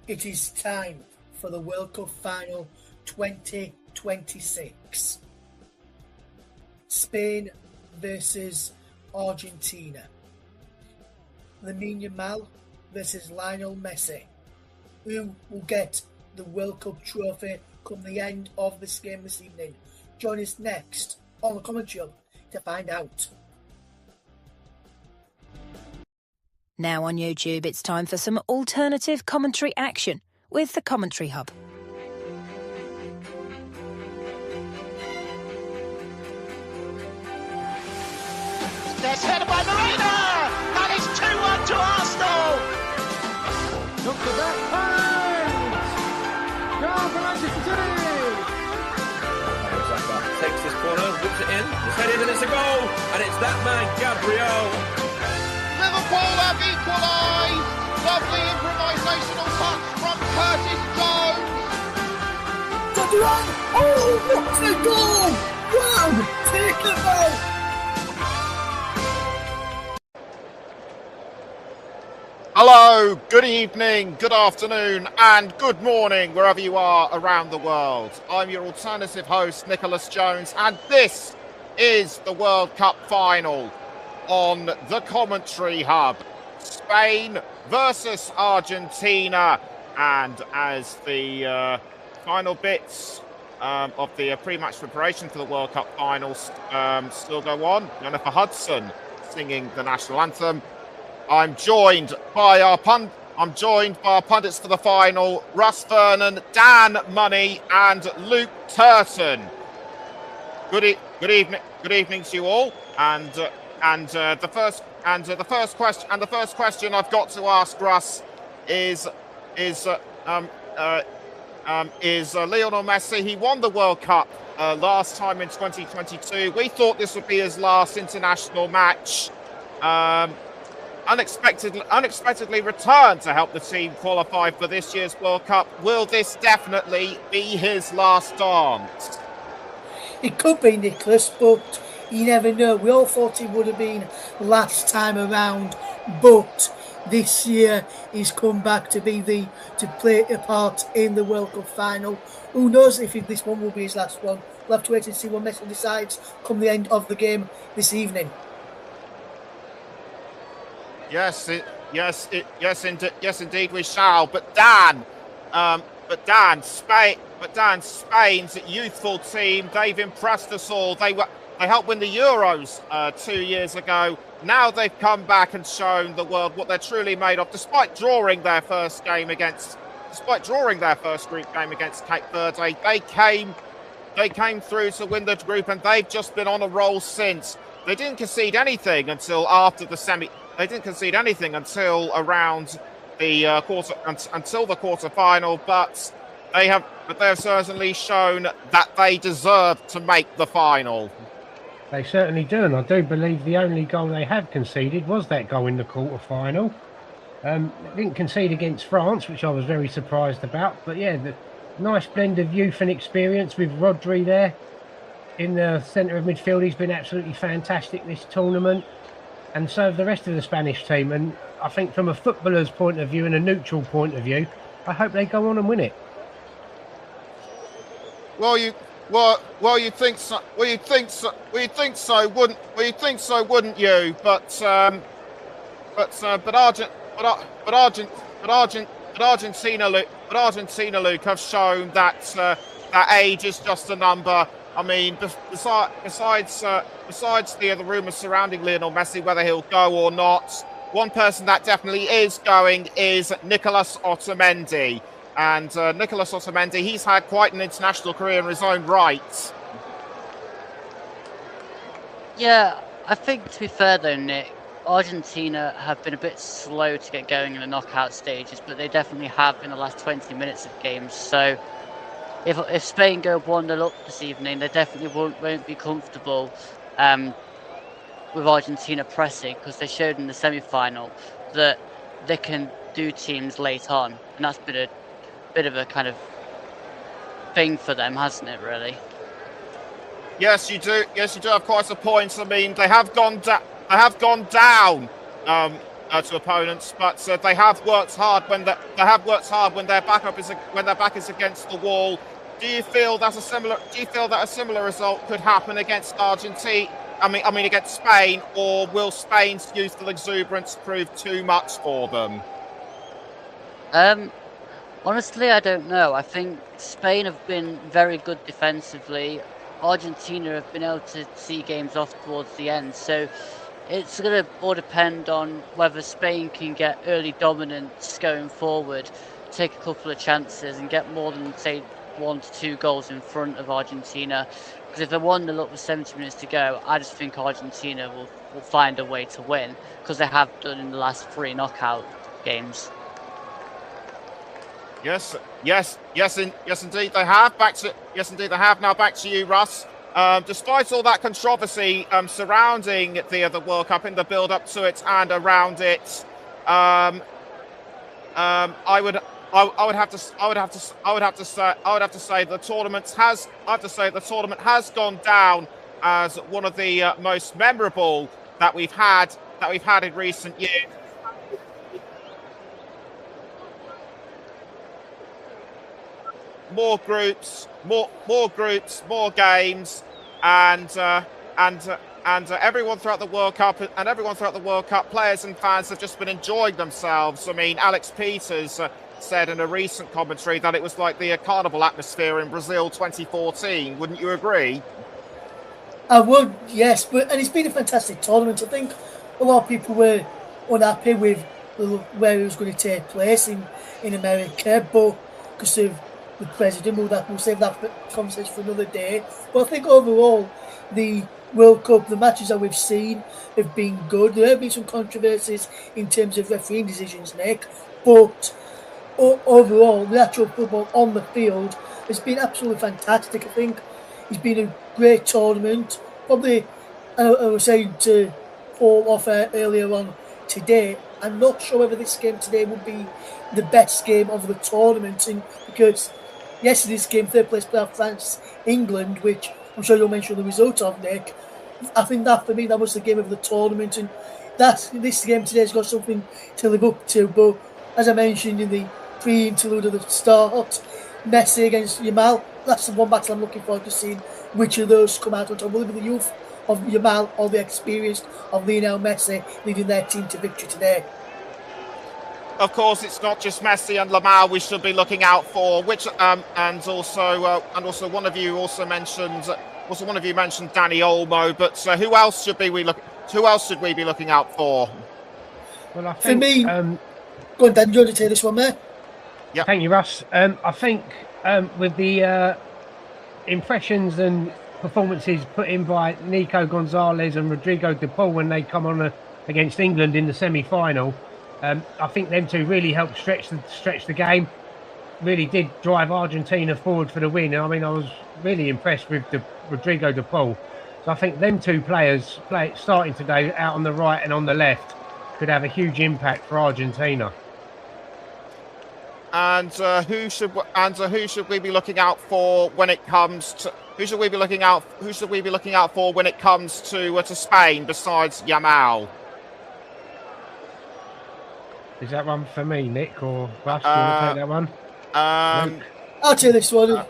It is time for the World Cup Final 2026. Spain versus Argentina. Lamine Yamal versus Lionel Messi. Who will get the World Cup trophy come the end of this game this evening? Join us next on the Commentary Hub to find out. Now on YouTube, it's time for some alternative commentary action with the Commentary Hub. There's headed by Marina! That is 2-1 to Arsenal! Look at that pass! Goal for Argentina! Takes this corner, whips it in, it's headed and it's a goal! And it's that man, Gabriel! Liverpool have equalised! Lovely improvisational touch from Curtis Jones! Oh, what a goal! Wow, take it out! Hello, good evening, good afternoon and good morning wherever you are around the world. I'm your alternative host, Nicholas Jones, and this is the World Cup final on the Commentary Hub. Spain versus Argentina, and as the final bits of the pre-match preparation for the World Cup finals still go on, Jennifer Hudson singing the national anthem. I'm joined by our pundits for the final, Russ, Vernon, Dan Money, and Luke Turton. Good evening to you all. And the first question I've got to ask Russ is Lionel Messi. He won the World Cup last time in 2022. We thought this would be his last international match. Unexpectedly returned to help the team qualify for this year's World Cup. Will this definitely be his last dance? It could be, Nicholas, but you never know. We all thought it would have been last time around, but this year he's come back to play a part in the World Cup final. Who knows if this one will be his last one? We'll have to wait and see what Messi decides come the end of the game this evening. Yes, indeed we shall. But Dan, Spain's youthful team, they've impressed us all. They helped win the Euros 2 years ago. Now they've come back and shown the world what they're truly made of. Despite drawing their first group game against Cape Verde, they came through to win the group, and they've just been on a roll since. They didn't concede anything until after the semi. They didn't concede anything until around the quarter final, but they have certainly shown that they deserve to make the final. They certainly do, and I do believe the only goal they have conceded was that goal in the quarter final. They didn't concede against France, which I was very surprised about, but yeah, the nice blend of youth and experience with Rodri there in the centre of midfield. He's been absolutely fantastic this tournament. And so have the rest of the Spanish team. And I think from a footballer's point of view and a neutral point of view, I hope they go on and win it. You think so, wouldn't you? But Argentina, Luke, have shown that age is just a number. I mean, besides the rumours surrounding Lionel Messi, whether he'll go or not, one person that definitely is going is Nicolas Otamendi. And Nicolas Otamendi, he's had quite an international career in his own right. Yeah, I think to be fair though, Nick, Argentina have been a bit slow to get going in the knockout stages, but they definitely have in the last 20 minutes of games. So if Spain go 1-0 up this evening, they definitely won't be comfortable with Argentina pressing, because they showed in the semi-final that they can do teams late on, and that's been a bit of a kind of thing for them, hasn't it, really? Yes, you do. Yes, you do have quite a point. I mean, they have gone down to opponents, but they have worked hard when their back is against the wall. Do you feel that a similar result could happen against Argentina? I mean against Spain, or will Spain's youthful exuberance prove too much for them? Honestly, I don't know. I think Spain have been very good defensively. Argentina have been able to see games off towards the end, so it's going to all depend on whether Spain can get early dominance going forward, take a couple of chances and get more than, say, 1 to 2 goals in front of Argentina. Because if they're 1-0 up with 70 minutes to go, I just think Argentina will find a way to win, because they have done in the last 3 knockout games. Yes, indeed they have. Now back to you, Russ. Despite all that controversy surrounding the World Cup in the build-up to it and around it, I would have to say the tournament has gone down as one of the most memorable that we've had in recent years. More groups, more games, and everyone throughout the World Cup, players and fans have just been enjoying themselves. I mean, Alex Peters said in a recent commentary that it was like the carnival atmosphere in Brazil 2014. Wouldn't you agree? I would, yes, and it's been a fantastic tournament. I think a lot of people were unhappy with where it was going to take place in America, but because of the president, we'll save that conversation for another day. But I think overall, the World Cup, the matches that we've seen have been good. There have been some controversies in terms of refereeing decisions, Nick, but overall, the actual football on the field has been absolutely fantastic. I think it's been a great tournament. Probably, I was saying to Paul off earlier on today, I'm not sure whether this game today would be the best game of the tournament, because yesterday's game, third place player France-England, which I'm sure you'll mention the result of, Nick. I think that, for me, that was the game of the tournament, and this game today's got something to live up to. But as I mentioned in the pre-interlude at the start, Messi against Yamal, that's the one battle I'm looking forward to seeing which of those come out on top. Will it be the youth of Yamal or the experience of Lionel Messi leading their team to victory today? Of course, it's not just Messi and Yamal we should be looking out for. Which and also one of you mentioned Dani Olmo. But who else should we be looking out for? Well, I think, for me, go on, Dan. Do you want to take this one there? Yeah. Thank you, Russ. I think with the impressions and performances put in by Nico Gonzalez and Rodrigo de Paul when they come on against England in the semi-final. I think them two really helped stretch the game. Really did drive Argentina forward for the win. I mean, I was really impressed with Rodrigo de Paul. So I think them two players starting today out on the right and on the left could have a huge impact for Argentina. And who should we be looking out for when it comes to to Spain besides Yamal? Is that one for me, Nick, or Russ? Do you want to take that one? I'll take this one,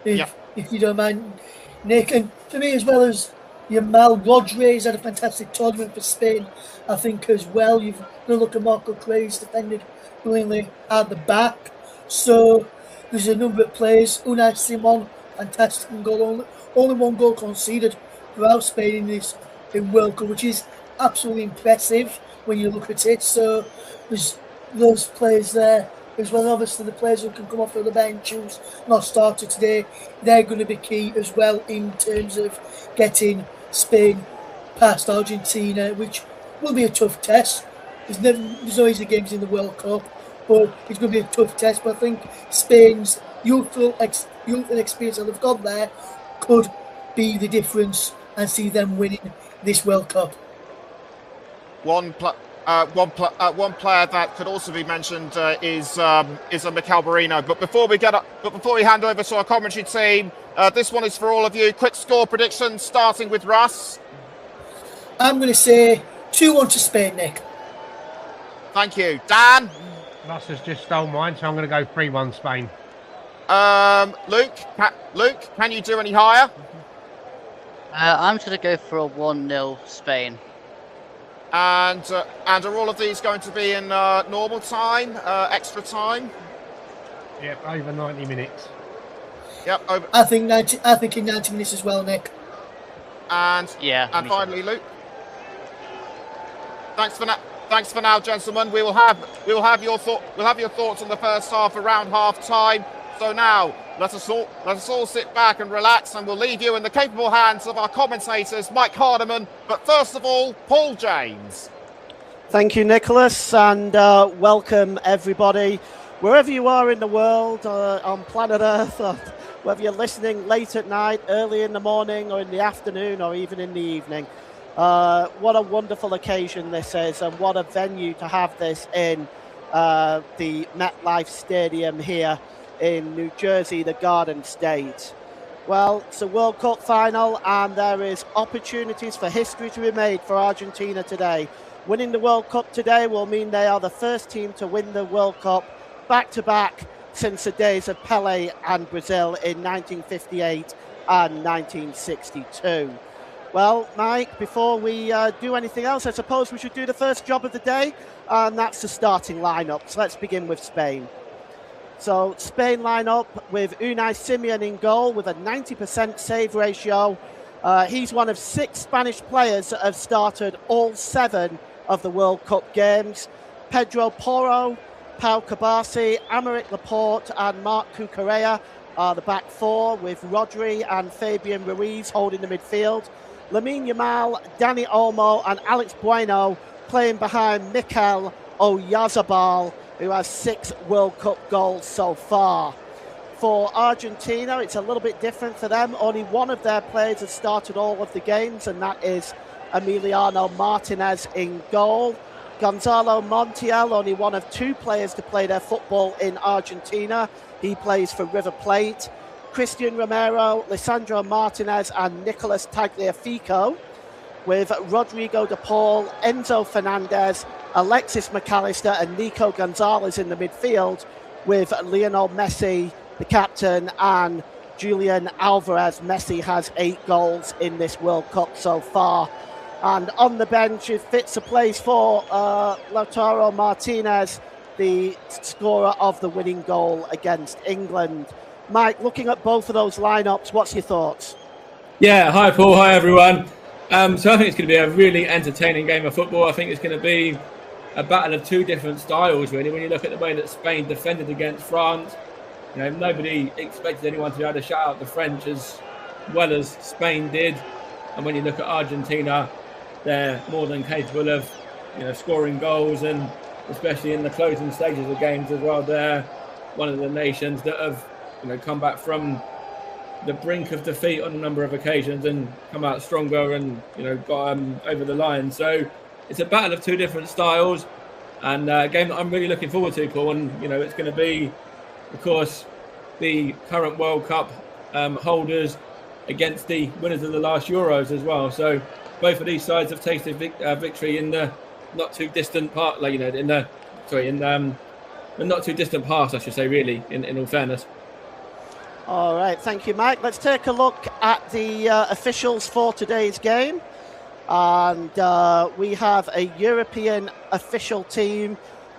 if you don't mind, Nick. And for me, as well as Yamal, Rodri's had a fantastic tournament for Spain, I think, as well. You've got to look at Marco Cruz defended brilliantly at the back. So there's a number of players. Unai Simon, fantastic goal. Only one goal conceded throughout Spain in World Cup, which is absolutely impressive when you look at it. So there's those players there as well. Obviously, the players who can come off of the bench who's not started today, they're going to be key as well in terms of getting Spain past Argentina, which will be a tough test. There's no easy games in the World Cup, but it's going to be a tough test. But I think Spain's youth and experience that they've got there could be the difference and see them winning this World Cup. One player that could also be mentioned is a Mikel Merino. But before we hand over to our commentary team, this one is for all of you. Quick score predictions, starting with Russ. I'm going to say 2-1 to Spain, Nick. Thank you. Dan? Russ has just stole mine, so I'm going to go 3-1 Spain. Luke, can you do any higher? I'm going to go for a 1-0 Spain. And are all of these going to be in normal time, extra time? Yep, over 90 minutes. Yep. Over. I think in 90 minutes as well, Nick. And finally, Luke. Thanks for now, gentlemen. We'll have your thoughts on the first half around half time. So now let us all sit back and relax, and we'll leave you in the capable hands of our commentators, Mike Harniman. But first of all, Paul James. Thank you, Nicholas, and welcome everybody, wherever you are in the world, on planet Earth, or whether you're listening late at night, early in the morning, or in the afternoon, or even in the evening. What a wonderful occasion this is, and what a venue to have this in the MetLife Stadium here in New Jersey, the Garden State. Well, it's a World Cup final, and there is opportunities for history to be made for Argentina today. Winning the World Cup today will mean they are the first team to win the World Cup back-to-back since the days of Pele and Brazil in 1958 and 1962. Well, Mike, before we do anything else, I suppose we should do the first job of the day, and that's the starting lineup. So let's begin with Spain. So Spain line up with Unai Simón in goal with a 90% save ratio. He's one of 6 Spanish players that have started all 7 of the World Cup games. Pedro Porro, Pau Cabasi, Aymeric Laporte and Marc Cucurella are the back 4, with Rodri and Fabian Ruiz holding the midfield. Lamine Yamal, Dani Olmo and Alex Bueno playing behind Mikel Oyarzabal, who has 6 World Cup goals so far. For Argentina, it's a little bit different for them. Only one of their players has started all of the games, and that is Emiliano Martinez in goal. Gonzalo Montiel, only one of 2 players to play their football in Argentina. He plays for River Plate. Christian Romero, Lisandro Martinez and Nicolas Tagliafico, with Rodrigo de Paul, Enzo Fernandez, Alexis McAllister and Nico Gonzalez in the midfield, with Lionel Messi, the captain, and Julian Alvarez. Messi has 8 goals in this World Cup so far. And on the bench, it fits a place for Lautaro Martinez, the scorer of the winning goal against England. Mike, looking at both of those lineups, what's your thoughts? Yeah, hi Paul, hi everyone. So I think it's going to be a really entertaining game of football. I think it's going to be a battle of 2 different styles, really. When you look at the way that Spain defended against France, you know, nobody expected anyone to be able to shut out the French as well as Spain did. And when you look at Argentina, they're more than capable of, you know, scoring goals, and especially in the closing stages of games as well. They're one of the nations that have, you know, come back from the brink of defeat on a number of occasions and come out stronger and, you know, got over the line. So it's a battle of 2 different styles, and a game that I'm really looking forward to, Paul. And, you know, it's going to be, of course, the current World Cup holders against the winners of the last Euros as well. So both of these sides have tasted victory in the not too distant part, like, you know, in the not too distant past, I should say, really, in all fairness. All right, thank you, Mike. Let's take a look at the officials for today's game. And we have a European official team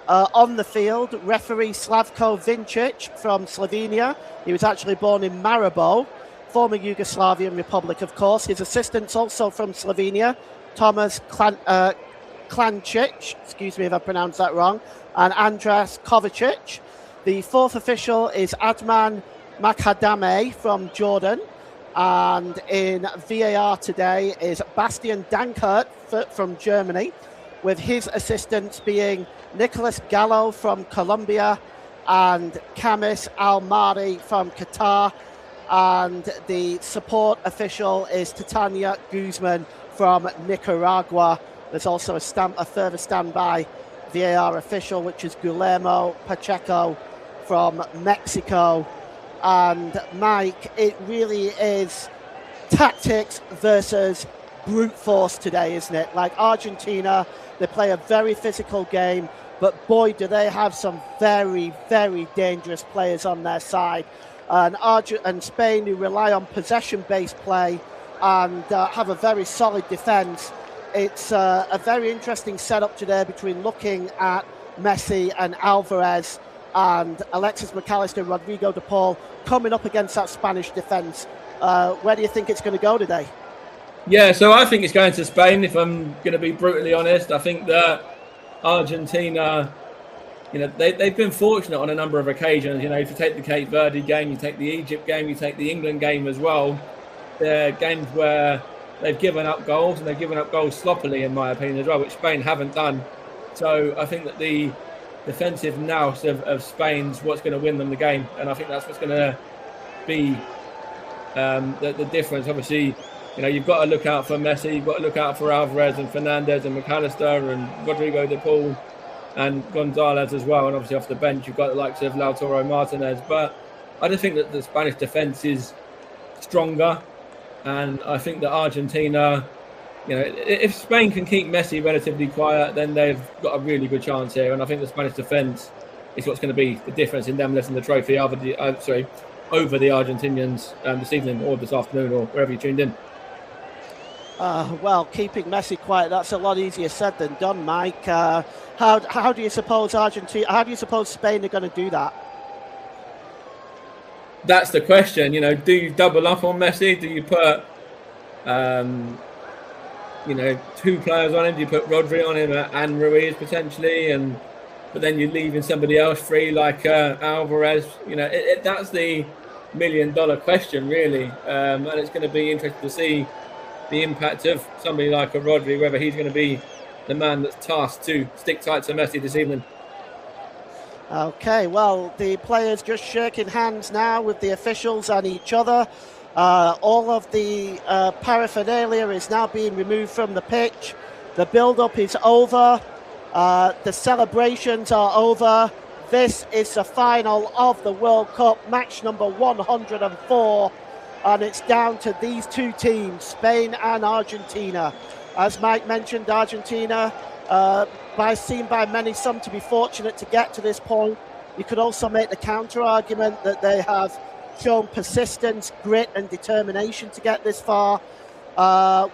on the field. Referee Slavko Vincic from Slovenia. He was actually born in Maribor, former Yugoslavian Republic, of course. His assistant's also from Slovenia, Tomas Klancic, excuse me if I pronounced that wrong, and Andras Kovacic. The 4th official is Adman Makhadame from Jordan, and in VAR today is Bastian Dankert from Germany, with his assistants being Nicolas Gallo from Colombia and Kamis Al-Mari from Qatar, and the support official is Titania Guzman from Nicaragua. There's also a further standby VAR official, which is Guillermo Pacheco from Mexico. And Mike, it really is tactics versus brute force today, isn't it? Like Argentina, they play a very physical game. but boy, do they have some very, very dangerous players on their side. And Spain, who rely on possession-based play and have a very solid defence. It's a very interesting setup today between looking at Messi and Alvarez and Alexis McAllister, Rodrigo de Paul coming up against that Spanish defence. Where do you think it's going to go today? Yeah, so I think it's going to Spain, if I'm going to be brutally honest. I think that Argentina, they've been fortunate on a number of occasions. If you take the Cape Verde game, you take the Egypt game, you take the England game as well. They're games where they've given up goals, and they've given up goals sloppily, in my opinion, as well, which Spain haven't done. So I think that the defensive nous of Spain's what's going to win them the game, and I think that's what's going to be the difference. Obviously, you've got to look out for Messi, you've got to look out for Alvarez and Fernandez and McAllister and Rodrigo de Paul and Gonzalez as well. And obviously off the bench, you've got the likes of Lautaro Martinez. But I just think that the Spanish defence is stronger. And I think that Argentina, if Spain can keep Messi relatively quiet, then they've got a really good chance here. And I think the Spanish defence is what's going to be the difference in them lifting the trophy over the Argentinians this evening or this afternoon or wherever you tuned in. Well, keeping Messi quiet, that's a lot easier said than done, Mike. How do you suppose Spain are going to do that? That's the question. Do you double up on Messi? Do you put, two players on him? Do you put Rodri on him and Ruiz potentially? But then you're leaving somebody else free like Alvarez. That's the $1 million question, really. And it's going to be interesting to see the impact of somebody like a Rodri, whether he's going to be the man that's tasked to stick tight to Messi this evening. Okay, well, the players just shaking hands now with the officials and each other. All of the paraphernalia is now being removed from the pitch. The build-up is over. The celebrations are over. This is the final of the World Cup, match number 104. And it's down to these two teams, Spain and Argentina. As Mike mentioned, Argentina, seen by many, some to be fortunate to get to this point. You could also make the counter-argument that they have shown persistence, grit and determination to get this far.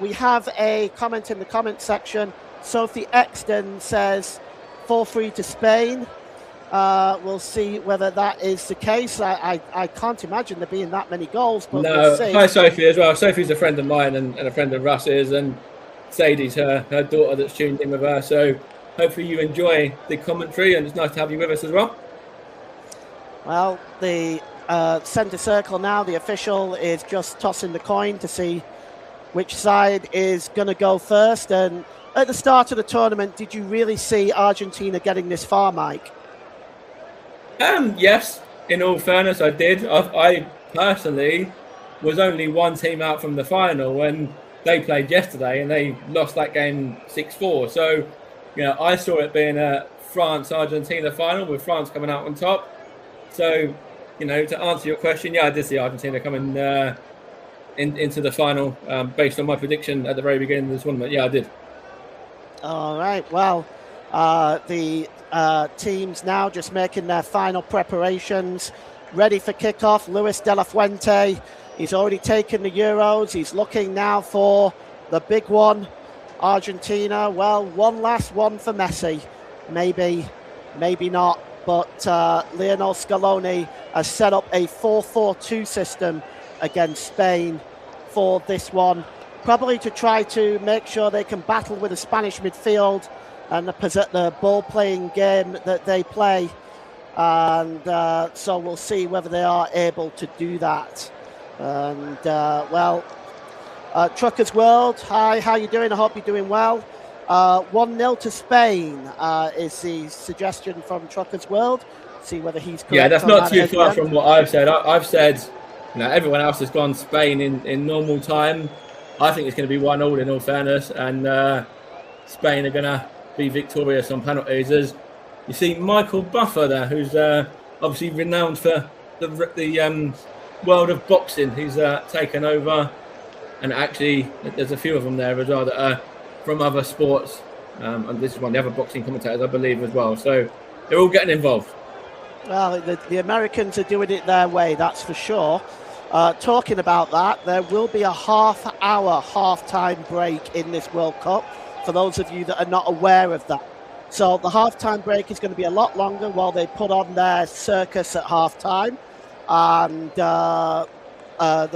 We have a comment in the comment section. Sophie Exton says 4-3 to Spain. We'll see whether that is the case. I can't imagine there being that many goals, but we'll see. Hi, Sophie, as well. Sophie's a friend of mine and a friend of Russ's, and Sadie's her daughter that's tuned in with her. So hopefully you enjoy the commentary, and it's nice to have you with us as well. Well, the centre circle now, the official is just tossing the coin to see which side is going to go first. And at the start of the tournament, did you really see Argentina getting this far, Mike? Yes, in all fairness, I did. I personally was only one team out from the final when they played yesterday, and they lost that game 6-4. So, I saw it being a France-Argentina final with France coming out on top. So, to answer your question, yeah, I did see Argentina coming into the final based on my prediction at the very beginning of this tournament. Yeah, I did. All right. Well, the teams now just making their final preparations, ready for kickoff. Luis de la Fuente, he's already taken the Euros. He's looking now for the big one. Argentina, well, one last one for Messi. Maybe not. But Lionel Scaloni has set up a 4-4-2 system against Spain for this one, probably to try to make sure they can battle with the Spanish midfield and the ball-playing game that they play. And so we'll see whether they are able to do that. And, Truckers World, hi, how you doing? I hope you're doing well. 1-0 to Spain is the suggestion from Truckers World. See whether he's correct. Yeah, that's not too far from what I've said. I've said, everyone else has gone Spain in normal time. I think it's going to be 1-1 in all fairness, and Spain are going to be victorious on penalties. As you see, Michael Buffer there, who's obviously renowned for the world of boxing. He's taken over, and actually there's a few of them there as well that are from other sports and this is one of the other boxing commentators, I believe, as well. So they're all getting involved. Well, the Americans are doing it their way, that's for sure. Talking about that, there will be a half-hour half-time break in this World Cup, for those of you that are not aware of that. So the half-time break is going to be a lot longer while they put on their circus at half-time, and the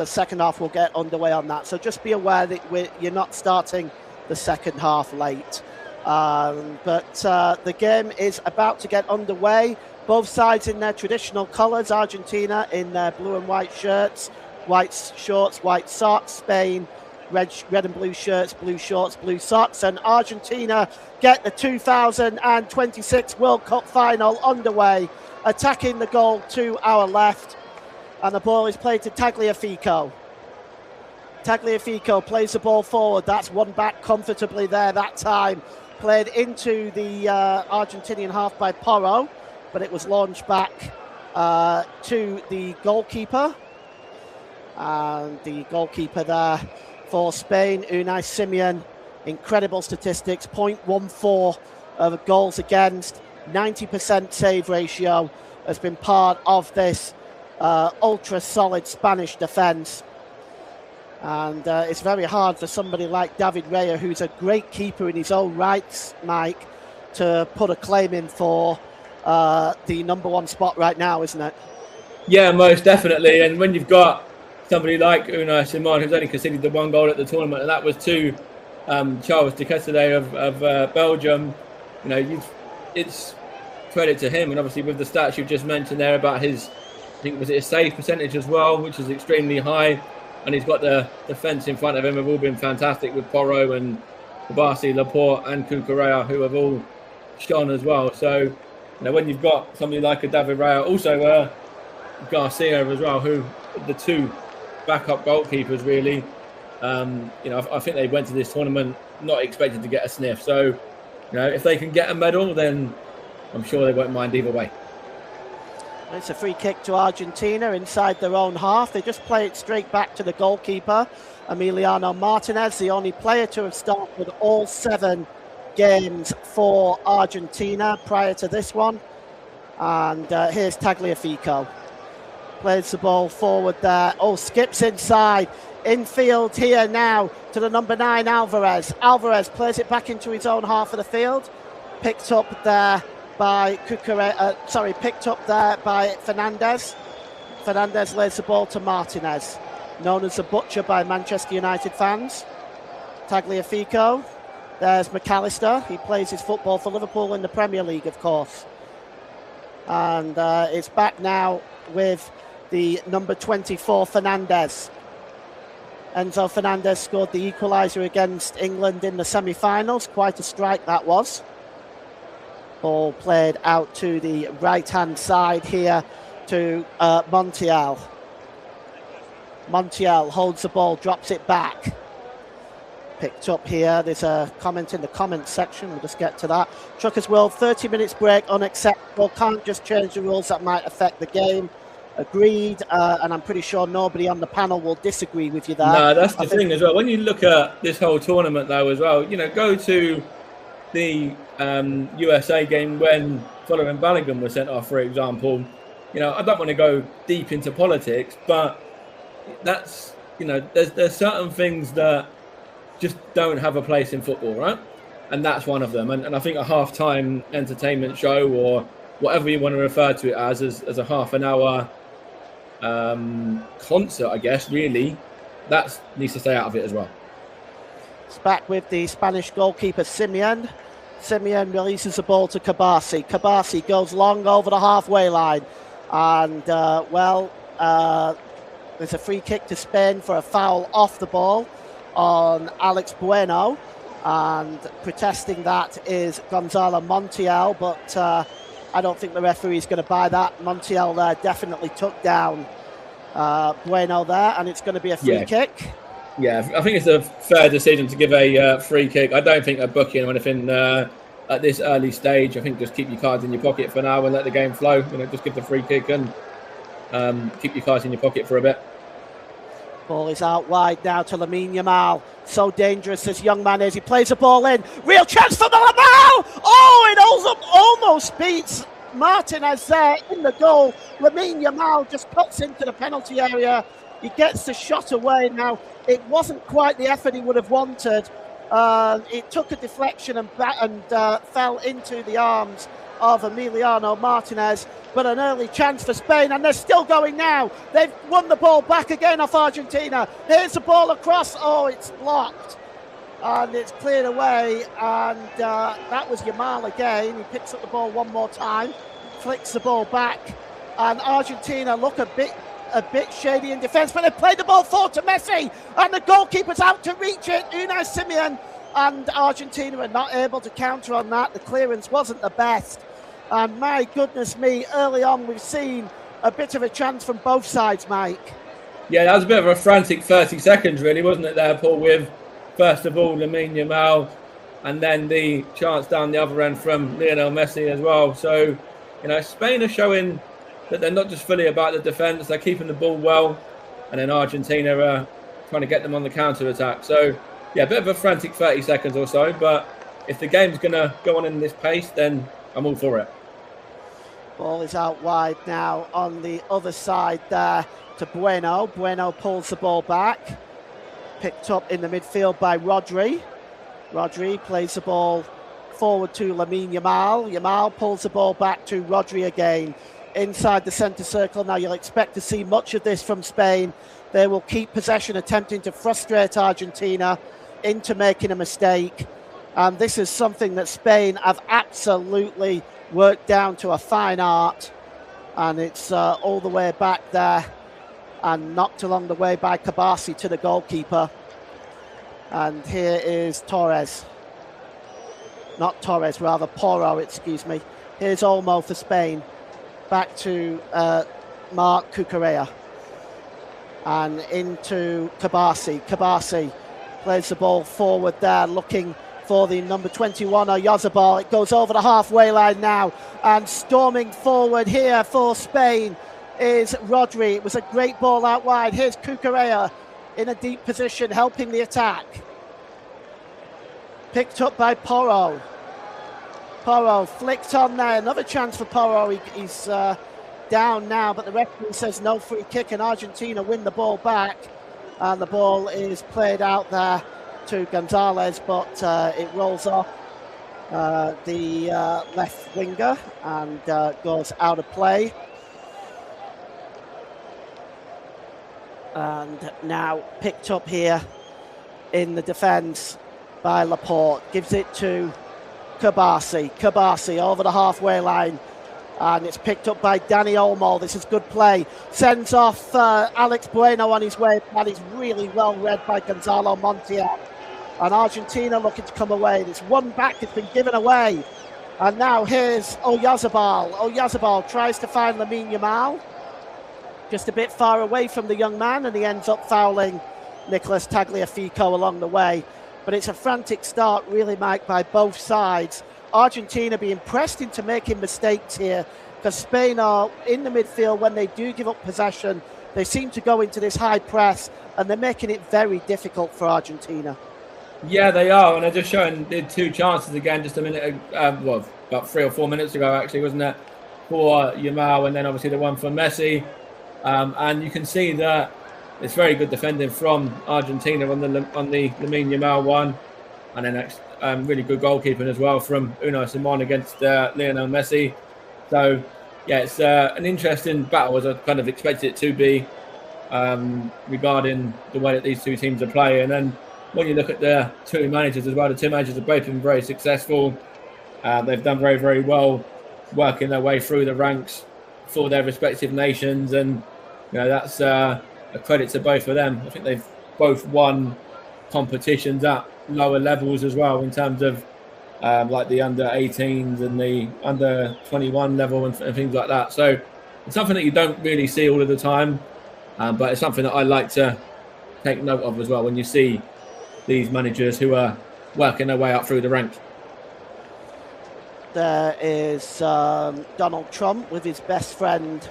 second half will get underway on that. So just be aware that you're not starting the second half late. But the game is about to get underway. Both sides in their traditional colours. Argentina in their blue and white shirts, white shorts, white socks. Spain, red and blue shirts, blue shorts, blue socks. And Argentina get the 2026 World Cup final underway. Attacking the goal to our left. And the ball is played to Tagliafico. Tagliafico plays the ball forward. That's one back comfortably there that time. Played into the Argentinian half by Porro, but it was launched back to the goalkeeper. And the goalkeeper there for Spain, Unai Simon, incredible statistics, 0.14 of goals against, 90% save ratio, has been part of this ultra solid Spanish defence. And it's very hard for somebody like David Raya, who's a great keeper in his own rights, Mike, to put a claim in for the number one spot right now, isn't it? Yeah, most definitely. And when you've got somebody like Unai Simon, who's only conceded the one goal at the tournament, and that was to Charles de Ketelaere of Belgium, you know, it's credit to him. And obviously with the stats you've just mentioned there about his, I think, was it his save percentage as well, which is extremely high. And he's got the defence in front of him have all been fantastic with Porro and Kabasi, Laporte and Cucurella, who have all shone as well. So, you know, when you've got somebody like a David Raya, also Garcia as well, who the two backup goalkeepers really, you know, I think they went to this tournament not expected to get a sniff. So, you know, if they can get a medal, then I'm sure they won't mind either way. It's a free kick to Argentina inside their own half. They just play it straight back to the goalkeeper, Emiliano Martinez, the only player to have started all 7 games for Argentina prior to this one. And here's Tagliafico. Plays the ball forward there. Oh, skips inside. Infield here now to the number 9, Alvarez. Alvarez plays it back into his own half of the field. Picked up there by picked up there by Fernandez. Fernandez lays the ball to Martinez, known as the Butcher by Manchester United fans. Tagliafico. There's McAllister. He plays his football for Liverpool in the Premier League, of course. And it's back now with the number 24, Fernandez. Enzo Fernandez scored the equaliser against England in the semi-finals. Quite a strike that was. Ball played out to the right-hand side here to Montiel. Montiel holds the ball, drops it back. Picked up here. There's a comment in the comments section. We'll just get to that. Truckers World, 30 minutes break, unacceptable. Can't just change the rules that might affect the game. Agreed. And I'm pretty sure nobody on the panel will disagree with you there. No, that's the thing as well. When you look at this whole tournament, though, as well, you know, go to the USA game when Fuller and Balogun were sent off, for example. You know, I don't want to go deep into politics, but that's, you know, there's certain things that just don't have a place in football, right? And that's one of them. And I think a half-time entertainment show, or whatever you want to refer to it as a half an hour concert, I guess, really, that needs to stay out of it as well. It's back with the Spanish goalkeeper, Simeon. Simeon releases the ball to Kabasi. Kabasi goes long over the halfway line. And, there's a free kick to Spain for a foul off the ball on Alex Bueno. And protesting that is Gonzalo Montiel. But I don't think the referee is going to buy that. Montiel there definitely took down Bueno there. And it's going to be a free kick. Yeah, I think it's a fair decision to give a free kick. I don't think a booking or anything at this early stage. I think just keep your cards in your pocket for now and let the game flow. You know, just give the free kick and keep your cards in your pocket for a bit. Ball is out wide now to Lamine Yamal. So dangerous this young man is. He plays the ball in. Real chance for the Yamal. Oh, it almost beats Martinez there in the goal. Lamine Yamal just cuts into the penalty area. He gets the shot away now. It wasn't quite the effort he would have wanted. It took a deflection and fell into the arms of Emiliano Martinez, but an early chance for Spain, and they're still going now. They've won the ball back again off Argentina. Here's the ball across. Oh, it's blocked, and it's cleared away, and that was Yamal again. He picks up the ball one more time, flicks the ball back, and Argentina look a bit shady in defence, but they played the ball forward to Messi, and the goalkeeper's out to reach it. Unai Simon, and Argentina are not able to counter on that. The clearance wasn't the best. And my goodness me, early on we've seen a bit of a chance from both sides, Mike. Yeah, that was a bit of a frantic 30 seconds, really, wasn't it there, Paul, with, first of all, Lamine Yamal, and then the chance down the other end from Lionel Messi as well. So, Spain are showing that they're not just fully about the defence, they're keeping the ball well, and then Argentina are trying to get them on the counter-attack. So, yeah, a bit of a frantic 30 seconds or so, but if the game's going to go on in this pace, then I'm all for it. Ball is out wide now on the other side there to Bueno. Bueno pulls the ball back. Picked up in the midfield by Rodri. Rodri plays the ball forward to Lamine Yamal. Yamal pulls the ball back to Rodri again. Inside the centre circle. Now you'll expect to see much of this from Spain. They will keep possession, attempting to frustrate Argentina into making a mistake. And this is something that Spain have absolutely worked down to a fine art, and it's all the way back there and knocked along the way by Kabasi to the goalkeeper. And here is Torres. Not Torres, rather Porro, excuse me. Here's Olmo for Spain. Back to Marc Cucurella. And into Kabasi. Kabasi plays the ball forward there, looking for the number 21, Oyarzabal. It goes over the halfway line now, and storming forward here for Spain is Rodri. It was a great ball out wide. Here's Cucurella in a deep position, helping the attack. Picked up by Porro. Porro flicked on there. Another chance for Porro. He's down now, but the referee says no free kick, and Argentina win the ball back, and the ball is played out there to Gonzalez, but it rolls off the left winger and goes out of play. And now picked up here in the defence by Laporte. Gives it to Kabasi. Kabasi over the halfway line. And it's picked up by Dani Olmo. This is good play. Sends off Alex Bueno on his way. That is really well read by Gonzalo Montiel. And Argentina looking to come away. This one back has been given away. And now here's Oyarzabal. Oyarzabal tries to find Lamine Yamal. Just a bit far away from the young man, and he ends up fouling Nicolas Tagliafico along the way. But it's a frantic start, really, Mike, by both sides. Argentina being pressed into making mistakes here, because Spain are in the midfield. When they do give up possession, they seem to go into this high press, and they're making it very difficult for Argentina. Yeah, they are, and they're just showing the two chances again just a minute, about 3 or 4 minutes ago, actually, wasn't it? For Yamal, and then obviously the one for Messi. And you can see that it's very good defending from Argentina on the Lamine Yamal one, and then really good goalkeeping as well from Unai Simon against Lionel Messi. So, yeah, it's an interesting battle, as I kind of expected it to be, regarding the way that these two teams are playing. And then when you look at the two managers as well, the two managers have both been very successful. They've done very, very well working their way through the ranks for their respective nations, and that's a credit to both of them. I think they've both won competitions at lower levels as well, in terms of like the under 18s and the under 21 level and things like that. So it's something that you don't really see all of the time, but it's something that I like to take note of as well when you see these managers who are working their way up through the ranks. There is Donald Trump with his best friend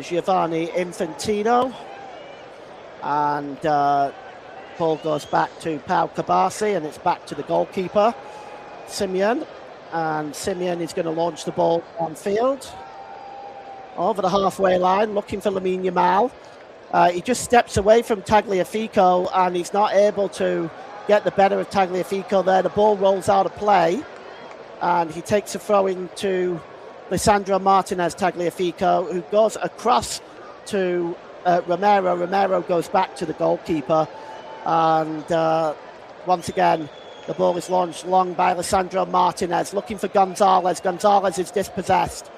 Giovanni Infantino. And ball goes back to Pau Kabasi, and it's back to the goalkeeper, Simeon. And Simeon is going to launch the ball on field over the halfway line, looking for Lamine Yamal. He just steps away from Tagliafico, and he's not able to get the better of Tagliafico there. The ball rolls out of play, and he takes a throw into Lisandro Martinez. Tagliafico, who goes across to Romero. Romero goes back to the goalkeeper, and once again the ball is launched long by Lisandro Martinez, looking for Gonzalez. Gonzalez is dispossessed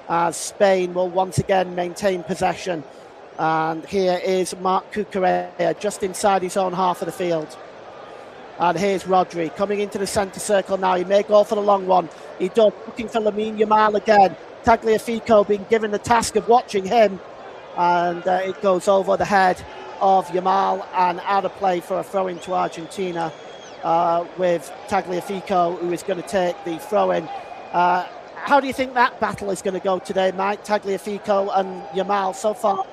as Spain will once again maintain possession. And here is Marc Cucurella just inside his own half of the field. And here's Rodri coming into the centre circle now. He may go for the long one. He does, looking for Lamine Yamal again. Tagliafico being given the task of watching him. And it goes over the head of Yamal and out of play for a throw-in to Argentina, with Tagliafico, who is going to take the throw-in. How do you think that battle is going to go today, Mike? Tagliafico and Yamal, so far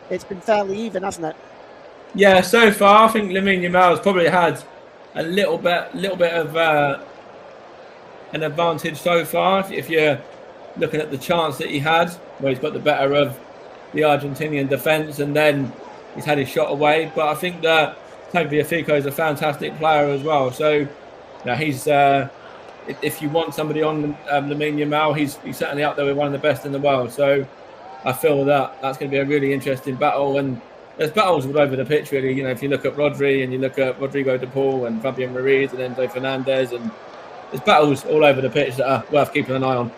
it's been fairly even, hasn't it? Yeah, so far I think Lamine Yamal has probably had a little bit of an advantage so far. If you're looking at the chance that he had, where he's got the better of the Argentinian defence, and then he's had his shot away. But I think that Tagliafico is a fantastic player as well. So he's if you want somebody on Lamine Yamal, he's certainly up there with one of the best in the world. So I feel that that's going to be a really interesting battle, and there's battles all over the pitch, really. You know, if you look at Rodri and you look at Rodrigo de Paul and Fabian Ruiz and Enzo Fernandez, and there's battles all over the pitch that are worth keeping an eye on.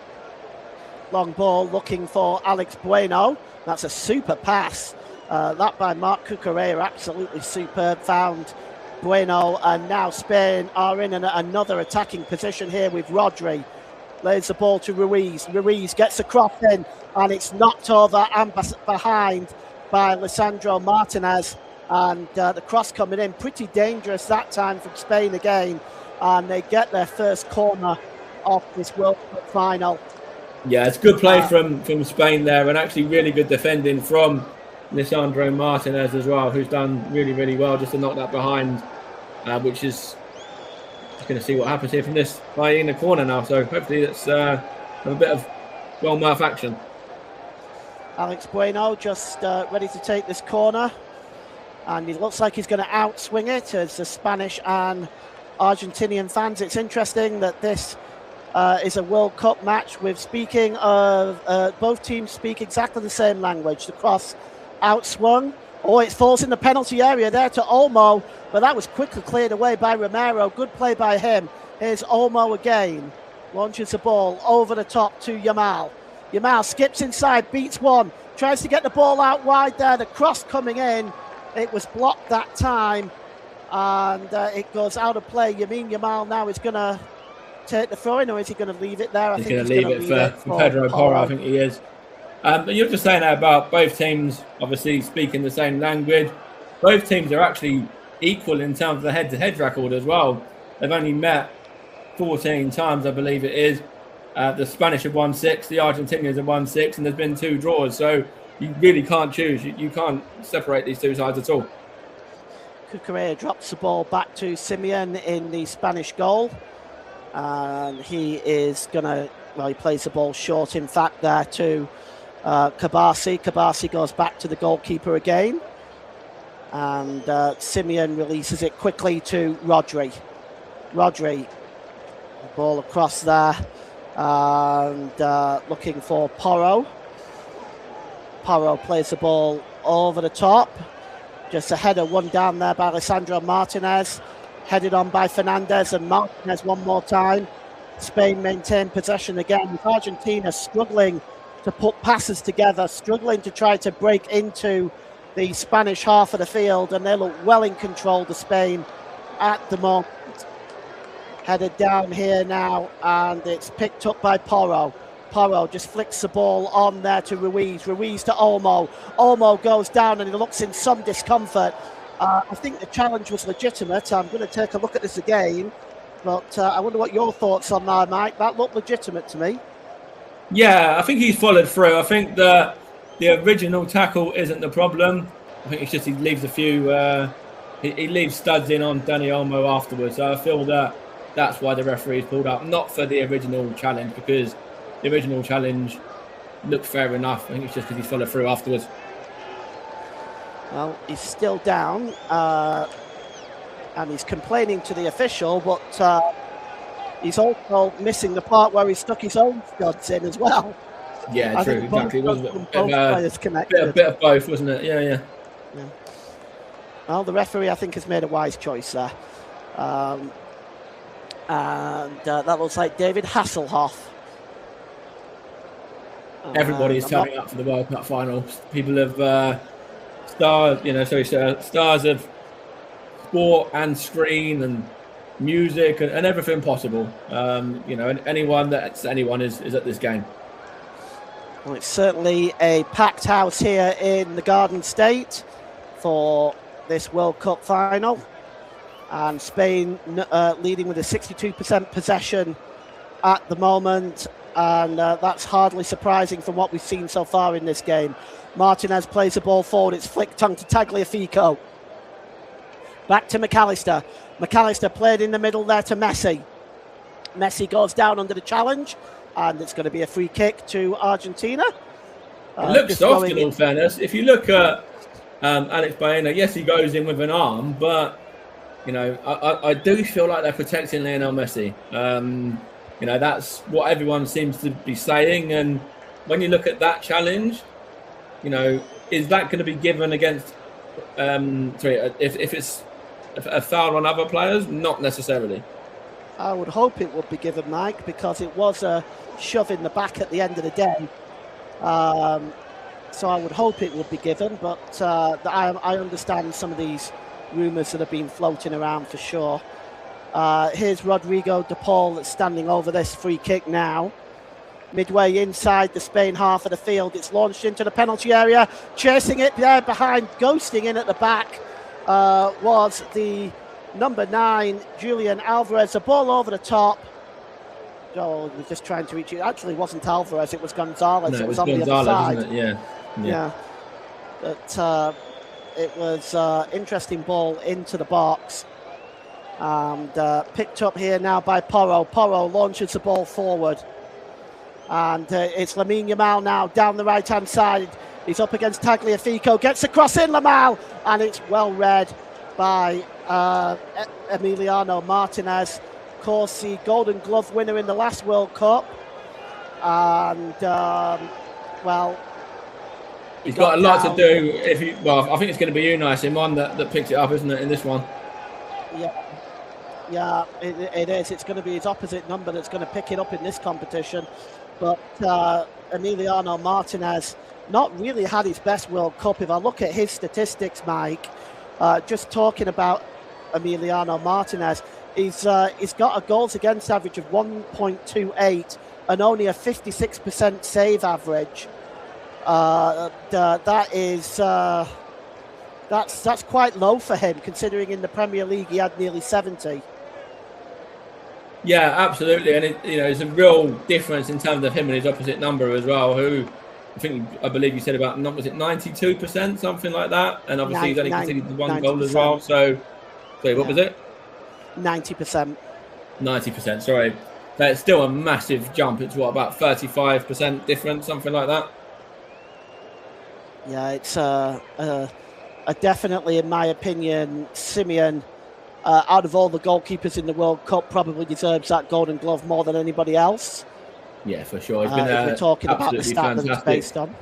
Long ball looking for Alex Bueno. That's a super pass. That by Marc Cucurella, absolutely superb. Found Bueno, and now Spain are in another attacking position here with Rodri. Lays the ball to Ruiz. Ruiz gets a cross in, and it's knocked over and behind by Lisandro Martinez. And the cross coming in, pretty dangerous that time from Spain again. And they get their first corner of this World Cup final. Yeah, it's good play from Spain there, and actually really good defending from Lisandro Martinez as well, who's done really, really well just to knock that behind, which is going to see what happens here from this guy in the corner now. So hopefully it's a bit of well-marked action. Alex Bueno just ready to take this corner, and he looks like he's going to outswing it as the Spanish and Argentinian fans. It's interesting that this is a World Cup match with, speaking of, both teams speak exactly the same language. The cross outswung. Oh, it falls in the penalty area there to Olmo, but that was quickly cleared away by Romero. Good play by him. Here's Olmo again. Launches the ball over the top to Yamal. Yamal skips inside, beats one, tries to get the ball out wide there. The cross coming in. It was blocked that time, and it goes out of play. Yamal now is going to take the throw-in, or is he going to leave it there? He's going to leave it for Pedro Porro, I think he is. But you're just saying that about both teams obviously speaking the same language. Both teams are actually equal in terms of the head-to-head record as well. They've only met 14 times, I believe it is. The Spanish have won 6, the Argentinians have won 6, and there's been 2 draws. So you really can't choose. You can't separate these two sides at all. Cucurella drops the ball back to Simeon in the Spanish goal. And he is going to, well, he plays the ball short, in fact, there to Kabasi. Kabasi goes back to the goalkeeper again. And Simeon releases it quickly to Rodri. Rodri, the ball across there. And looking for Porro. Porro plays the ball over the top. Just a header, one down there by Lisandro Martinez. Headed on by Fernandez, and Martinez one more time. Spain maintain possession again, with Argentina struggling to put passes together, struggling to try to break into the Spanish half of the field, and they look well in control to Spain at the moment. Headed down here now, and it's picked up by Porro. Porro just flicks the ball on there to Ruiz. Ruiz to Olmo. Olmo goes down, and he looks in some discomfort. I think the challenge was legitimate. I'm going to take a look at this again, but I wonder what your thoughts on that, Mike. That looked legitimate to me. Yeah, I think he's followed through. I think the original tackle isn't the problem. I think it's just he leaves a few. He leaves studs in on Danny Olmo afterwards. So I feel that's why the referee's pulled up, not for the original challenge, because the original challenge looked fair enough. I think it's just because he followed through afterwards. Well, he's still down, and he's complaining to the official, but he's also missing the part where he stuck his own studs in as well. Yeah, true, exactly. Both players connected. Bit of both, wasn't it? Yeah. Well, the referee, I think, has made a wise choice there. And that looks like David Hasselhoff. Everybody's turning up for the World Cup final. People have stars of sport and screen and music and everything possible. Anyone is at this game. Well, it's certainly a packed house here in the Garden State for this World Cup final, and Spain leading with a 62% possession at the moment, and that's hardly surprising from what we've seen so far in this game. Martinez plays the ball forward, it's flicked on to Tagliafico. Back to McAllister. McAllister played in the middle there to Messi. Messi goes down under the challenge, and it's going to be a free kick to Argentina. It looks soft, in all fairness. If you look at Alex Baena, yes, he goes in with an arm, but I do feel like they're protecting Lionel Messi. That's what everyone seems to be saying. And when you look at that challenge, is that going to be given against? If it's a foul on other players, not necessarily. I would hope it would be given, Mike, because it was a shove in the back at the end of the day. So I would hope it would be given, but I understand some of these rumours that have been floating around for sure. Here's Rodrigo de Paul that's standing over this free kick now. Midway inside the Spain half of the field, it's launched into the penalty area, chasing it there behind, ghosting in at the back was the number 9, Julian Alvarez. The ball over the top. Oh, we're just trying to reach it. Actually, it wasn't Alvarez, it was Gonzalez. No, it was on Gonzalez, the other side. isn't it? Yeah. But it was interesting ball into the box. And picked up here now by Porro. Porro launches the ball forward. And it's Lamine Yamal now down the right-hand side. He's up against Tagliafico. Gets the cross in, Yamal. And it's well read by Emiliano Martinez. Of course, the Golden Glove winner in the last World Cup. And, he's got a lot to do. I think it's going to be Unai Simon that picks it up, isn't it, in this one? Yeah, it is. It's going to be his opposite number that's going to pick it up in this competition. But Emiliano Martinez not really had his best World Cup. If I look at his statistics, Mike, just talking about Emiliano Martinez, he's got a goals against average of 1.28 and only a 56% save average. That's quite low for him, considering in the Premier League he had nearly 70. Yeah, absolutely, and it's a real difference in terms of him and his opposite number as well. Who I believe you said about 92%, something like that, and obviously he's only conceded one goal as well. So, what was it? 90%. 90%. Sorry, that's still a massive jump. It's about 35% difference, something like that. Yeah, it's definitely, in my opinion, Simeon, out of all the goalkeepers in the World Cup, probably deserves that Golden Glove more than anybody else. Yeah, for sure. He's been if we're talking about the stat that it's based on.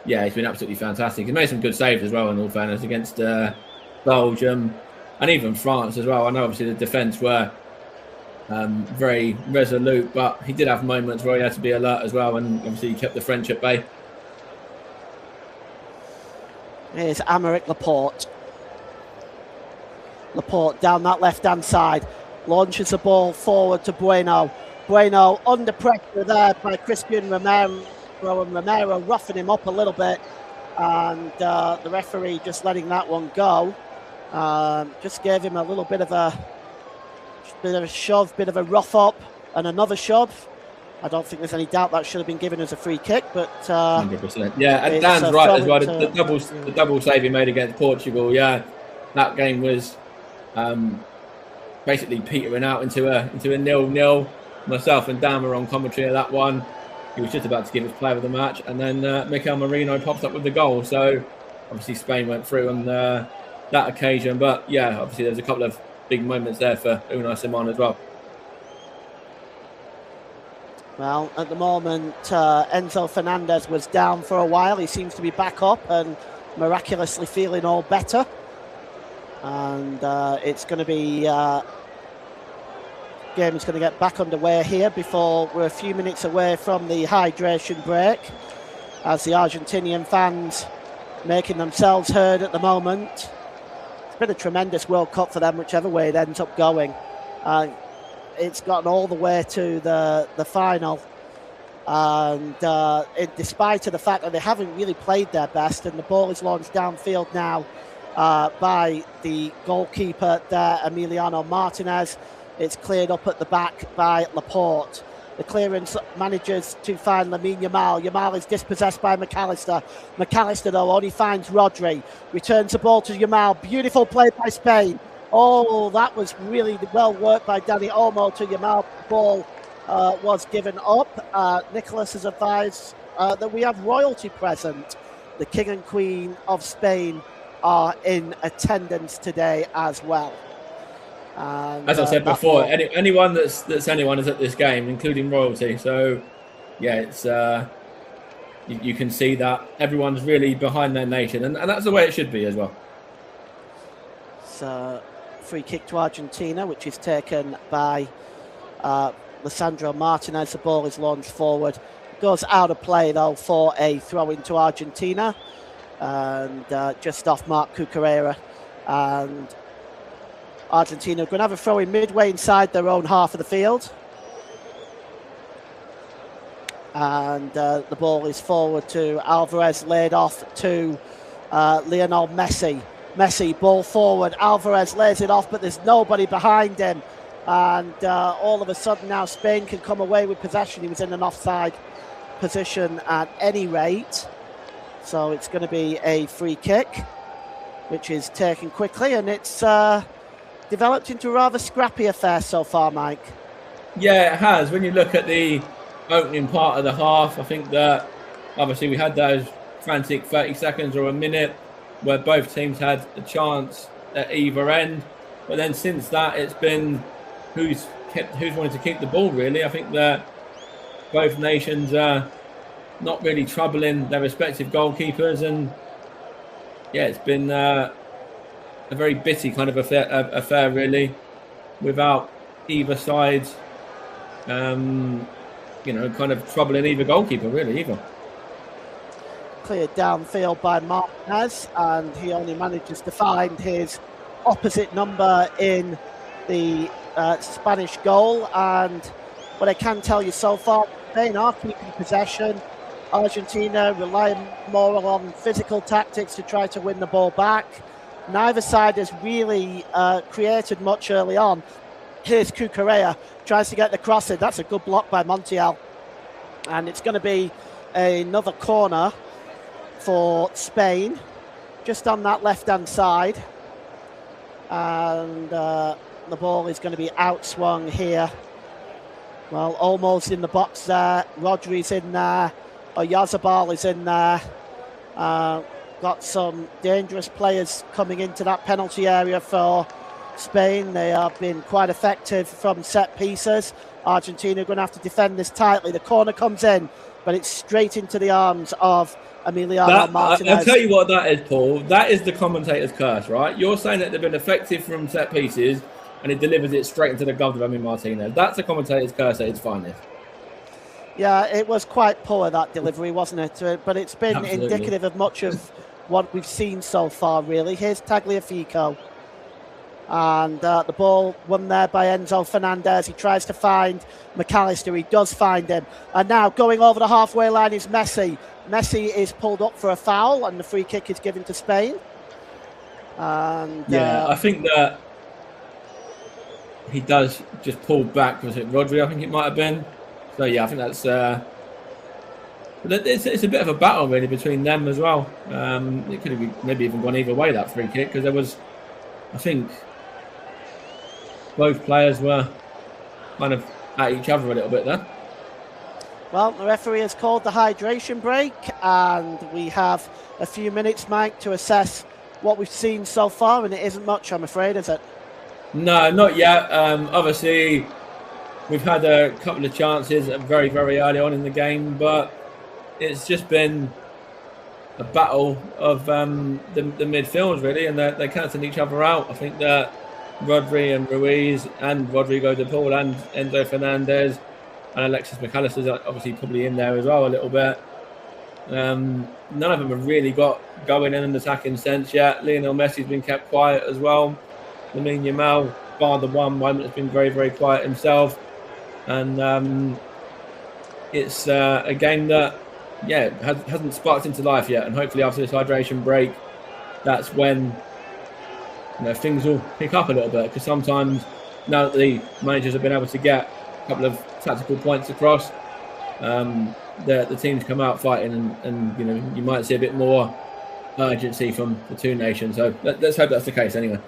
Yeah, he's been absolutely fantastic. He's made some good saves as well, in all fairness, against Belgium and even France as well. I know obviously the defence were very resolute, but he did have moments where he had to be alert as well, and obviously he kept the French at bay. Here's Aymeric Laporte. Laporte down that left-hand side. Launches the ball forward to Bueno. Bueno under pressure there by Christian Romero. And Romero roughing him up a little bit. And the referee just letting that one go. Just gave him a little bit of a shove, bit of a rough up. And another shove. I don't think there's any doubt that should have been given as a free kick, but 100%. Yeah, and Dan's right as well. The double save he made against Portugal. Yeah, that game was basically petering out into a 0-0. Myself and Dan were on commentary of that one. He was just about to give his player of the match, and then Mikel Merino pops up with the goal. So obviously Spain went through on that occasion. But yeah, obviously there's a couple of big moments there for Unai Simon as well. Well, at the moment, Enzo Fernandez was down for a while. He seems to be back up and miraculously feeling all better. And it's going to be... game is going to get back underway here before we're a few minutes away from the hydration break, as the Argentinian fans making themselves heard at the moment. It's been a tremendous World Cup for them, whichever way it ends up going. It's gotten all the way to the final, and despite of the fact that they haven't really played their best, and the ball is launched downfield now by the goalkeeper there, Emiliano Martinez. It's cleared up at the back by Laporte. The clearance manages to find Lamine Yamal. Yamal is dispossessed by McAllister. McAllister, though, only finds Rodri. Returns the ball to Yamal. Beautiful play by Spain. Oh, that was really well worked by Dani Olmo to Yamal. The ball was given up. Nicholas has advised that we have royalty present. The King and Queen of Spain are in attendance today as well. And, as I said before, anyone that's anyone is at this game, including royalty. So, yeah, it's you can see that everyone's really behind their nation, and that's the way it should be as well. So, free kick to Argentina, which is taken by Lisandro Martinez. The ball is launched forward. It goes out of play, though, for a throw into Argentina, and just off Marc Cucurella. And Argentina are going to have a throw in midway inside their own half of the field. And the ball is forward to Alvarez, laid off to Lionel Messi. Messi, ball forward. Alvarez lays it off, but there's nobody behind him. And all of a sudden now Spain can come away with possession. He was in an offside position at any rate. So it's going to be a free kick, which is taken quickly. And it's developed into a rather scrappy affair so far, Mike. Yeah, it has. When you look at the opening part of the half, I think that obviously we had those frantic 30 seconds or a minute where both teams had a chance at either end. But then since that, it's been who's wanted to keep the ball, really. I think that both nations are not really troubling their respective goalkeepers. And yeah, it's been a very bitty kind of affair, really, without either side, kind of troubling either goalkeeper, really, either. Cleared downfield by Martinez, and he only manages to find his opposite number in the Spanish goal. And what I can tell you so far, Spain are keeping possession. Argentina relying more on physical tactics to try to win the ball back. Neither side has really created much early on. Here's Cucurella, tries to get the cross in. That's a good block by Montiel. And it's going to be another corner for Spain, just on that left-hand side. And the ball is going to be outswung here. Well, almost in the box there. Rodri's in there. Oyarzabal is in there. Got some dangerous players coming into that penalty area for Spain. They have been quite effective from set pieces. Argentina are going to have to defend this tightly. The corner comes in, but it's straight into the arms of Emiliano Martinez. I'll tell you what that is, Paul. That is the commentator's curse, right? You're saying that they've been effective from set pieces, and it delivers it straight into the glove of Emiliano Martinez. That's the commentator's curse at its finest. Yeah, it was quite poor, that delivery, wasn't it? But it's been Absolutely indicative of much of what we've seen so far, really. Here's Tagliafico. And the ball won there by Enzo Fernandez. He tries to find McAllister. He does find him. And now going over the halfway line is Messi. Messi is pulled up for a foul, and the free kick is given to Spain. And I think that he does just pull back. Was it Rodri? I think it might have been. So yeah, I think that's it's a bit of a battle really between them as well. It could have maybe even gone either way, that free kick, because there was, I think, both players were kind of at each other a little bit there. Well, the referee has called the hydration break, and we have a few minutes, Mike, to assess what we've seen so far, and it isn't much, I'm afraid, is it? No, not yet. Obviously, we've had a couple of chances very, very early on in the game, but it's just been a battle of the midfields, really, and they're cancelling each other out. I think that Rodri and Ruiz and Rodrigo de Paul and Enzo Fernandez and Alexis McAllister's obviously probably in there as well a little bit. None of them have really got going in an attacking sense yet. Lionel Messi's been kept quiet as well. Lamine Yamal, bar the one moment, has been very, very quiet himself. And it's a game that, hasn't sparked into life yet. And hopefully after this hydration break, that's when things will pick up a little bit. Because sometimes, now that the managers have been able to get a couple of tactical points across, the teams come out fighting, and you might see a bit more urgency from the two nations. So let's hope that's the case anyway.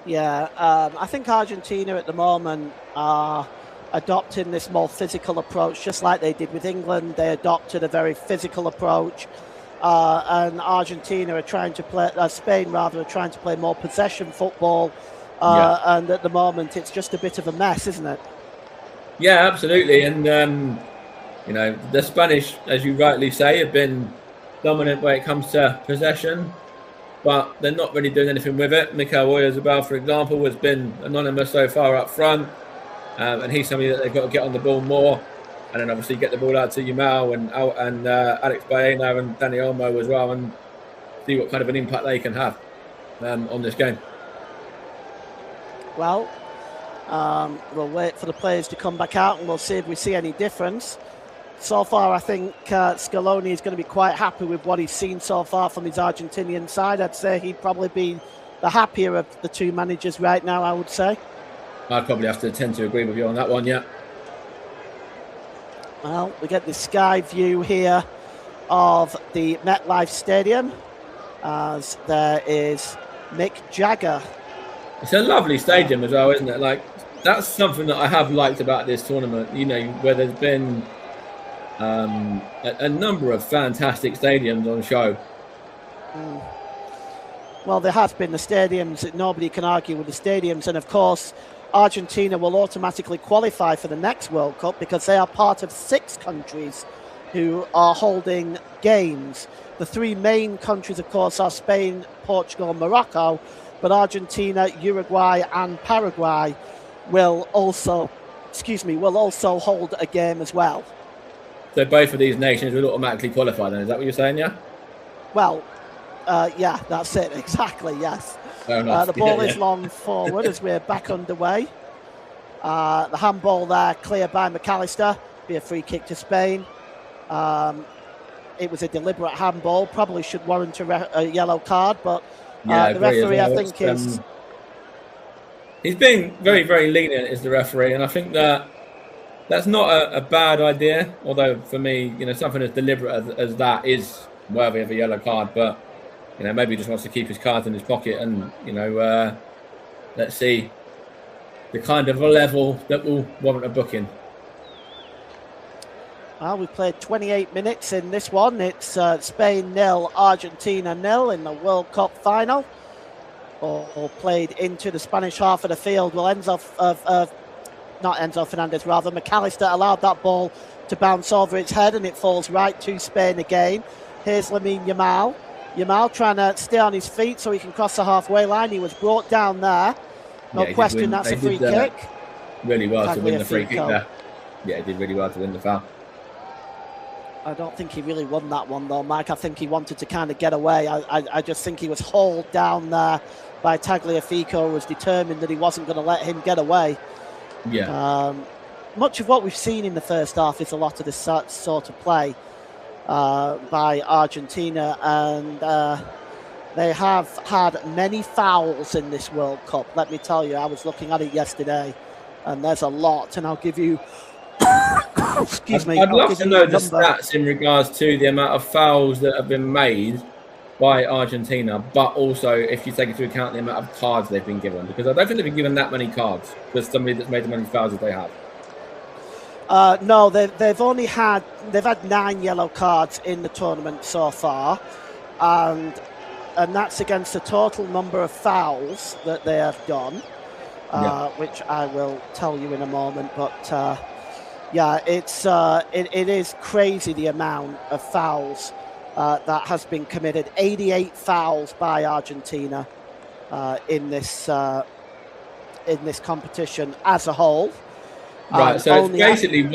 Yeah, I think Argentina at the moment are adopting this more physical approach, just like they did with England. They adopted a very physical approach, and Argentina are trying to play, Spain rather, are trying to play more possession football. And at the moment, it's just a bit of a mess, isn't it? Yeah, absolutely. And the Spanish, as you rightly say, have been dominant when it comes to possession, but they're not really doing anything with it. Mikel Oyarzabal, for example, has been anonymous so far up front, and he's somebody that they've got to get on the ball more, and then obviously get the ball out to Yamal and Alex Baena and Dani Olmo as well, and see what kind of an impact they can have on this game. Well, we'll wait for the players to come back out, and we'll see if we see any difference. So far, I think Scaloni is going to be quite happy with what he's seen so far from his Argentinian side. I'd say he'd probably be the happier of the two managers right now, I would say. I'd probably have to tend to agree with you on that one, yeah. Well, we get the sky view here of the MetLife Stadium, as there is Mick Jagger. It's a lovely stadium as well, isn't it? Like, that's something that I have liked about this tournament, where there's been a number of fantastic stadiums on show. Well, there has been the stadiums. Nobody can argue with the stadiums. And of course, Argentina will automatically qualify for the next World Cup because they are part of 6 countries who are holding games. The 3 main countries, of course, are Spain, Portugal, and Morocco. But Argentina, Uruguay, and Paraguay will also hold a game as well. So both of these nations will automatically qualify then, is that what you're saying, yeah? Well, yeah, that's it, exactly, yes. The ball is long forward as we're back underway. The handball there, clear by McAllister, be a free kick to Spain. It was a deliberate handball, probably should warrant a yellow card, but the referee, I think, is... He's being very, very lenient, is the referee, and I think that's not a bad idea, although for me, something as deliberate as that is worthy of a yellow card, but, maybe he just wants to keep his cards in his pocket and, let's see the kind of a level that will warrant a booking. Well, we've played 28 minutes in this one. It's Spain 0, Argentina 0 in the World Cup final. All played into the Spanish half of the field. Well, McAllister allowed that ball to bounce over its head, and it falls right to Spain again. Here's Lamine Yamal. Yamal trying to stay on his feet so he can cross the halfway line. He was brought down there. No question, that's a free kick. Really well to win the free kick there. Yeah, he did really well to win the foul. I don't think he really won that one, though, Mike. I think he wanted to kind of get away. I just think he was hauled down there by Tagliafico, was determined that he wasn't going to let him get away. Yeah. Much of what we've seen in the first half is a lot of this sort of play by Argentina, and they have had many fouls in this World Cup. Let me tell you, I was looking at it yesterday, and there's a lot, and I'll give you Excuse me. I'd I'll love give to you know the the number. stats in regards to the amount of fouls that have been made by Argentina, but also if you take into account the amount of cards they've been given, because I don't think they've been given that many cards for somebody that's made as many fouls as they have. No, they've had 9 yellow cards in the tournament so far, and that's against the total number of fouls that they have done, which I will tell you in a moment. But it is crazy the amount of fouls that has been committed. 88 fouls by Argentina in this competition as a whole. Right, so it's basically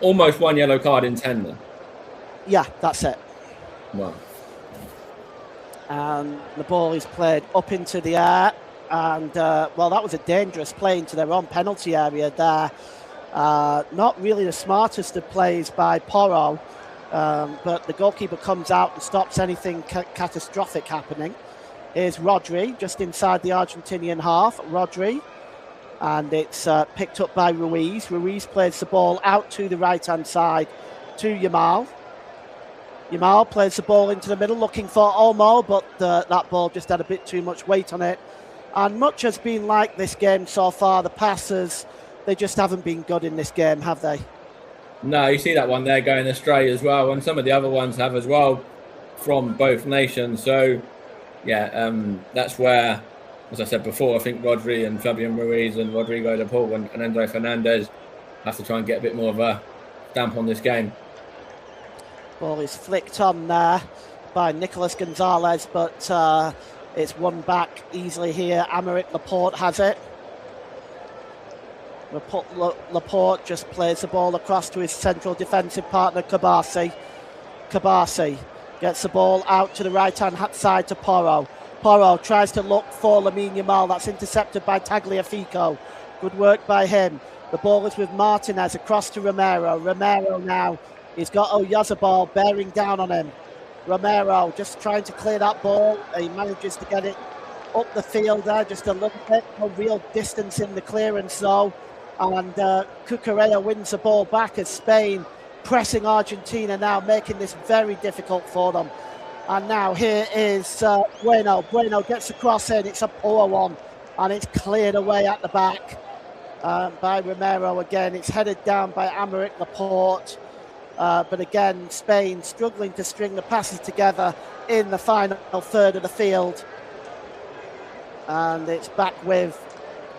almost one yellow card in 10 then. Yeah, that's it. Wow. And the ball is played up into the air, and that was a dangerous play into their own penalty area there. Not really the smartest of plays by Porro, but the goalkeeper comes out and stops anything catastrophic happening. Here's Rodri, just inside the Argentinian half. Rodri, and it's picked up by Ruiz. Ruiz plays the ball out to the right-hand side to Yamal. Yamal plays the ball into the middle, looking for Olmo, but that ball just had a bit too much weight on it. And much has been like this game so far. The passers, they just haven't been good in this game, have they? No, you see that one there going astray as well, and some of the other ones have as well from both nations. So, that's where, as I said before, I think Rodri and Fabian Ruiz and Rodrigo de Paul and Enzo Fernandez have to try and get a bit more of a stamp on this game. Ball is flicked on there by Nicolas Gonzalez, but it's won back easily here. Aymeric Laporte has it. Laporte just plays the ball across to his central defensive partner, Kabasi. Kabasi gets the ball out to the right-hand side to Porro. Porro tries to look for Lamine Yamal. That's intercepted by Tagliafico. Good work by him. The ball is with Martinez across to Romero. Romero now, he's got Oyarzabal bearing down on him. Romero just trying to clear that ball. He manages to get it up the field there just a little bit. No real distance in the clearance though. And Cucurella wins the ball back as Spain pressing Argentina now, making this very difficult for them. And now here is Bueno. Bueno gets the cross in. It's a poor one. And it's cleared away at the back by Romero again. It's headed down by Aymeric Laporte. But again, Spain struggling to string the passes together in the final third of the field. And it's back with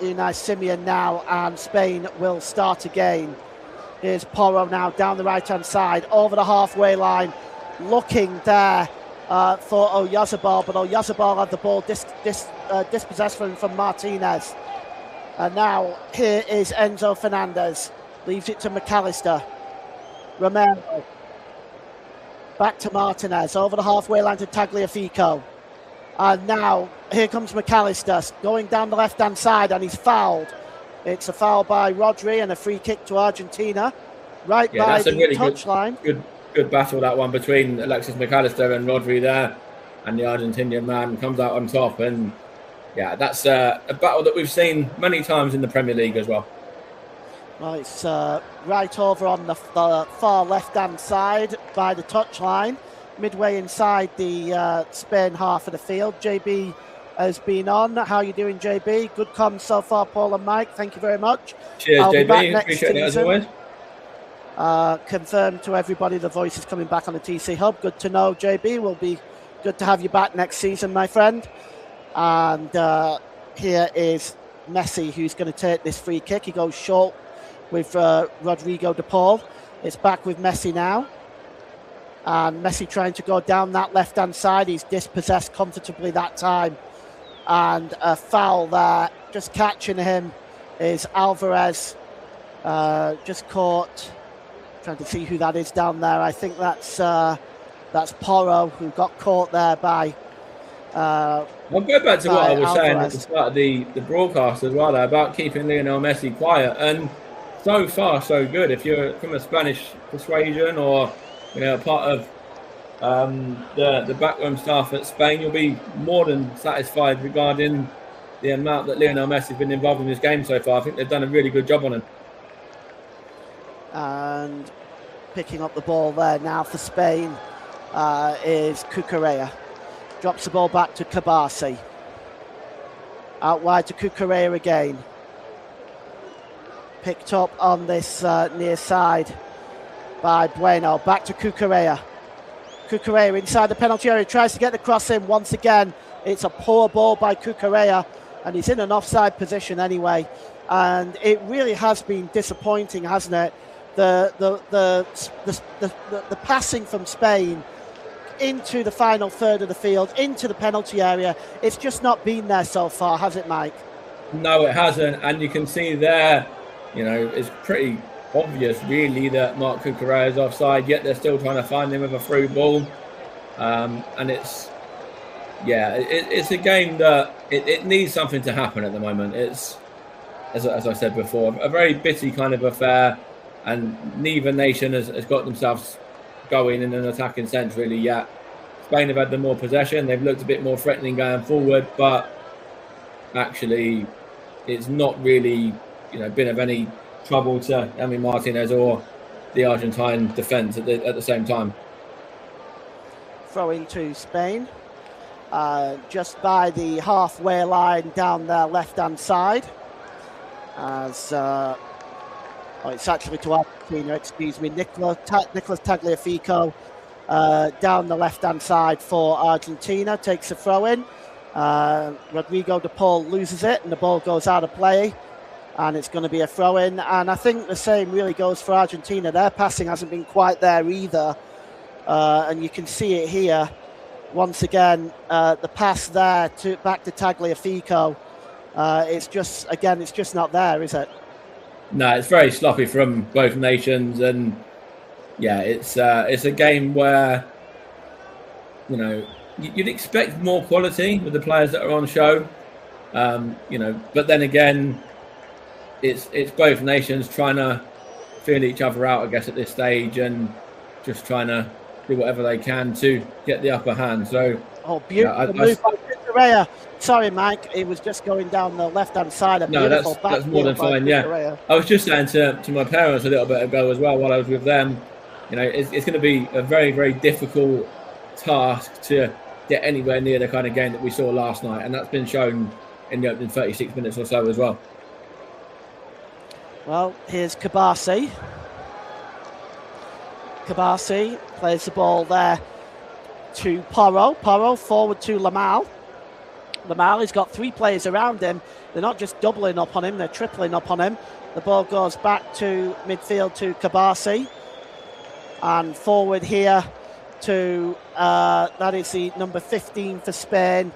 Unai Simon now, and Spain will start again. Here's Porro now down the right-hand side, over the halfway line, looking there for Oyarzabal, but Oyarzabal had the ball dispossessed from Martinez. And now here is Enzo Fernandez, leaves it to McAllister. Romero, back to Martinez, over the halfway line to Tagliafico. And now here comes McAllister going down the left-hand side, and he's fouled. It's a foul by Rodri and a free kick to Argentina, by the really touchline. Good battle, that one, between Alexis McAllister and Rodri there, and the Argentinian man comes out on top. And that's a battle that we've seen many times in the Premier League as well. Well, it's right over on the far left-hand side by the touchline, midway inside the Spain half of the field. JB has been on. How are you doing, JB? Good comms so far, Paul and Mike. Thank you very much. Cheers, JB. Appreciate it as always. Confirmed to everybody the voice is coming back on the TC Hub. Good to know, JB. Will be good to have you back next season, my friend. And here is Messi, who's going to take this free kick. He goes short with Rodrigo de Paul. It's back with Messi now. And Messi trying to go down that left-hand side. He's dispossessed comfortably that time. And a foul there. Just catching him is Alvarez. Just caught. Trying to see who that is down there. I think that's Porro, who got caught there by... I'll go back to what I was saying at the start of the broadcast as well, about keeping Lionel Messi quiet. And so far, so good. If you're from a Spanish persuasion or part of the backroom staff at Spain, you'll be more than satisfied regarding the amount that Lionel Messi has been involved in this game so far. I think they've done a really good job on him. And picking up the ball there now for Spain is Cucurella. Drops the ball back to Kabasi. Out wide to Cucurella again. Picked up on this near side by Bueno. Back to Cucurella. Cucurella inside the penalty area. Tries to get the cross in once again. It's a poor ball by Cucurella. And he's in an offside position anyway. And it really has been disappointing, hasn't it? The passing from Spain into the final third of the field, into the penalty area, it's just not been there so far, has it, Mike? No, it hasn't. And you can see there, it's pretty obvious, really, that Marc Cucurella is offside, yet they're still trying to find him with a through ball. And it's a game that it needs something to happen at the moment. It's, as I said before, a very bitty kind of affair, and neither nation has got themselves going in an attacking sense really yet. Spain have had the more possession. They've looked a bit more threatening going forward, but actually it's not really been of any trouble to Emi Martinez or the Argentine defence at the same time. Throw into Spain, just by the halfway line down their left-hand side. As it's actually to Argentina, excuse me. Nicolas Tagliafico down the left-hand side for Argentina, takes a throw-in. Rodrigo de Paul loses it, and the ball goes out of play, and it's going to be a throw-in. And I think the same really goes for Argentina. Their passing hasn't been quite there either, and you can see it here. Once again, the pass there back to Tagliafico. It's just not there, is it? No, it's very sloppy from both nations, and it's a game where you'd expect more quality with the players that are on show, but then again, it's both nations trying to feel each other out, I guess, at this stage, and just trying to do whatever they can to get the upper hand. So, beautiful move by Cucurella. Sorry, Mike, it was just going down the left-hand side. No, that's more than fine. Yeah, I was just saying to my parents a little bit ago as well, while I was with them. It's going to be a very, very difficult task to get anywhere near the kind of game that we saw last night, and that's been shown in the opening 36 minutes or so as well. Well, here's Kabasi. Kabasi plays the ball there to Porro. Porro forward to Lamal. Lamal has got three players around him. They're not just doubling up on him, they're tripling up on him. The ball goes back to midfield to Kabasi. And forward here to, that is the number 15 for Spain.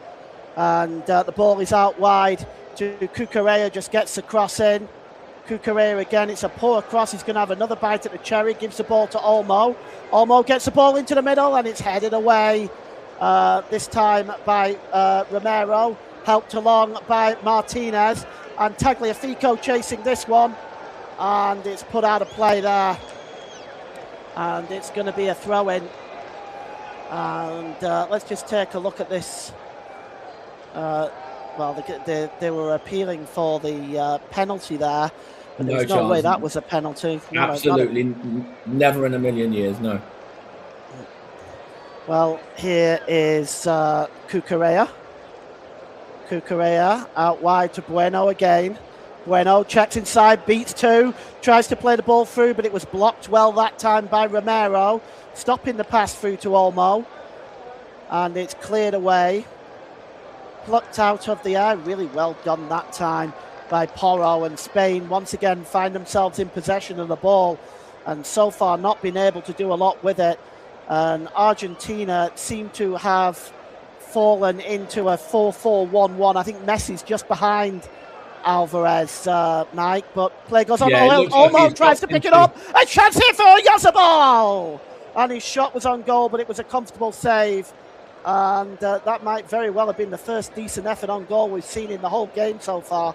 And the ball is out wide to Cucurella, just gets the cross in. Cucurella again, it's a poor cross. He's going to have another bite at the cherry, gives the ball to Olmo. Olmo gets the ball into the middle, and it's headed away. This time by Romero, helped along by Martinez, and Tagliafico chasing this one, and it's put out of play there, and it's going to be a throw-in. And let's just take a look at this. They were appealing for the penalty there, but there's no way that was a penalty. Absolutely, never in a million years, no. Well, here is Cucurella. Cucurella out wide to Bueno again. Bueno checks inside, beats two, tries to play the ball through, but it was blocked well that time by Romero, stopping the pass through to Olmo. And it's cleared away. Plucked out of the air. Really well done that time by Porro, and Spain once again find themselves in possession of the ball, and so far not been able to do a lot with it. And Argentina seem to have fallen into a 4-4-1-1. I think Messi's just behind Alvarez, Mike, but play goes on. Olmo tries to pick it up. A chance here for Oyarzabal! And his shot was on goal, but it was a comfortable save. And that might very well have been the first decent effort on goal we've seen in the whole game so far.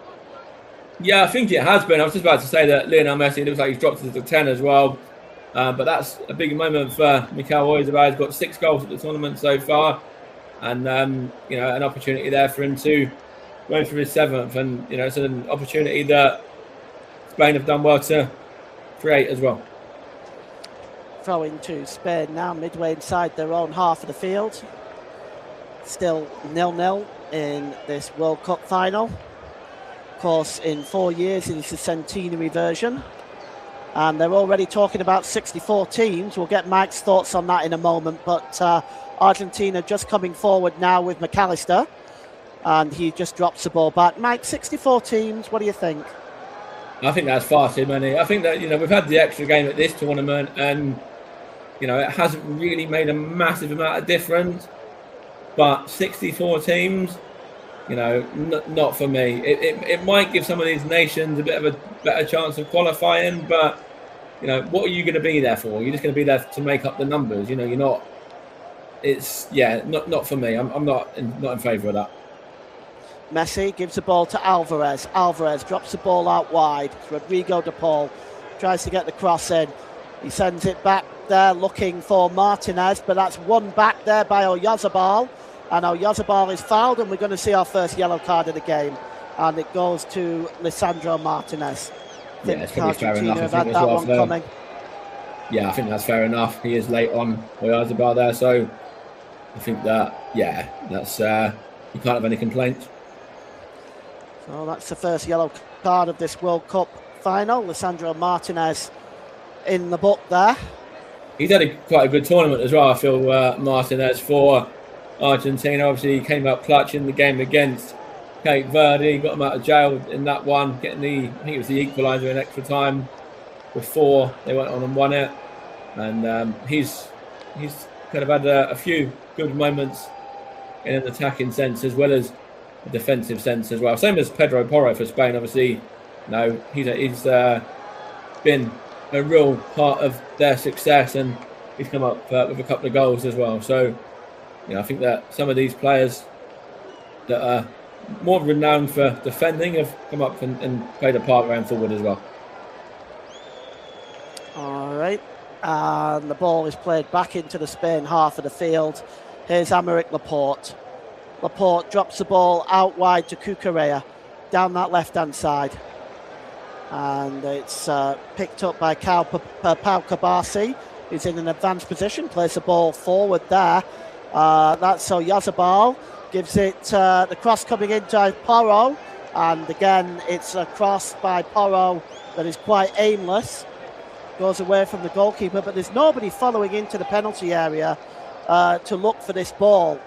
Yeah, I think it has been. I was just about to say that Lionel Messi looks like he's dropped to the 10 as well. But that's a big moment for Mikel Oyarzabal. He's got 6 goals at the tournament so far. And, an opportunity there for him to go for his 7th. And, it's an opportunity that Spain have done well to create as well. Throwing to Spain now, midway inside their own half of the field. Still 0-0 in this World Cup final. Of course, in 4 years, it is the centenary version. And they're already talking about 64 teams. We'll get Mike's thoughts on that in a moment. But Argentina just coming forward now with McAllister. And he just drops the ball back. Mike, 64 teams, what do you think? I think that's far too many. I think that, we've had the extra game at this tournament and, it hasn't really made a massive amount of difference. But 64 teams, not for me. It might give some of these nations a bit of a better chance of qualifying, but, what are you going to be there for? You're just going to be there to make up the numbers. You're not. It's, not for me. I'm not in favour of that. Messi gives the ball to Alvarez. Alvarez drops the ball out wide. Rodrigo de Paul tries to get the cross in. He sends it back there looking for Martinez, but that's won back there by Oyarzabal. And Oyarzabal is fouled, and we're going to see our first yellow card of the game. And it goes to Lisandro Martinez. I think it's probably fair enough. have had that one coming. Yeah, I think that's fair enough. He is late on Oyarzabal there, so I think that, that's you can't have any complaints. So that's the first yellow card of this World Cup final. Lisandro Martinez in the book there. He's had quite a good tournament as well, I feel, Martinez, for Argentina. Obviously, he came out clutch in the game against Cape Verde, got him out of jail in that one, getting I think it was the equaliser in extra time before they went on and won it. And he's kind of had a few good moments in an attacking sense as well as a defensive sense as well. Same as Pedro Porro for Spain, obviously. He's been a real part of their success, and he's come up with a couple of goals as well. So, I think that some of these players that are more renowned for defending have come up and played a part around forward as well. All right. And the ball is played back into the Spain half of the field. Here's Aymeric Laporte. Laporte drops the ball out wide to Cucurella down that left-hand side. And it's picked up by Pau Kabasi, who's in an advanced position, plays the ball forward there. That's Oyarzabal, gives it the cross coming into Porro, and again it's a cross by Porro that is quite aimless, goes away from the goalkeeper, but there's nobody following into the penalty area to look for this ball.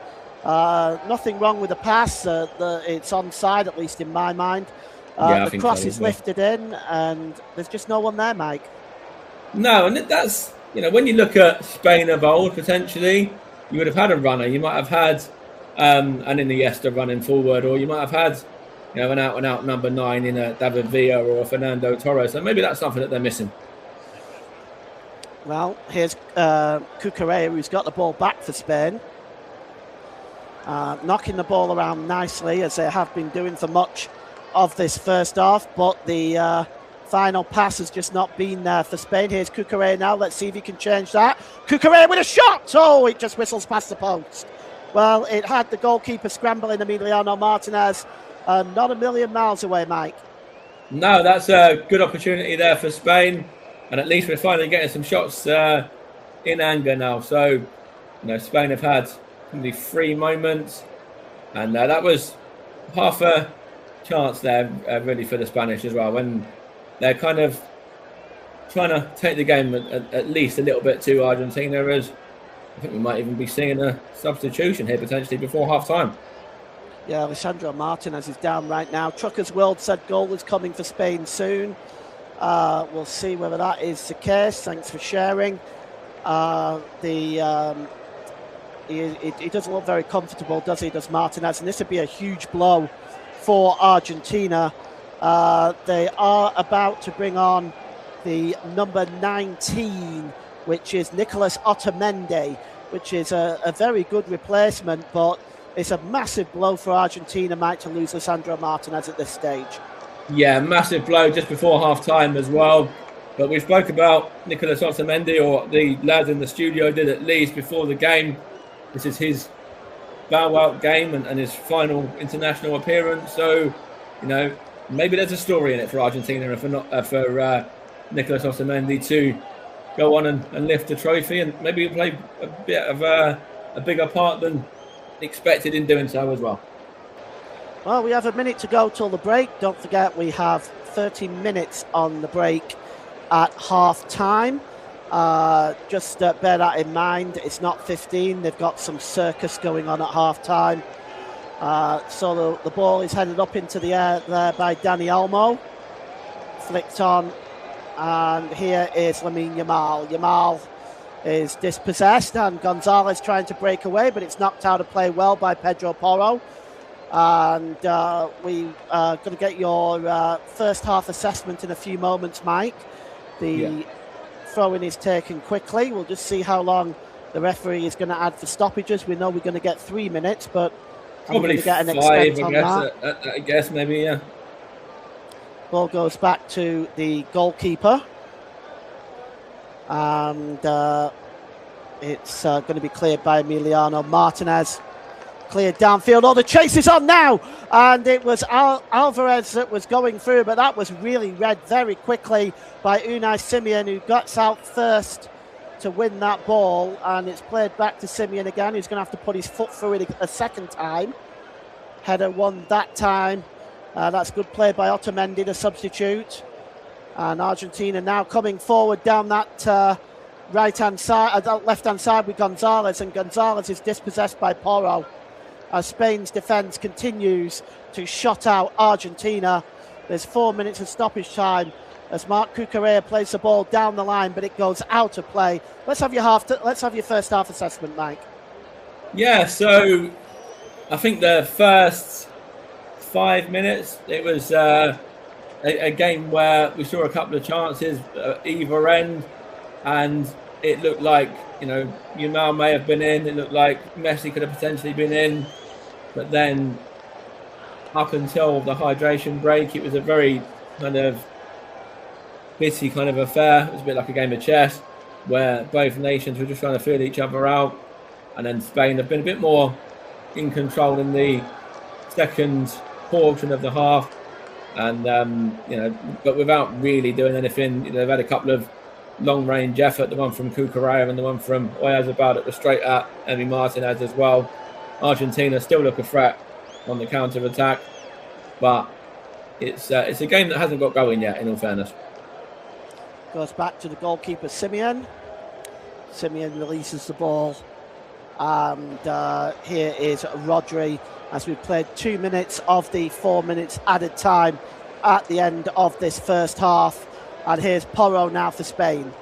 Nothing wrong with the pass, it's onside, at least in my mind. The cross is lifted in, and there's just no one there, Mike. No, and that's, when you look at Spain of old, potentially, you would have had a runner. You might have had an Iniesta running forward, or you might have had, an out-and-out number 9 in a David Villa or a Fernando Torres. So maybe that's something that they're missing. Well, here's Cucurella, who's got the ball back for Spain. Knocking the ball around nicely, as they have been doing for much of this first half, but the final pass has just not been there for Spain. Here's Cucurella now. Let's see if he can change that. Cucurella with a shot! Oh, it just whistles past the post. Well, it had the goalkeeper scrambling, Emiliano Martinez, not a million miles away, Mike. No, that's a good opportunity there for Spain, and at least we're finally getting some shots in anger now. So, Spain have had only 3 moments, and that was half a chance there, really, for the Spanish as well, when they're kind of trying to take the game at least a little bit to Argentina. As I think we might even be seeing a substitution here potentially before half time. Yeah, Lisandro Martinez is down right now. Truckers World said goal is coming for Spain soon. We'll see whether that is the case. Thanks for sharing. He doesn't look very comfortable, does he? Does Martinez? And this would be a huge blow for Argentina. They are about to bring on the number 19, which is Nicolas Otamendi, which is a very good replacement, but it's a massive blow for Argentina, Mike, to lose Lisandro Martinez at this stage. Yeah, massive blow just before half-time as well. But we spoke about Nicolas Otamendi, or the lads in the studio did at least before the game. This is his bow-out game and his final international appearance. So, maybe there's a story in it for Argentina and for Nicholas Otamendi to go on and lift the trophy, and maybe play a bit of a bigger part than expected in doing so as well. Well, we have a minute to go till the break. Don't forget we have 30 minutes on the break at half time. Just bear that in mind. It's not 15. They've got some circus going on at half time. So the ball is headed up into the air there by Dani Olmo. Flicked on. And here is Lamine Yamal. Yamal is dispossessed, and Gonzalez trying to break away, but it's knocked out of play well by Pedro Porro. And we are going to get your first half assessment in a few moments, Mike. The throw-in is taken quickly. We'll just see how long the referee is going to add for stoppages. We know we're going to get 3 minutes, but I'm going to get an 5, extent on that. I guess maybe, yeah. Ball goes back to the goalkeeper. And it's going to be cleared by Emiliano Martinez. Cleared downfield. Oh, the chase is on now. And it was Alvarez that was going through, but that was really read very quickly by Unai Simon, who gets out first to win that ball. And it's played back to Simon again, who's going to have to put his foot through it a second time. Header won that time. That's good play by Otamendi, the substitute. And Argentina now coming forward down that right-hand side, left-hand side with Gonzalez, and Gonzalez is dispossessed by Porro. As Spain's defence continues to shut out Argentina. There's 4 minutes of stoppage time as Marc Cucurella plays the ball down the line, but it goes out of play. Let's have your first half assessment, Mike. Yeah, so I think the first 5 minutes, it was a game where we saw a couple of chances at either end, and it looked like, Yamal may have been in. It looked like Messi could have potentially been in, but then up until the hydration break, it was a very kind of bitty kind of affair. It was a bit like a game of chess where both nations were just trying to feel each other out, and then Spain have been a bit more in control in the second portion of the half, and but without really doing anything. They've had a couple of long-range effort, the one from Cucurella and the one from Oyarzabal that was straight at Emi Martinez as well. Argentina still look a threat on the counter-attack, but it's a game that hasn't got going yet, in all fairness. Goes back to the goalkeeper, Simeon. Simeon releases the ball, and here is Rodri, as we've played 2 minutes of the 4 minutes added time at the end of this first half. And here's Porro now for Spain.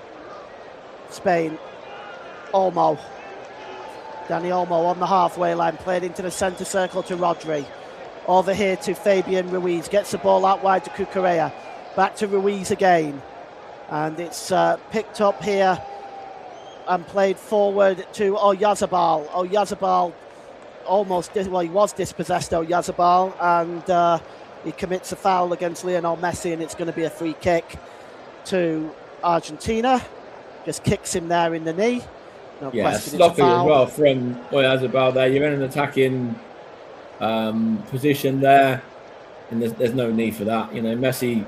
Spain, Olmo. Dani Olmo on the halfway line, played into the centre circle to Rodri. Over here to Fabian Ruiz, gets the ball out wide to Cucurella. Back to Ruiz again. And it's picked up here and played forward to Oyarzabal. Oyarzabal he was dispossessed, Oyarzabal, and he commits a foul against Lionel Messi, and it's going to be a free kick to Argentina. Just kicks him there in the knee. No question, sloppy as well from Oyarzabal there. You're in an attacking position there, and there's no need for that. Messi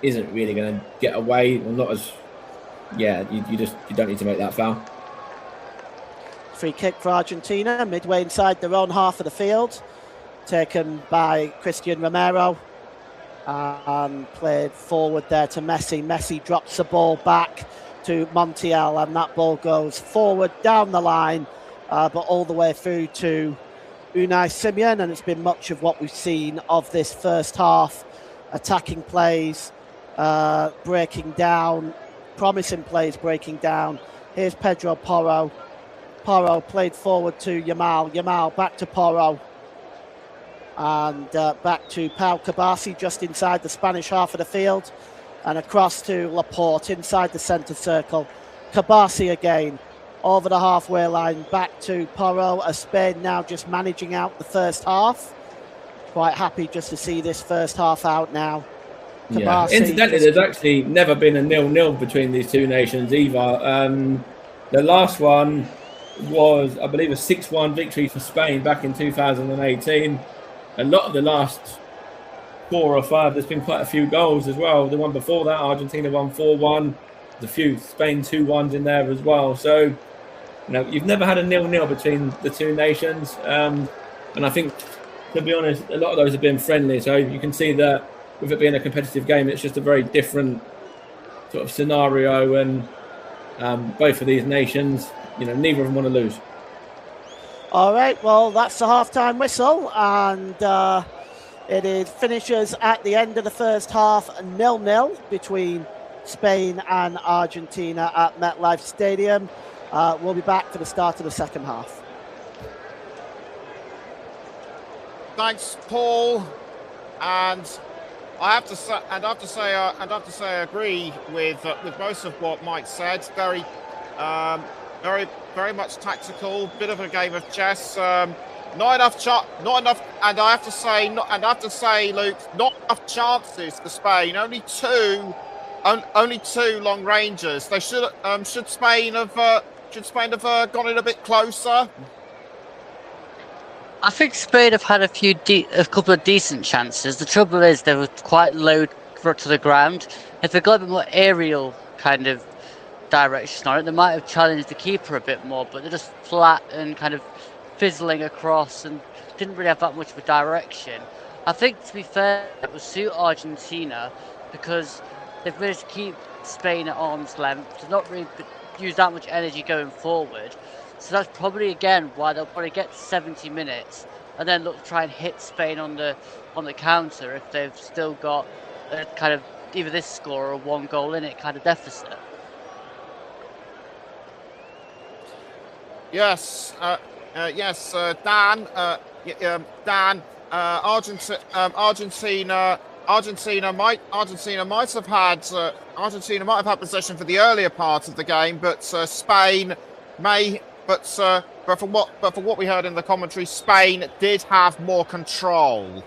isn't really going to get away, or not as. Yeah, you don't need to make that foul. Free kick for Argentina, midway inside their own half of the field, taken by Christian Romero, and played forward there to Messi. Messi drops the ball back to Montiel, and that ball goes forward down the line, but all the way through to Unai Simon, and it's been much of what we've seen of this first half. Attacking plays, breaking down, promising plays breaking down. Here's Pedro Porro. Porro played forward to Yamal. Yamal back to Porro. And back to Pau Cabasi just inside the Spanish half of the field. And across to Laporte inside the centre circle. Cabasi again over the halfway line. Back to Porro, as Spain now just managing out the first half. Quite happy just to see this first half out now. Yeah. Incidentally, there's actually never been a 0-0 between these two nations either. The last one was, I believe, a 6-1 victory for Spain back in 2018. A lot of the last 4 or 5, there's been quite a few goals as well. The one before that, Argentina won 4-1. There's a few Spain 2-1s in there as well. So, you've never had a 0-0 between the two nations. And I think, to be honest, a lot of those have been friendly. So you can see that with it being a competitive game, it's just a very different sort of scenario. And both of these nations, neither of them want to lose. All right, well, that's the half-time whistle, and it finishes at the end of the first half 0-0 between Spain and Argentina at MetLife Stadium. We'll be back for the start of the second half. Thanks, Paul. And I have to say, I agree with most of what Mike said. Very much tactical, bit of a game of chess. Not enough, and I have to say, Luke, not enough chances for Spain. Only two long ranges. They should Spain have gone in a bit closer. I think Spain have had a couple of decent chances. The trouble is they were quite low to the ground. If they got a bit more aerial kind of direction on it, they might have challenged the keeper a bit more, but they're just flat and kind of fizzling across and didn't really have that much of a direction. I think, to be fair, it will suit Argentina because they've managed to keep Spain at arm's length, to not really use that much energy going forward. So that's probably, again, why they'll probably get to 70 minutes and then look to try and hit Spain on the counter if they've still got a kind of either this score or one goal in it kind of deficit. Yes, Dan. Argentina might have had possession for the earlier part of the game, but Spain may. But from what we heard in the commentary, Spain did have more control.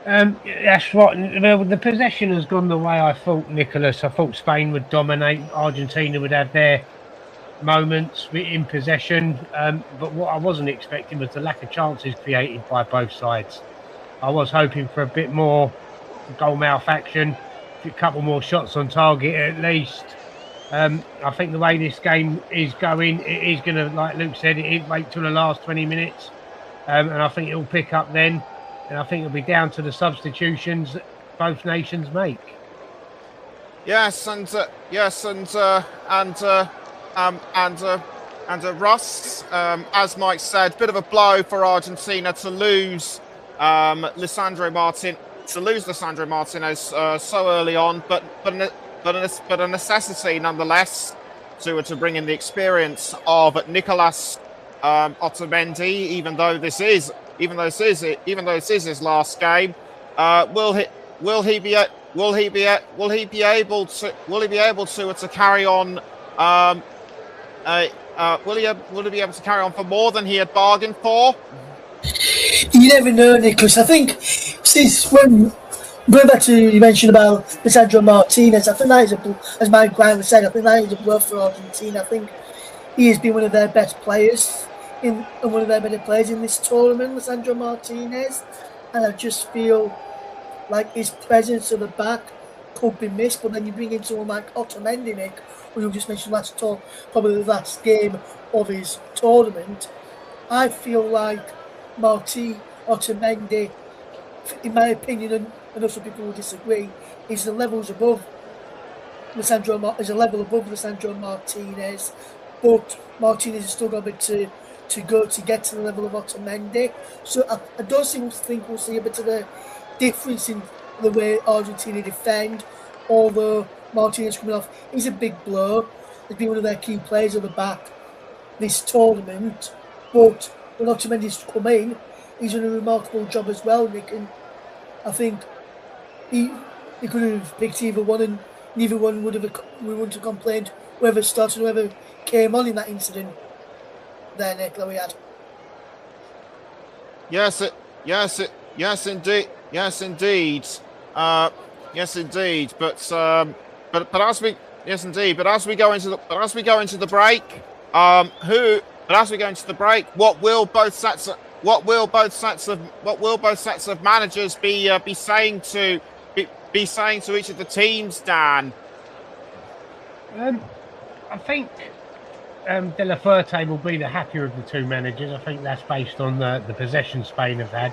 That's right. Well, the possession has gone the way I thought, Nicholas. I thought Spain would dominate. Argentina would have their moments in possession. But what I wasn't expecting was the lack of chances created by both sides. I was hoping for a bit more goal-mouth action, a couple more shots on target at least. I think the way this game is going, it is going to, like Luke said, wait till the last 20 minutes. And I think it'll pick up then. And I think it'll be down to the substitutions that both nations make. Yes, and Russ, as Mike said, bit of a blow for Argentina to lose Lisandro Martinez so early on, but a necessity nonetheless to bring in the experience of Nicolas Otamendi, even though this is his last game. Will he be able to carry on? Will he be able to carry on for more than he had bargained for? You never know, Nicholas. I think since when going back to you mentioned about Lisandro Martinez, I think that is as Mike Graham said, I think that is a blow for Argentina. I think he has been one of their best players and one of their better players in this tournament, Lisandro Martinez. And I just feel like his presence at the back could be missed. But then you bring in someone like Otamendi, Nick, who you just mentioned probably the last game of his tournament. I feel like Otamendi, in my opinion, and other people will disagree, is a level above Lisandro Martinez, but Martinez has still got a bit to go to get to the level of Otamendi. So I don't think we'll see a bit of a difference in the way Argentina defend, although Martinez coming off is a big blow. He's been one of their key players at the back this tournament, but when Otamendi's come in, he's done a remarkable job as well, Nick, and I think he could have picked either one, and neither one we wouldn't have complained whoever started, whoever came on in that incident there, Nick, that we had. Yes, indeed. But as we go into the break, what will both sets what will both sets of managers be saying to each of the teams, Dan? I think De La Fuerte will be the happier of the two managers. I think that's based on the possession Spain have had.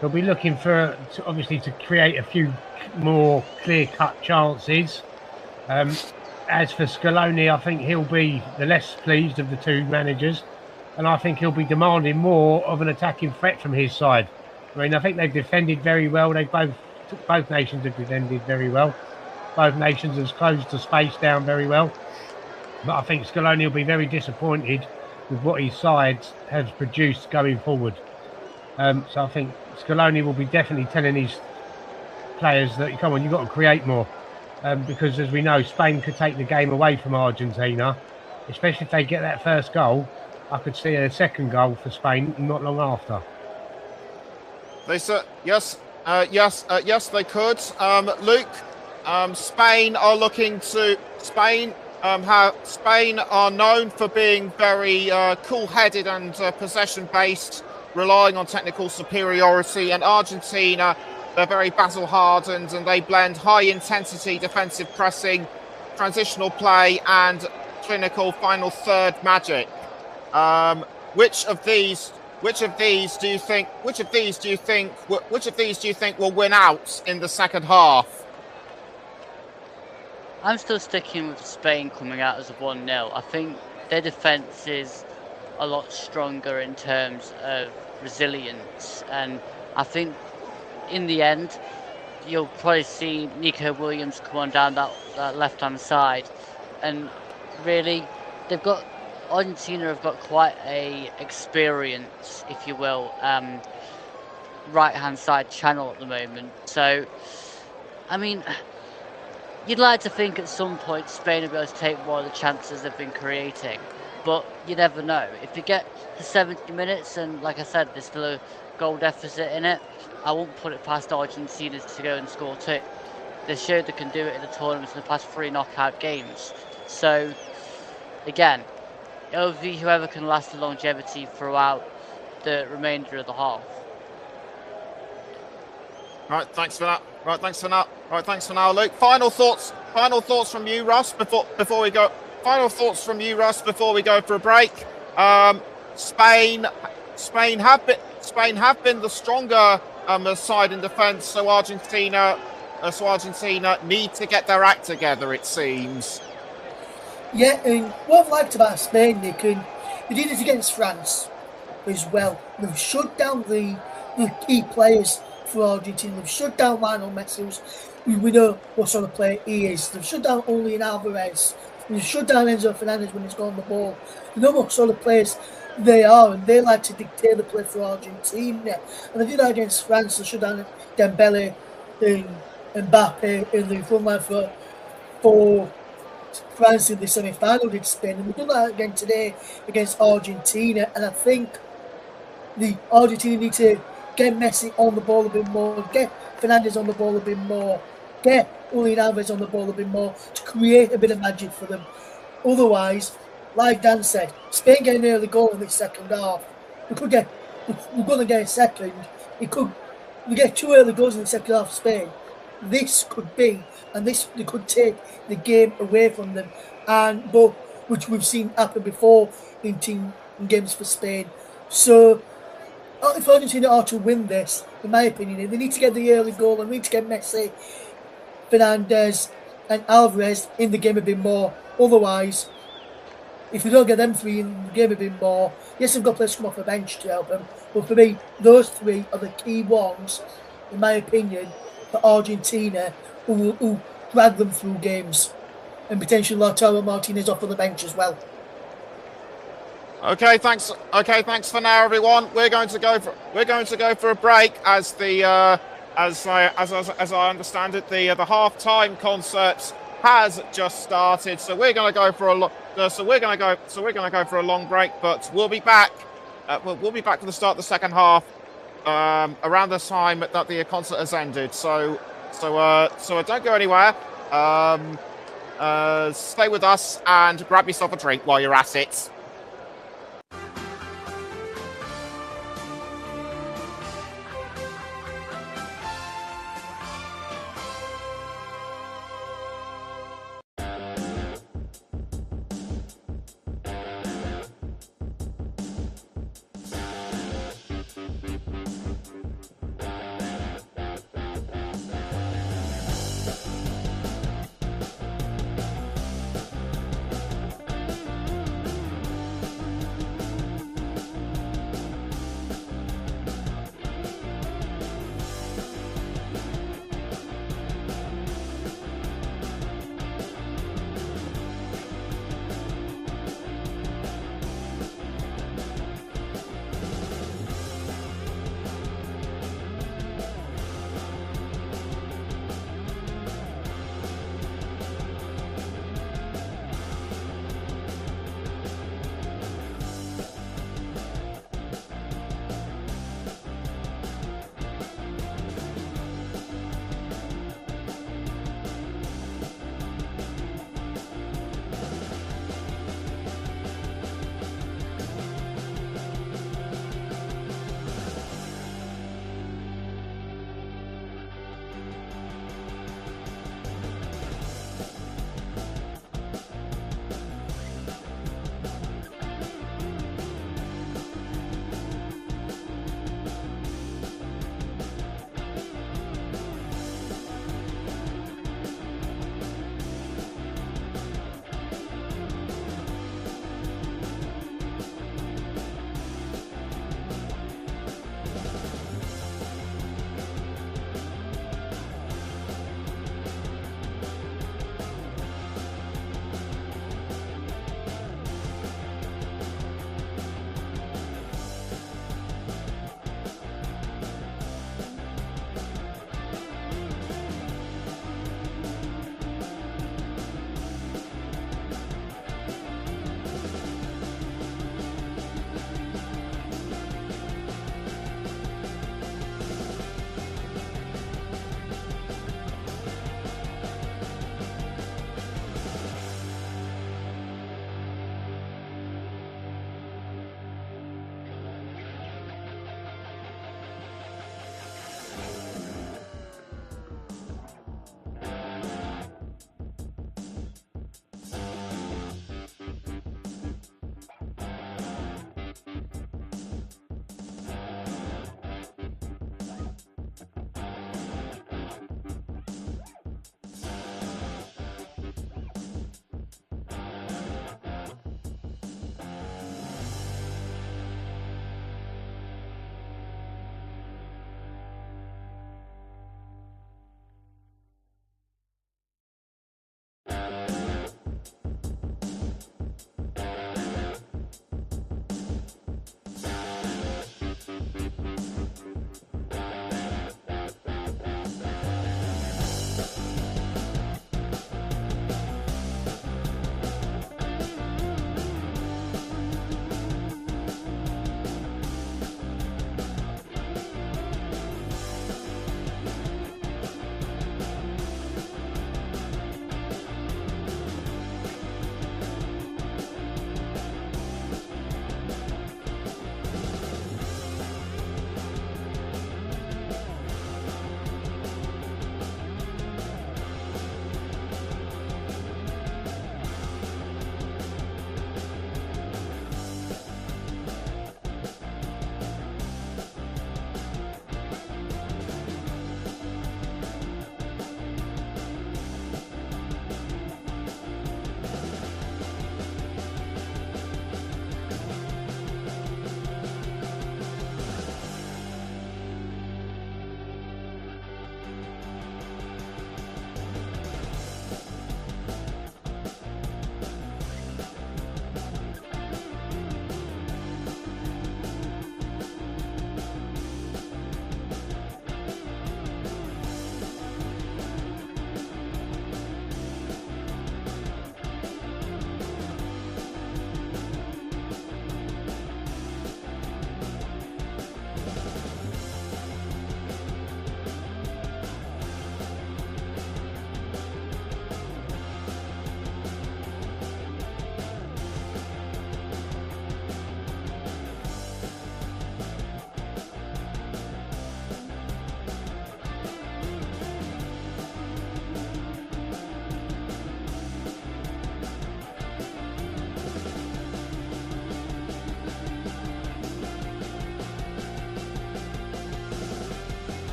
They'll be looking obviously to create a few more clear-cut chances. As for Scaloni, I think he'll be the less pleased of the two managers, and I think he'll be demanding more of an attacking threat from his side. I mean, I think they've defended very well. Both nations have defended very well. Both nations have closed the space down very well. But I think Scaloni will be very disappointed with what his side has produced going forward. So I think Scaloni will be definitely telling his players that, come on, you've got to create more. Because as we know, Spain could take the game away from Argentina, especially if they get that first goal. I could see a second goal for Spain not long after. They said yes, they could. Luke, Spain are looking to Spain are known for being very cool-headed and possession-based, relying on technical superiority, and Argentina, they're very battle-hardened and they blend high-intensity defensive pressing, transitional play, and clinical final third magic. Which of these do you think will win out in the second half? I'm still sticking with Spain coming out as a 1-0. I think their defence is a lot stronger in terms of resilience, and I think in the end you'll probably see Nico Williams come on down that left-hand side, and really Argentina have got quite a experience, if you will, right-hand side channel at the moment. So, I mean, you'd like to think at some point Spain will be able to take more of the chances they've been creating, but you never know. If you get to 70 minutes and, like I said, there's still a goal deficit in it, I won't put it past Argentina to go and score 2. They showed they can do it in the tournaments in the past 3 knockout games. So, again, it'll be whoever can last the longevity throughout the remainder of the half. Right, thanks for that. Luke. Final thoughts from you, Russ, before we go. Final thoughts from you, Russ, before we go for a break. Spain have been the stronger side in defence, so Argentina need to get their act together, it seems. Yeah, and what I've liked about Spain, Nick, and they did it against France as well. They've shut down the key players for Argentina. They've shut down Lionel Messi. We know what sort of player he is. They've shut down Julian Alvarez. They've shut down Enzo Fernandez when he's got on the ball. They know what sort of players they are, and they like to dictate the play for Argentina. And they did that against France. They shut down Dembele and Mbappe in the front line for France in the semi-final did Spain, and we've done that again today against Argentina. And I think the Argentina need to get Messi on the ball a bit more, get Fernandez on the ball a bit more, get Julian Alvarez on the ball a bit more to create a bit of magic for them. Otherwise, like Dan said, Spain get an early goal in the second half. We're going to get a second. We get 2 early goals in the second half of Spain. This could be, and they could take the game away from them, which we've seen happen before in games for Spain. So, if Argentina are to win this, in my opinion, they need to get the early goal and need to get Messi, Fernandez, and Alvarez in the game a bit more. Otherwise, if we don't get them 3 in the game a bit more, yes, they've got players come off the bench to help them, but for me, those 3 are the key ones, in my opinion, for Argentina, who will drag them through games, and potentially Lautaro Martinez off on the bench as well. Okay, thanks for now, everyone. We're going to go for a break as I understand it, the halftime concert has just started. So we're going to go for a long break, but we'll be back. We'll be back for the start of the second half around the time that the concert has ended. So don't go anywhere. Stay with us and grab yourself a drink while you're at it.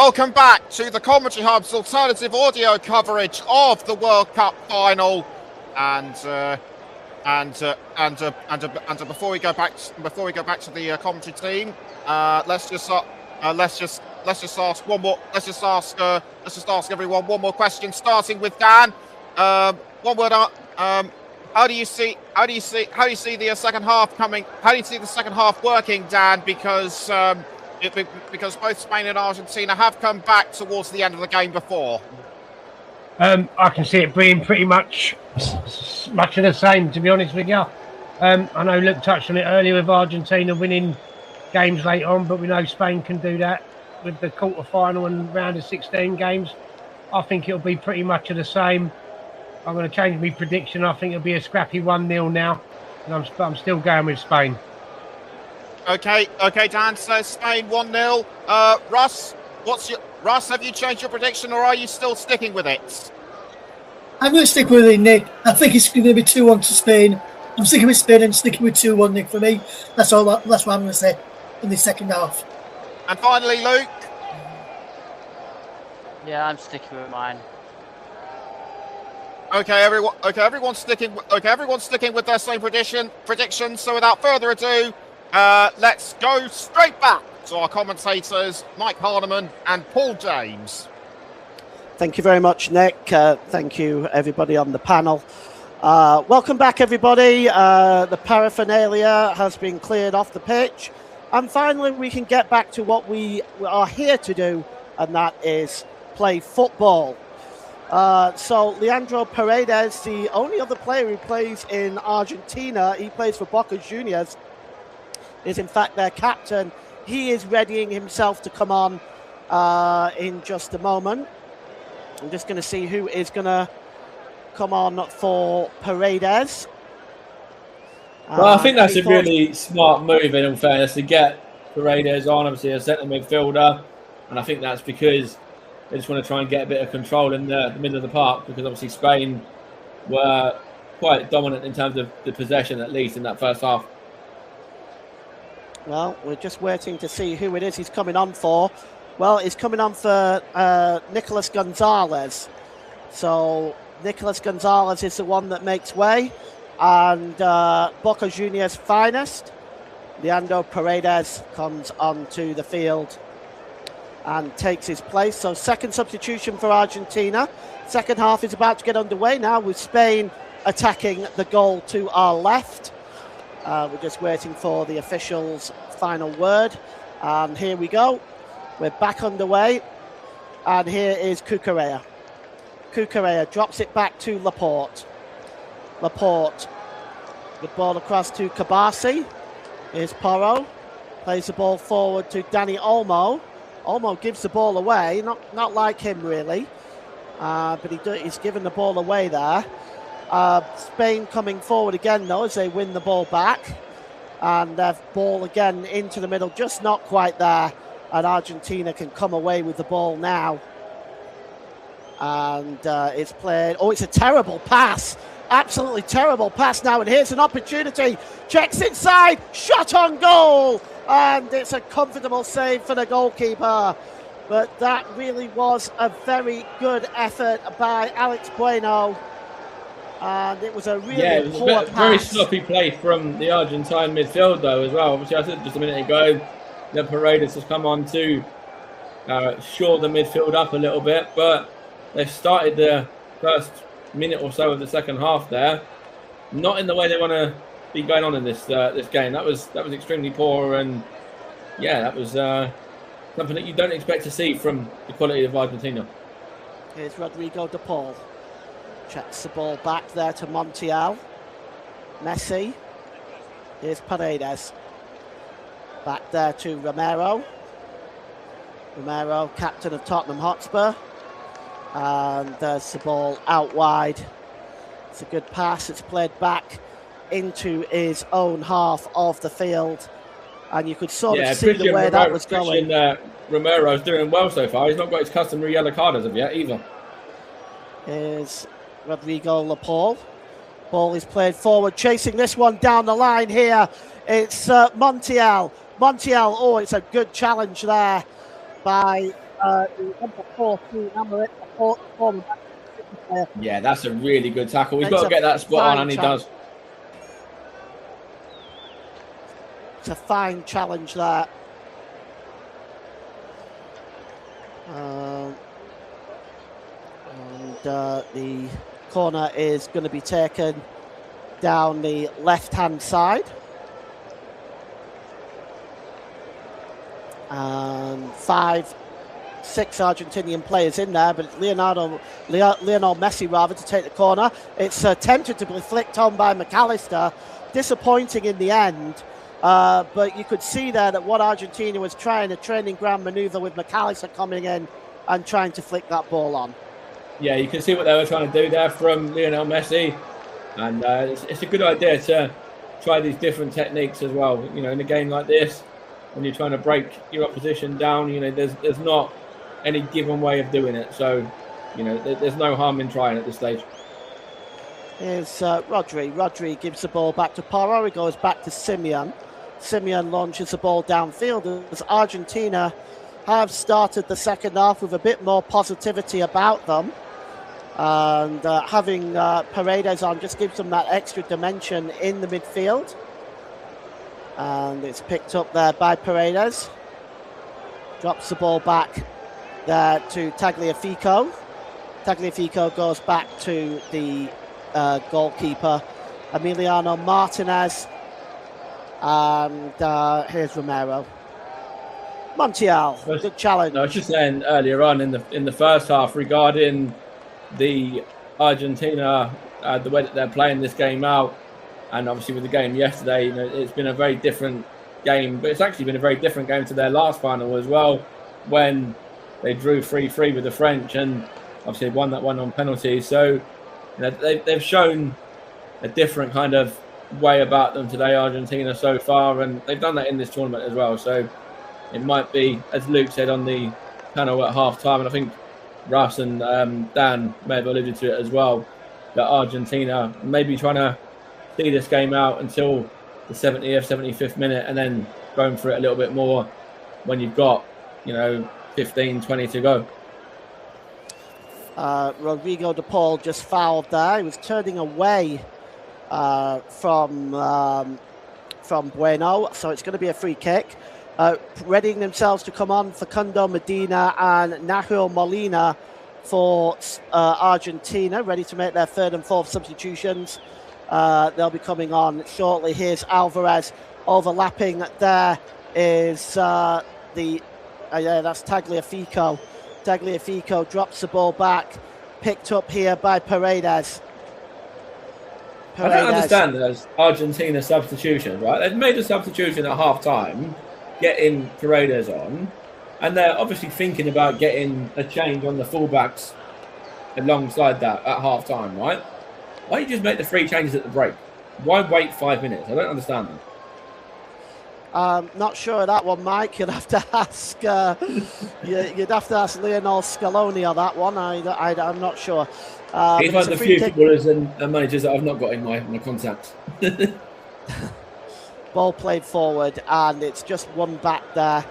welcome back to the Commentary Hub's alternative audio coverage of the World Cup final. And before we go back to the commentary team, let's just ask everyone one more question, starting with Dan. One word. How do you see the second half coming? How do you see the second half working, Dan? Because both Spain and Argentina have come back towards the end of the game before. I can see it being pretty much of the same, to be honest with you. I know Luke touched on it earlier with Argentina winning games late on, but we know Spain can do that with the quarter-final and round of 16 games. I think it'll be pretty much of the same. I'm going to change my prediction. I think it'll be a scrappy 1-0 now, and I'm still going with Spain. Okay, Dan says Spain 1-0. Russ, have you changed your prediction, or are you still sticking with it? I'm going to stick with it, Nick. I think it's going to be 2-1 to Spain. I'm sticking with Spain and sticking with 2-1, Nick, for me. That's what I'm going to say in the second half. And finally, Luke. Yeah, I'm sticking with mine. Everyone's sticking with their same prediction. So without further ado, let's go straight back to our commentators, Mike Harniman and Paul James. Thank you very much, Nick. Thank you, everybody on the panel. Welcome back, everybody. The paraphernalia has been cleared off the pitch. And finally, we can get back to what we are here to do, and that is play football. So Leandro Paredes, the only other player who plays in Argentina, he plays for Boca Juniors, is in fact their captain. He is readying himself to come on in just a moment. I'm just going to see who is going to come on for Paredes. Well, I think that's a really smart move, in all fairness, to get Paredes on, obviously a centre midfielder. And I think that's because they just want to try and get a bit of control in the middle of the park, because obviously Spain were quite dominant in terms of the possession, at least in that first half. Well, we're just waiting to see who it is he's coming on for. Well, he's coming on for Nicolas Gonzalez. So Nicolas Gonzalez is the one that makes way. And Boca Juniors' finest, Leandro Paredes, comes onto the field and takes his place. So second substitution for Argentina. Second half is about to get underway now, with Spain attacking the goal to our left. We're just waiting for the officials' final word. And here we go. We're back underway. And here is Cucurella. Cucurella drops it back to Laporte. Laporte. Good ball across to Kabasi. Here's Porro. Plays the ball forward to Dani Olmo. Olmo gives the ball away. Not like him, really. But he's given the ball away there. Spain coming forward again, though, as they win the ball back. And their ball again into the middle, just not quite there. And Argentina can come away with the ball now. And it's played. Oh, it's a terrible pass. Absolutely terrible pass now. And here's an opportunity. Checks inside. Shot on goal. And it's a comfortable save for the goalkeeper. But that really was a very good effort by Alex Bueno. And it was a really poor pass. Very sloppy play from the Argentine midfield, though, as well. Obviously, I said just a minute ago that Paredes has come on to shore the midfield up a little bit. But they've started the first minute or so of the second half there, not in the way they want to be going on in this game. That was extremely poor, and yeah, that was something that you don't expect to see from the quality of Argentina. Here's Rodrigo de Paul. Checks the ball back there to Montiel. Messi. Here's Paredes. Back there to Romero. Romero, captain of Tottenham Hotspur. And there's the ball out wide. It's a good pass. It's played back into his own half of the field. And you could sort of see the way that was going. Romero's doing well so far. He's not got his customary yellow card as of yet either. Here's Rodrigo Laporte. Ball is played forward, chasing this one down the line here. It's Montiel. Montiel, oh, it's a good challenge there by the number 14, Amrit, the former player. Yeah, that's a really good tackle. He's It's got to a get that spot on, fine and he challenge. does. It's a fine challenge there. The corner is going to be taken down the left-hand side. And 5, 6 Argentinian players in there, but Lionel Messi rather to take the corner. It's attempted to be flicked on by McAllister. Disappointing in the end, but you could see there that what Argentina was trying, a training ground manoeuvre with McAllister coming in and trying to flick that ball on. Yeah, you can see what they were trying to do there from Lionel Messi, and it's a good idea to try these different techniques as well. You know, in a game like this, when you're trying to break your opposition down, you know, there's not any given way of doing it. So, you know, there's no harm in trying at this stage. Here's Rodri. Rodri gives the ball back to Porro. He goes back to Simeon. Simeon launches the ball downfield as Argentina have started the second half with a bit more positivity about them. And having Paredes on just gives them that extra dimension in the midfield. And it's picked up there by Paredes. Drops the ball back there to Tagliafico. Tagliafico goes back to the goalkeeper, Emiliano Martinez. And here's Romero. Montiel, good challenge. I was just saying earlier on in the first half regarding the Argentina, the way that they're playing this game out, and obviously with the game yesterday, you know, it's been a very different game, but it's actually been a very different game to their last final as well, when they drew 3-3 with the French and obviously won that one on penalties. So, you know, they've shown a different kind of way about them today, Argentina, so far, and they've done that in this tournament as well. So it might be, as Luke said on the panel at half time, and I think Russ and Dan may have alluded to it as well, that Argentina may be trying to see this game out until the 70th, 75th minute, and then going for it a little bit more when you've got, you know, 15, 20 to go. Rodrigo de Paul just fouled there. He was turning away from Bueno, so it's going to be a free kick. Readying themselves to come on, Facundo Medina and Nahuel Molina for Argentina, ready to make their third and fourth substitutions. They'll be coming on shortly. Here's Alvarez overlapping. There is that's Tagliafico. Tagliafico drops the ball back, picked up here by Paredes. I don't understand those Argentina substitutions, right? They've made a substitution at half time, getting Paredes on, and they're obviously thinking about getting a change on the fullbacks alongside that at half time, right? Why don't you just make the 3 changes at the break? Why wait 5 minutes? I don't understand them. Not sure of that one, Mike. You'd have to ask. You'd have to ask Lionel Scaloni on that one. I'm not sure. He's one of the few footballers and managers that I've not got in my contacts. Ball played forward, and it's just one back there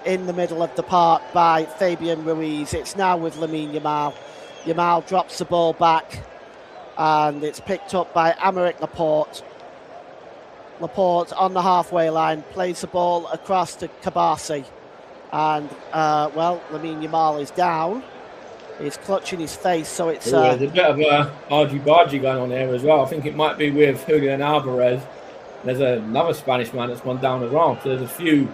in the middle of the park by Fabian Ruiz. It's now with Lamine Yamal. Yamal drops the ball back, and it's picked up by Aymeric Laporte. Laporte on the halfway line plays the ball across to Kabasi, and Lamine Yamal is down. He's clutching his face, so it's there's a bit of a argy-bargy going on here as well. I think it might be with Julian Alvarez. There's another Spanish man that's gone down as well. So there's a few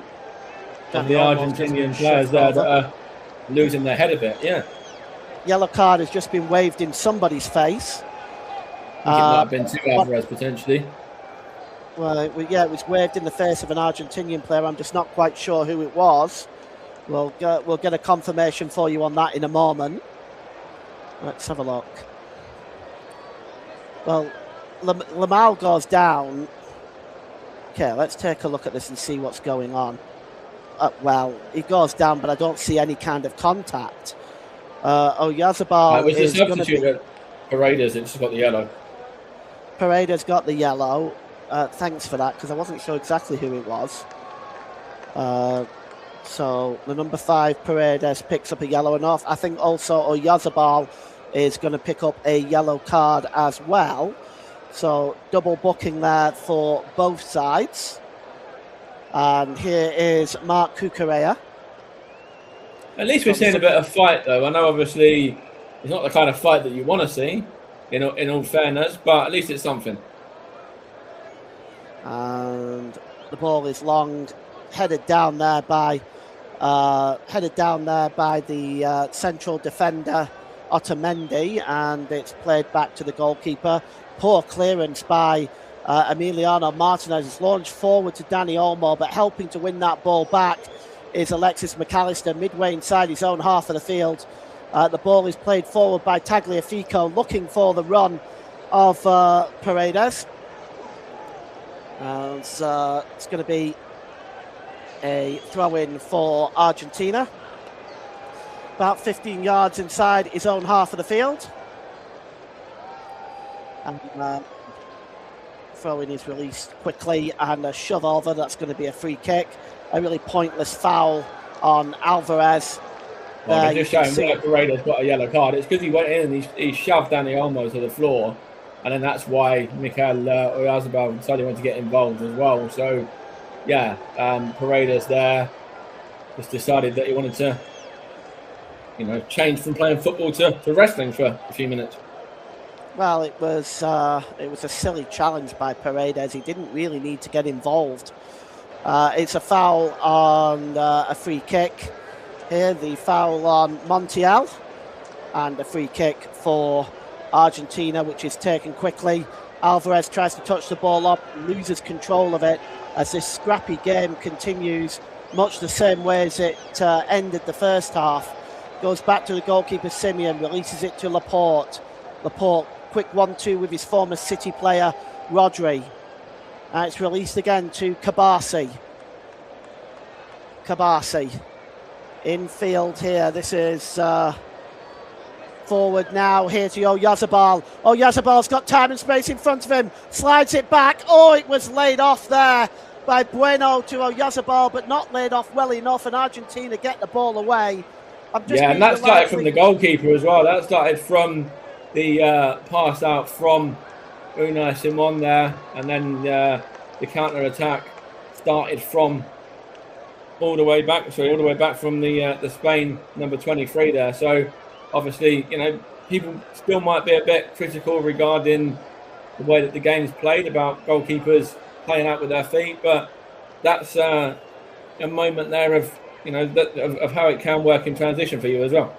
of the Argentinian players there that are losing their head a bit. Yeah. Yellow card has just been waved in somebody's face. I think it might have been to Alvarez potentially. Well, it was waved in the face of an Argentinian player. I'm just not quite sure who it was. We'll get a confirmation for you on that in a moment. Let's have a look. Well, Lamal goes down. Okay, let's take a look at this and see what's going on. He goes down, but I don't see any kind of contact. Yazabal is going to be... Paredes, it's got the yellow. Paredes got the yellow. Thanks for that, because I wasn't sure exactly who it was. So the number 5 Paredes picks up a yellow enough. I think also Oyarzabal is going to pick up a yellow card as well. So double booking there for both sides. And here is Mark Cucurella. At least we're seeing a bit of fight, though. I know, obviously, it's not the kind of fight that you want to see, in all fairness, but at least it's something. And the ball is long, headed down there by the central defender Otamendi, and it's played back to the goalkeeper. Poor clearance by Emiliano Martinez. It's launched forward to Dani Olmo, but helping to win that ball back is Alexis McAllister, midway inside his own half of the field. The ball is played forward by Tagliafico, looking for the run of Paredes. It's going to be a throw-in for Argentina. About 15 yards inside his own half of the field. And throw-in is released quickly, and a shove over. That's going to be a free kick. A really pointless foul on Alvarez. Well, just showing why Paredes got a yellow card. It's because he went in and he shoved Dani Olmo to the floor, and then that's why Mikel Oyarzabal decided he wanted to get involved as well. So, yeah, Paredes there just decided that he wanted to, change from playing football to wrestling for a few minutes. Well, it was a silly challenge by Paredes. He didn't really need to get involved. It's a foul on a free kick. Here, the foul on Montiel, and a free kick for Argentina, which is taken quickly. Alvarez tries to touch the ball up, loses control of it as this scrappy game continues, much the same way as it ended the first half. Goes back to the goalkeeper Simeon, releases it to Laporte. Laporte, quick 1-2 with his former City player Rodri. It's released again to Kabasi. Infield here. This is forward now. Here to Oyarzabal. Oyarzabal's got time and space in front of him. Slides it back. Oh, it was laid off there by Bueno to Oyarzabal, but not laid off well enough, and Argentina get the ball away. And that started from the goalkeeper as well. That started from the pass out from Unai Simon there, and then the counter-attack started from all the way back from the Spain number 23 there. So obviously, people still might be a bit critical regarding the way that the game's played, about goalkeepers playing out with their feet, but that's a moment there of of how it can work in transition for you as well.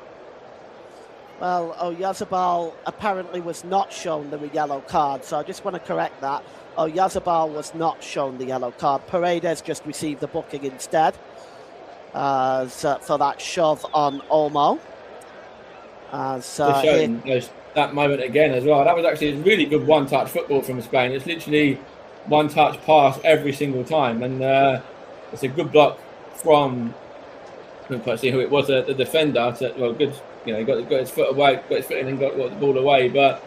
Well, Oyarzabal apparently was not shown the yellow card, so I just want to correct that. Oyarzabal was not shown the yellow card. Paredes just received the booking instead for that shove on Olmo. That moment again as well. That was actually a really good one-touch football from Spain. It's literally one-touch pass every single time, and it's a good block from, I couldn't quite see who it was, the defender. Good. Got his foot away, got his foot in and got the ball away, but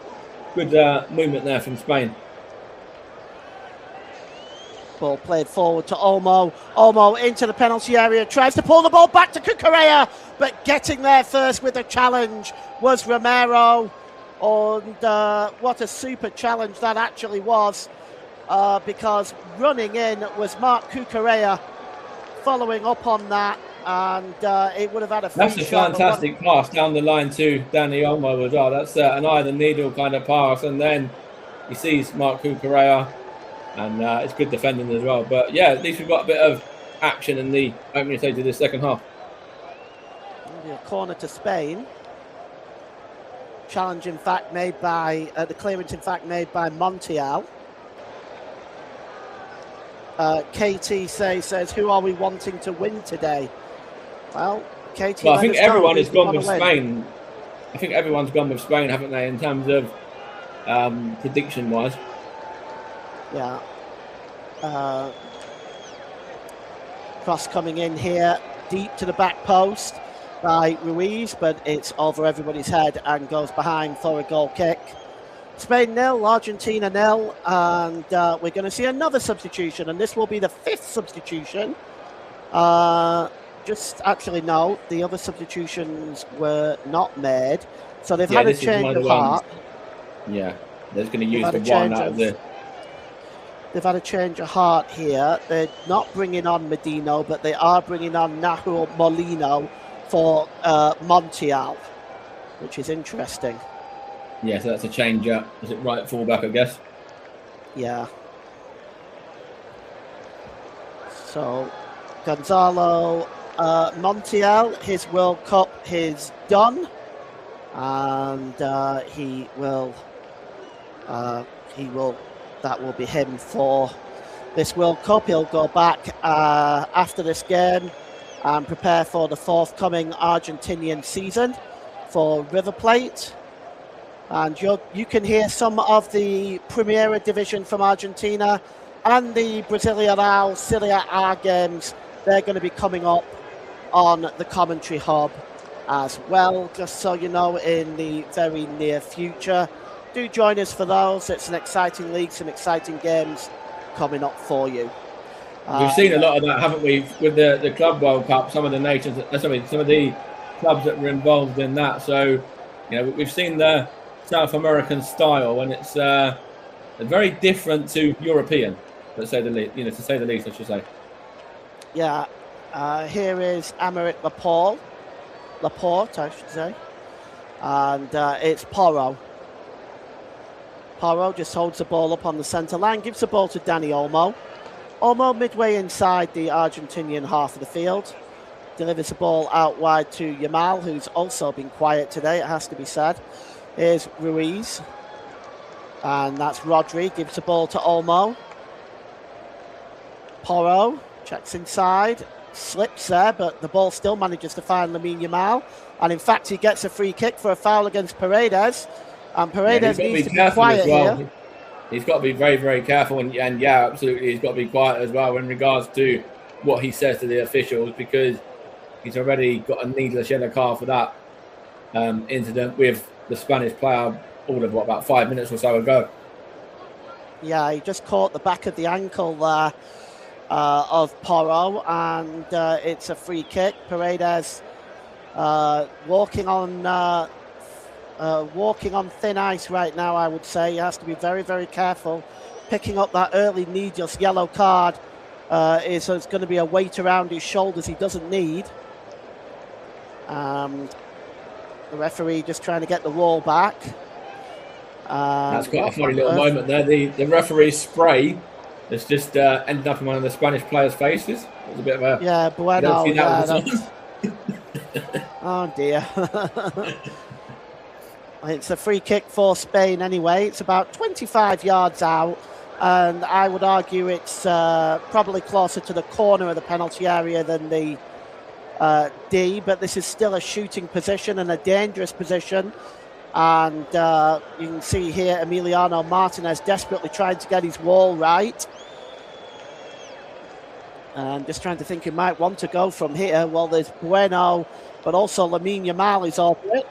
good movement there from Spain. Ball played forward to Olmo. Olmo into the penalty area, tries to pull the ball back to Cucurella, but getting there first with a challenge was Romero. And what a super challenge that actually was, because running in was Mark Cucurella, following up on that. And it would have had a. That's a fantastic pass down the line to Dani Olmo as well. That's an eye the needle kind of pass, and then he sees Mark Cucurella, and it's good defending as well. But yeah, at least we've got a bit of action in the opening stage of the second half. A corner to Spain. Challenge, in fact, made by the clearance, in fact, made by Montiel. KT says, "Who are we wanting to win today?" Well, KT. Well, I think everyone has gone with Spain. I think everyone's gone with Spain, haven't they, in terms of prediction-wise? Yeah. Cross coming in here, deep to the back post by Ruiz, but it's over everybody's head and goes behind for a goal kick. Spain 0, Argentina 0, and we're going to see another substitution, and this will be the 5th substitution. just actually no, the other substitutions were not made. So they've had a change of heart. Yeah, they're going to use the one out of the... They've had a change of heart here. They're not bringing on Medino, but they are bringing on Nahuel Molino for Montiel, which is interesting. Yeah, so that's a change up. Is it right fullback, I guess? Yeah. So Gonzalo Montiel, his World Cup is done, and he will. That will be him for this World Cup. He'll go back after this game and prepare for the forthcoming Argentinian season for River Plate. And you can hear some of the Primera Division from Argentina and the Brasileirão Serie A games. They're going to be coming up on the commentary hub as well, just so you know, in the very near future. Do join us for those. It's an exciting league, some exciting games coming up for you. We've seen a lot of that, haven't we, with the Club World Cup? Some of the nations, some of the clubs that were involved in that. So, we've seen the South American style, and it's very different to European, to say the least, I should say. Yeah, here is Aymeric Laporte, I should say, and it's Porro. Porro just holds the ball up on the centre line, gives the ball to Dani Olmo. Olmo midway inside the Argentinian half of the field, delivers the ball out wide to Yamal, who's also been quiet today, it has to be said. Here's Ruiz, and that's Rodri, gives the ball to Olmo. Porro checks inside, slips there, but the ball still manages to find Lamine Yamal, and in fact he gets a free kick for a foul against Paredes. And Paredes needs to be quiet here. He's got to be very, very careful, and yeah, absolutely, he's got to be quiet as well in regards to what he says to the officials, because he's already got a needless yellow card for that incident with the Spanish player all of about 5 minutes or so ago. Yeah, he just caught the back of the ankle there of Porro, and it's a free kick. Paredes walking on thin ice right now, I would say. He has to be very, very careful. Picking up that early needless yellow card is going to be a weight around his shoulders he doesn't need. The referee just trying to get the wall back. That's quite a funny little moment there. The referee's spray has just ended up in one of the Spanish players' faces. It was a bit of a... Yeah, bueno. Oh, dear. It's a free kick for Spain anyway. It's about 25 yards out, and I would argue it's probably closer to the corner of the penalty area than the D, but this is still a shooting position and a dangerous position. And you can see here Emiliano Martinez desperately trying to get his wall right. And just trying to think he might want to go from here. Well, there's Bueno, but also Lamine Yamal is over it.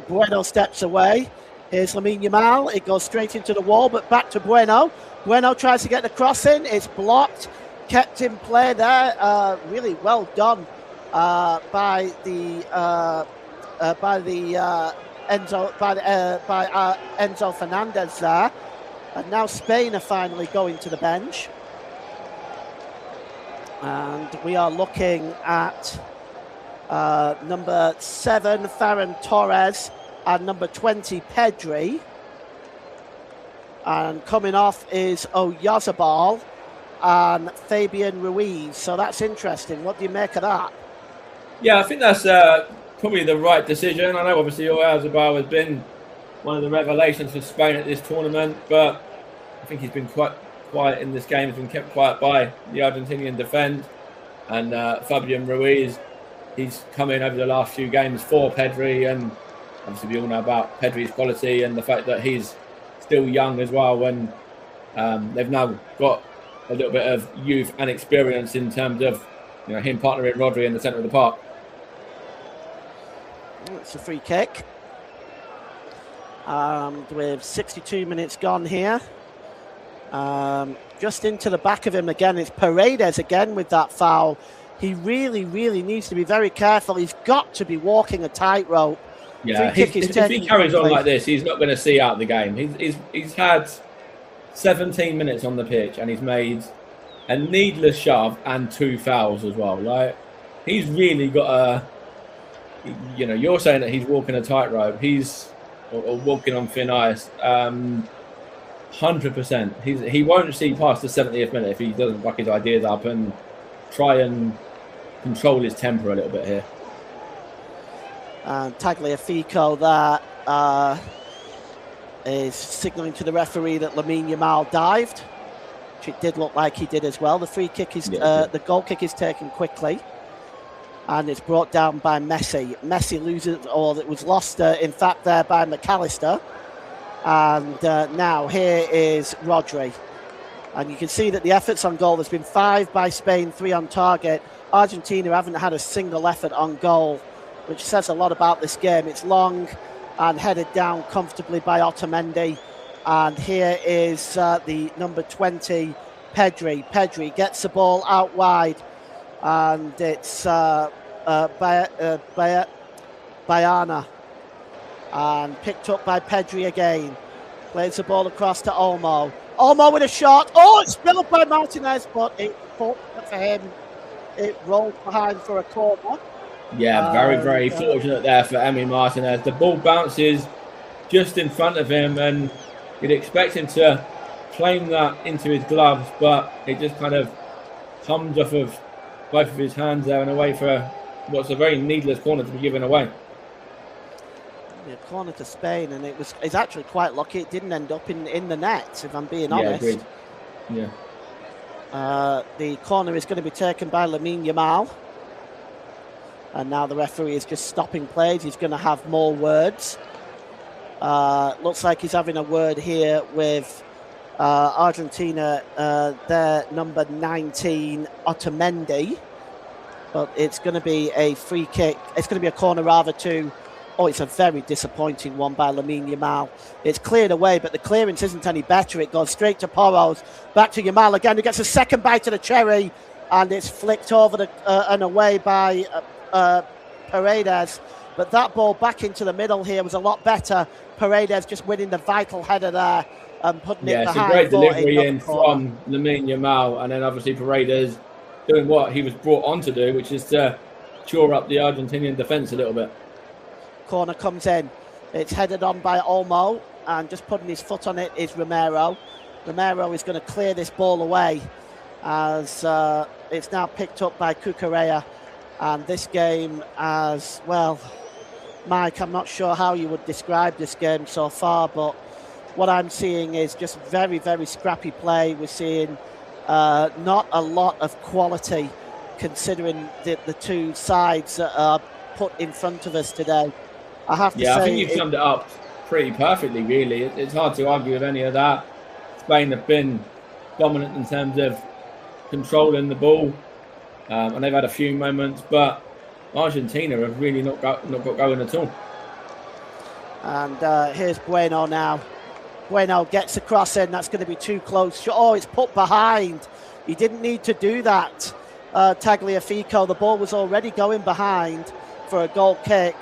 Bueno steps away. Here's Lamine Yamal. It goes straight into the wall, but back to Bueno. Bueno tries to get the cross in. It's blocked. Kept in play there. Really well done by Enzo Fernandez there. And now Spain are finally going to the bench. And we are looking at number 7, Ferran Torres, and number 20, Pedri. And coming off is Oyarzabal and Fabian Ruiz. So that's interesting. What do you make of that? Yeah, I think that's probably the right decision. I know obviously Oyarzabal has been one of the revelations for Spain at this tournament, but I think he's been quite quiet in this game. He's been kept quiet by the Argentinian defence. And Fabian Ruiz, he's come in over the last few games for Pedri, and obviously we all know about Pedri's quality and the fact that he's still young as well, and they've now got a little bit of youth and experience in terms of him partnering Rodri in the centre of the park. It's a free kick. With 62 minutes gone here. Just into the back of him again. It's Paredes again with that foul he really, really needs to be very careful. He's got to be walking a tightrope. Yeah, if he carries on like this, he's not going to see out the game. He's had 17 minutes on the pitch, and he's made a needless shove and 2 fouls as well. Like, he's really got a, you know, you're saying that he's walking a tightrope. He's or walking on thin ice. 100%. He won't see past the 70th minute if he doesn't buck his ideas up and try and control his temper a little bit here. And Tagliafico there is signalling to the referee that Lamine Yamal dived, which it did look like he did as well. The free kick is the goal kick is taken quickly, and it's brought down by Messi. Messi loses, or it was lost, in fact, there by McAllister. And now here is Rodri. And you can see that the efforts on goal, there's been 5 by Spain, 3 on target. Argentina haven't had a single effort on goal, which says a lot about this game. It's long and headed down comfortably by Otamendi. And here is the number 20, Pedri. Pedri gets the ball out wide, and it's Bayana. And picked up by Pedri again. Plays the ball across to Olmo. Olmo with a shot. Oh, it's spilled by Martinez, but for him, it rolled behind for a corner. Yeah, very fortunate there for Emi Martinez. The ball bounces just in front of him, and you'd expect him to claim that into his gloves, but it just kind of comes off of both of his hands there and away for what's a very needless corner to be given away. Yeah, corner to Spain, and it's actually quite lucky it didn't end up in the net, if I'm being honest. Agreed. Yeah. The corner is going to be taken by Lamine Yamal. And now the referee is just stopping plays. He's going to have more words. Looks like he's having a word here with Argentina, their number 19, Otamendi. But it's going to be a free kick. It's going to be a corner rather to... Oh, it's a very disappointing one by Lamine Yamal. It's cleared away, but the clearance isn't any better. It goes straight to Porros. Back to Yamal again, who gets a second bite of the cherry. And it's flicked over and away by Paredes. But that ball back into the middle here was a lot better. Paredes just winning the vital header there and putting it behind. Yeah, it's a great delivery in from Lamine Yamal. And then obviously Paredes doing what he was brought on to do, which is to shore up the Argentinian defence a little bit. Corner comes in. It's headed on by Olmo, and just putting his foot on it is Romero. Romero is going to clear this ball away as it's now picked up by Cucurella. And this game as well, Mike, I'm not sure how you would describe this game so far, but what I'm seeing is just very, very scrappy play. We're seeing not a lot of quality considering the two sides that are put in front of us today. I have to say, I think you've summed it up pretty perfectly, really. It's hard to argue with any of that. Spain have been dominant in terms of controlling the ball, and they've had a few moments, but Argentina have really not got going at all. And here's Bueno now. Bueno gets the cross in. That's going to be too close. Oh, it's put behind. He didn't need to do that, Tagliafico. The ball was already going behind for a goal kick.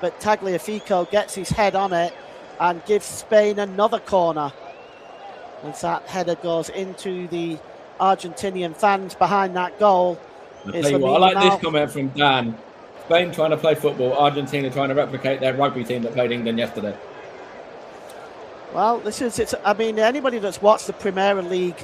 But Tagliafico gets his head on it and gives Spain another corner. As that header goes into the Argentinian fans behind that goal. I like this comment from Dan. Spain trying to play football, Argentina trying to replicate their rugby team that played England yesterday. Well, I mean, anybody that's watched the Premier League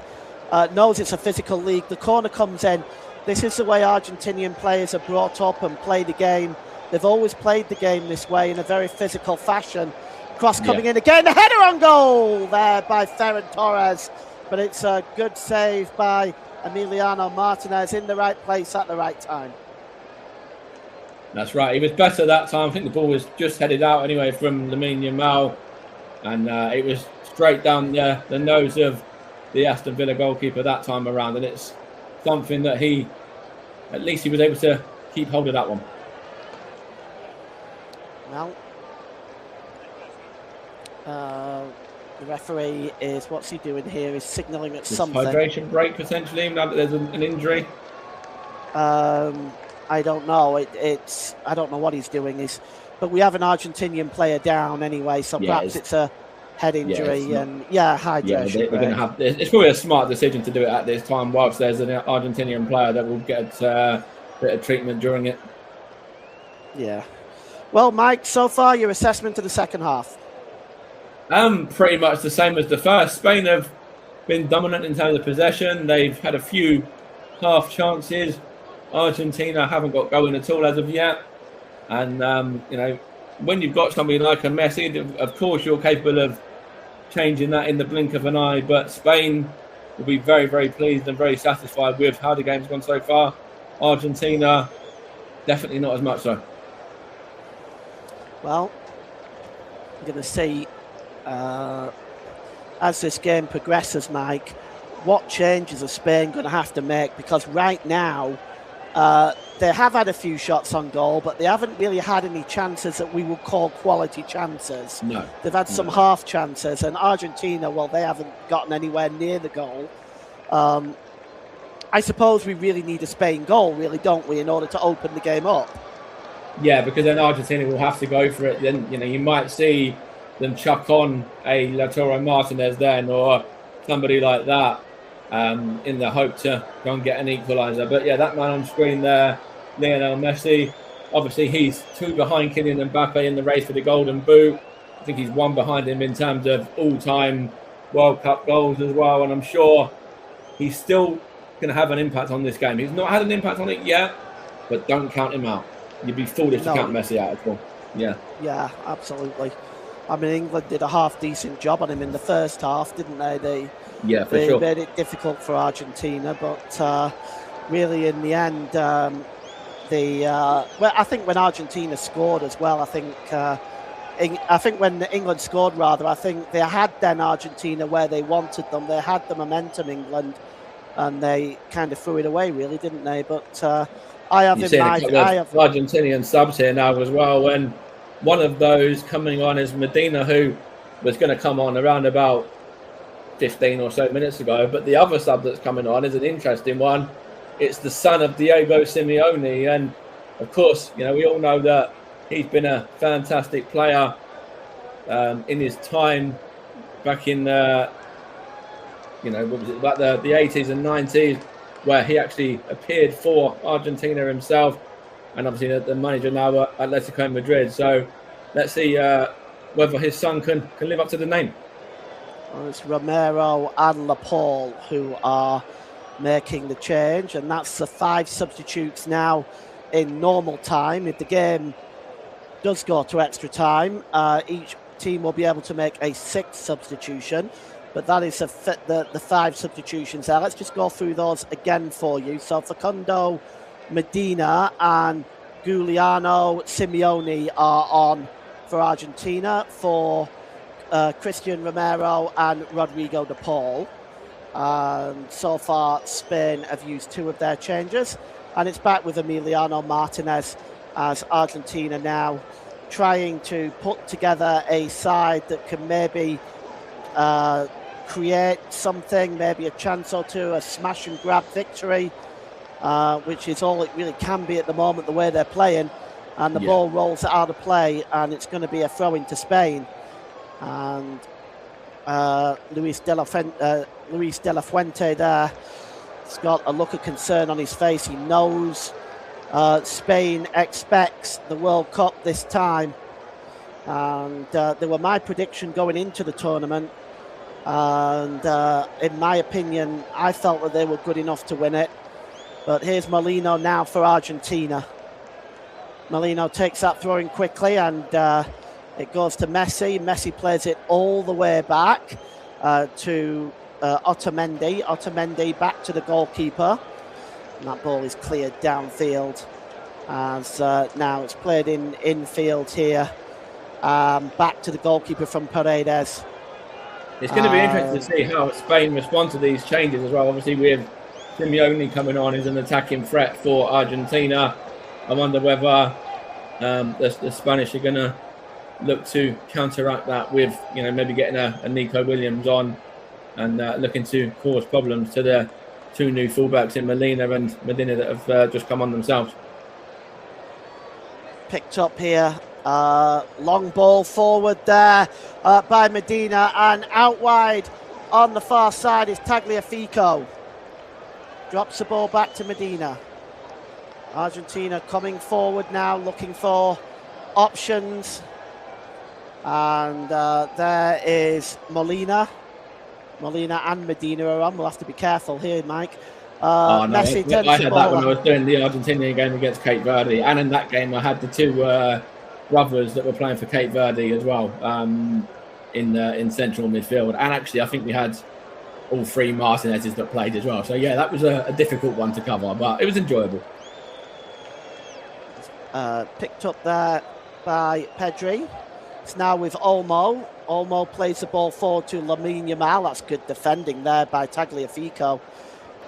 knows it's a physical league. The corner comes in. This is the way Argentinian players are brought up and play the game. They've always played the game this way in a very physical fashion. Cross coming in again. A header on goal there by Ferran Torres. But it's a good save by Emiliano Martinez in the right place at the right time. That's right. He was better that time. I think the ball was just headed out anyway from Lamine Yamal. And it was straight down the nose of the Aston Villa goalkeeper that time around. And it's something that at least he was able to keep hold of that one. Well, the referee what's he doing here? He's signalling at something. Hydration break potentially, now that there's an injury. I don't know. I don't know what he's doing. But we have an Argentinian player down anyway, so perhaps it's a head injury hydration. They're going to have. It's probably a smart decision to do it at this time, whilst there's an Argentinian player that will get a bit of treatment during it. Yeah. Well, Mike, so far your assessment of the second half? Pretty much the same as the first. Spain have been dominant in terms of possession. They've had a few half chances. Argentina haven't got going at all as of yet. And, when you've got somebody like a Messi, of course you're capable of changing that in the blink of an eye. But Spain will be very, very pleased and very satisfied with how the game's gone so far. Argentina, definitely not as much so. Well, I'm going to see, as this game progresses, Mike, what changes are Spain going to have to make? Because right now, they have had a few shots on goal, but they haven't really had any chances that we would call quality chances. No. They've had some half chances, and Argentina, well, they haven't gotten anywhere near the goal. I suppose we really need a Spain goal, really, don't we, in order to open the game up? Yeah, because then Argentina will have to go for it. Then, you might see them chuck on a Lautaro Martinez then, or somebody like that, in the hope to go and get an equaliser. But yeah, that man on screen there, Lionel Messi, obviously he's 2 behind Kylian Mbappe in the race for the Golden Boot. I think he's 1 behind him in terms of all-time World Cup goals as well. And I'm sure he's still going to have an impact on this game. He's not had an impact on it yet, but don't count him out. You'd be foolish to count Messi out at all. Yeah. Yeah, absolutely. I mean, England did a half-decent job on him in the first half, didn't they? They made it difficult for Argentina, but really in the end, I think when Argentina scored as well, I think when England scored, rather, I think they had then Argentina where they wanted them. They had the momentum, England, and they kind of threw it away, really, didn't they? But I have Argentinian subs here now as well. When one of those coming on is Medina, who was going to come on around about 15 or so minutes ago, but the other sub that's coming on is an interesting one. It's the son of Diego Simeone, and of course, we all know that he's been a fantastic player in his time back in what was it, about the 80s and 90s, where he actually appeared for Argentina himself, and obviously the manager now at Atletico Madrid. So let's see whether his son can live up to the name. Well, it's Romero and Laporte who are making the change, and that's the 5 substitutes now in normal time. If the game does go to extra time, each team will be able to make a 6th substitution, but that is the 5 substitutions there. Let's just go through those again for you. So Facundo, Medina and Giuliano Simeone are on for Argentina, for Christian Romero and Rodrigo de Paul. So far, Spain have used 2 of their changes, and it's back with Emiliano Martinez as Argentina now trying to put together a side that can maybe create something, maybe a chance or two, a smash and grab victory, which is all it really can be at the moment, the way they're playing. And the ball rolls out of play, and it's going to be a throw into Spain. And Luis de la Fuente there has got a look of concern on his face. He knows Spain expects the World Cup this time, and they were my prediction going into the tournament, and in my opinion I felt that they were good enough to win it. But here's Molino now for Argentina. Molino takes that throw in quickly, and it goes to Messi. Messi plays it all the way back to Otamendi. Otamendi back to the goalkeeper. And that ball is cleared downfield. As now it's played infield here. Back to the goalkeeper from Paredes. It's going to be interesting to see how Spain respond to these changes as well. Obviously, with Simeone coming on as an attacking threat for Argentina, I wonder whether the Spanish are going to look to counteract that with, maybe getting a Nico Williams on and looking to cause problems to the two new fullbacks in Molina and Medina that have just come on themselves. Picked up here. Long ball forward there by Medina, and out wide on the far side is Tagliafico. Drops the ball back to Medina. Argentina coming forward now, looking for options. And there is Molina. Molina and Medina are on. We'll have to be careful here, Mike. Messi I had that when I was doing the Argentinian game against Cape Verde, and in that game I had the two brothers that were playing for Cape Verde as well in central midfield, and actually I think we had all three Martinez's that played as well. So yeah, that was a difficult one to cover, but it was enjoyable. Picked up there by Pedri. It's now with Olmo. Olmo plays the ball forward to Lamine Yamal. That's good defending there by Tagliafico.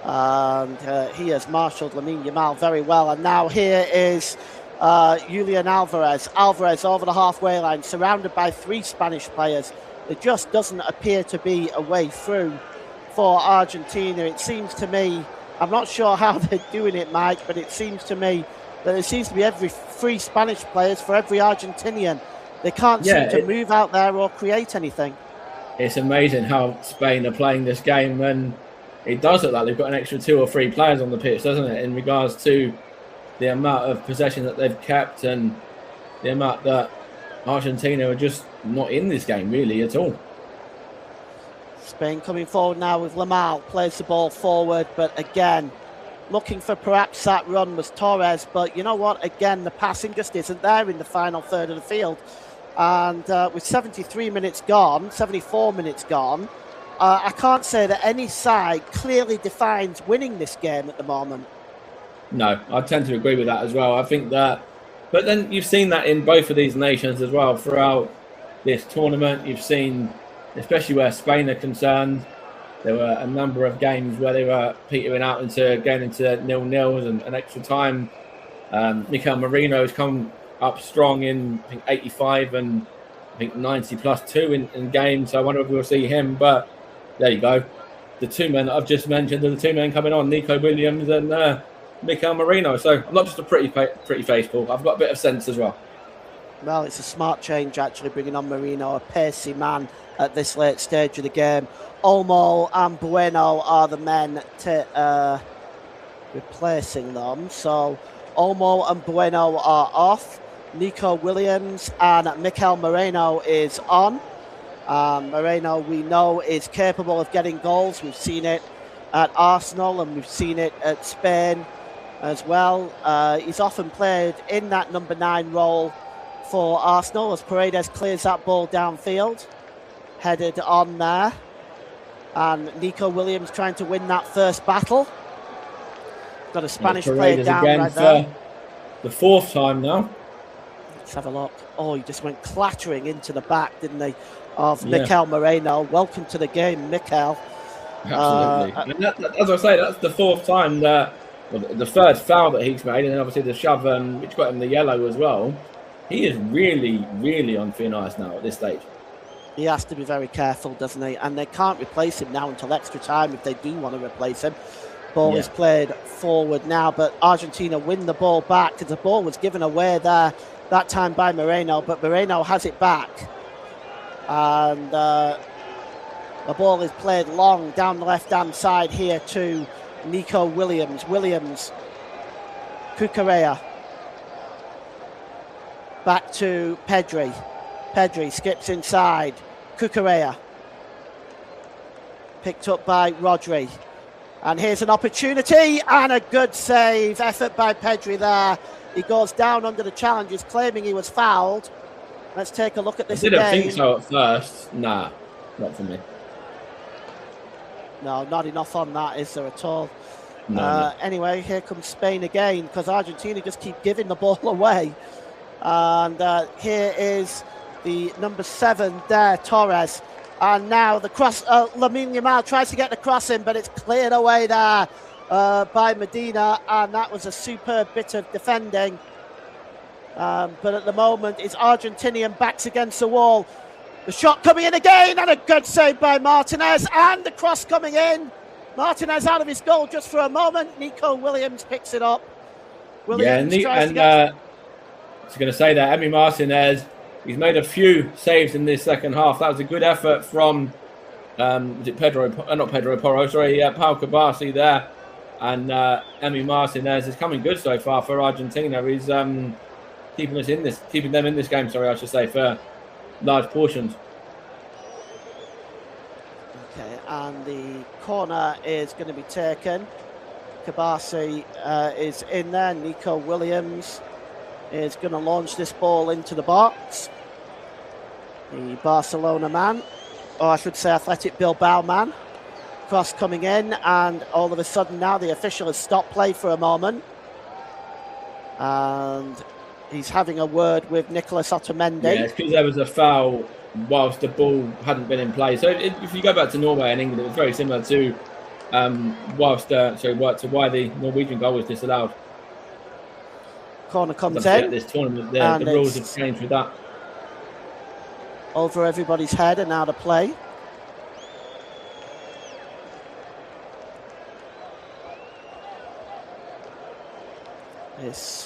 And he has marshalled Lamine Yamal very well. And now here is Julian Alvarez. Alvarez over the halfway line, surrounded by three Spanish players. There just doesn't appear to be a way through for Argentina. It seems to me, I'm not sure how they're doing it, Mike, but it seems to me that there seems to be every three Spanish players for every Argentinian. They can't seem to move out there or create anything. It's amazing how Spain are playing this game, and it does look like they've got an extra two or three players on the pitch, doesn't it, in regards to the amount of possession that they've kept and the amount that Argentina are just not in this game really at all. Spain coming forward now with Lamal, plays the ball forward, but again, looking for perhaps that run was Torres, but you know what, again, the passing just isn't there in the final third of the field. And with 73 minutes gone, 74 minutes gone, I can't say that any side clearly defines winning this game at the moment. No, I tend to agree with that as well. I think that, but then you've seen that in both of these nations as well throughout this tournament. You've seen, especially where Spain are concerned, there were a number of games where they were petering out into getting into 0-0s and extra time. Mikel Merino has come up strong in, I think, 85 and I think 90 plus 2 in games. So I wonder if we'll see him. But there you go. The two men that I've just mentioned are the two men coming on, Nico Williams and Mikel Merino. So I'm not just a pretty face, Paul. I've got a bit of sense as well. Well, it's a smart change, actually, bringing on Merino, a pacey man at this late stage of the game. Olmo and Bueno are the men replacing them. So Olmo and Bueno are off. Nico Williams and Mikel Merino is on. Moreno, we know, is capable of getting goals. We've seen it at Arsenal and we've seen it at Spain as well. He's often played in that number 9 role for Arsenal as Paredes clears that ball downfield. Headed on there. And Nico Williams trying to win that first battle. Got a Spanish player down right there. The fourth time now. Let's have a look. Oh, he just went clattering into the back, didn't he, of Mikel Merino. Welcome to the game, Mikel. Absolutely. And that, as I say, that's the fourth time that, well, the third foul that he's made, and then obviously the shove, which got him the yellow as well. He is really, really on thin ice now at this stage. He has to be very careful, doesn't he? And they can't replace him now until extra time if they do want to replace him. Ball is played forward now, but Argentina win the ball back because the ball was given away there that time by Moreno, but Moreno has it back. And the ball is played long down the left-hand side here to Nico Williams. Cucurella. Back to Pedri. Pedri skips inside. Cucurella. Picked up by Rodri. And here's an opportunity and a good save. Effort by Pedri there. He goes down under the challenges, claiming he was fouled. Let's take a look at this again. I didn't think so at first. Nah, not for me. No, not enough on that, is there at all? No. Anyway, here comes Spain again because Argentina just keep giving the ball away. And here is the number 7 there, Torres. And now the cross, Lamine Yamal tries to get the cross in, but it's cleared away there by Medina. And that was a superb bit of defending. But at the moment, it's Argentinian backs against the wall. The shot coming in again, and a good save by Martinez. And the cross coming in. Martinez out of his goal just for a moment. Nico Williams picks it up. Williams I was going to say that Emi Martinez, he's made a few saves in this second half. That was a good effort from was it Pau Kabasi there, and Emi Martinez is coming good so far for Argentina. He's keeping them in this game. Sorry, I should say, for large portions. Okay, and the corner is going to be taken. Kabasi is in there. Nico Williams is going to launch this ball into the box. The Barcelona man, or I should say Athletic Bilbao man. Cross coming in, and all of a sudden now the official has stopped play for a moment. And he's having a word with Nicolas Otamendi. Yeah, it's because there was a foul whilst the ball hadn't been in play. So if you go back to Norway and England, it was very similar to to why the Norwegian goal was disallowed. Corner comes in. In. This tournament, the rules have changed with that. Over everybody's head and out of play. This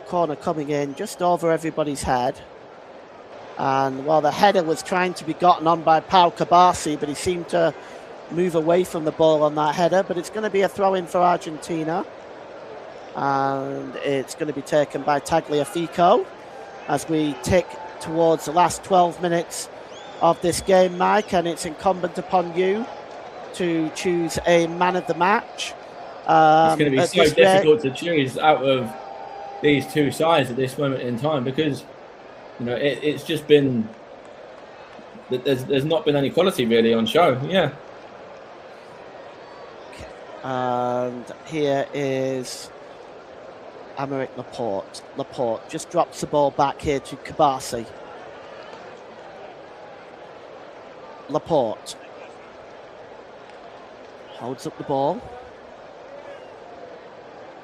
corner coming in just over everybody's head. And while the header was trying to be gotten on by Pau Kabasi, but he seemed to move away from the ball on that header. But it's going to be a throw-in for Argentina. And it's going to be taken by Tagliafico as we tick towards the last 12 minutes of this game, Mike. And it's incumbent upon you to choose a man of the match. It's going to be so difficult to choose out of these two sides at this moment in time, because it's just been that there's not been any quality really on show. Yeah. And here is Aymeric Laporte. Laporte just drops the ball back here to Kabasi. Laporte holds up the ball.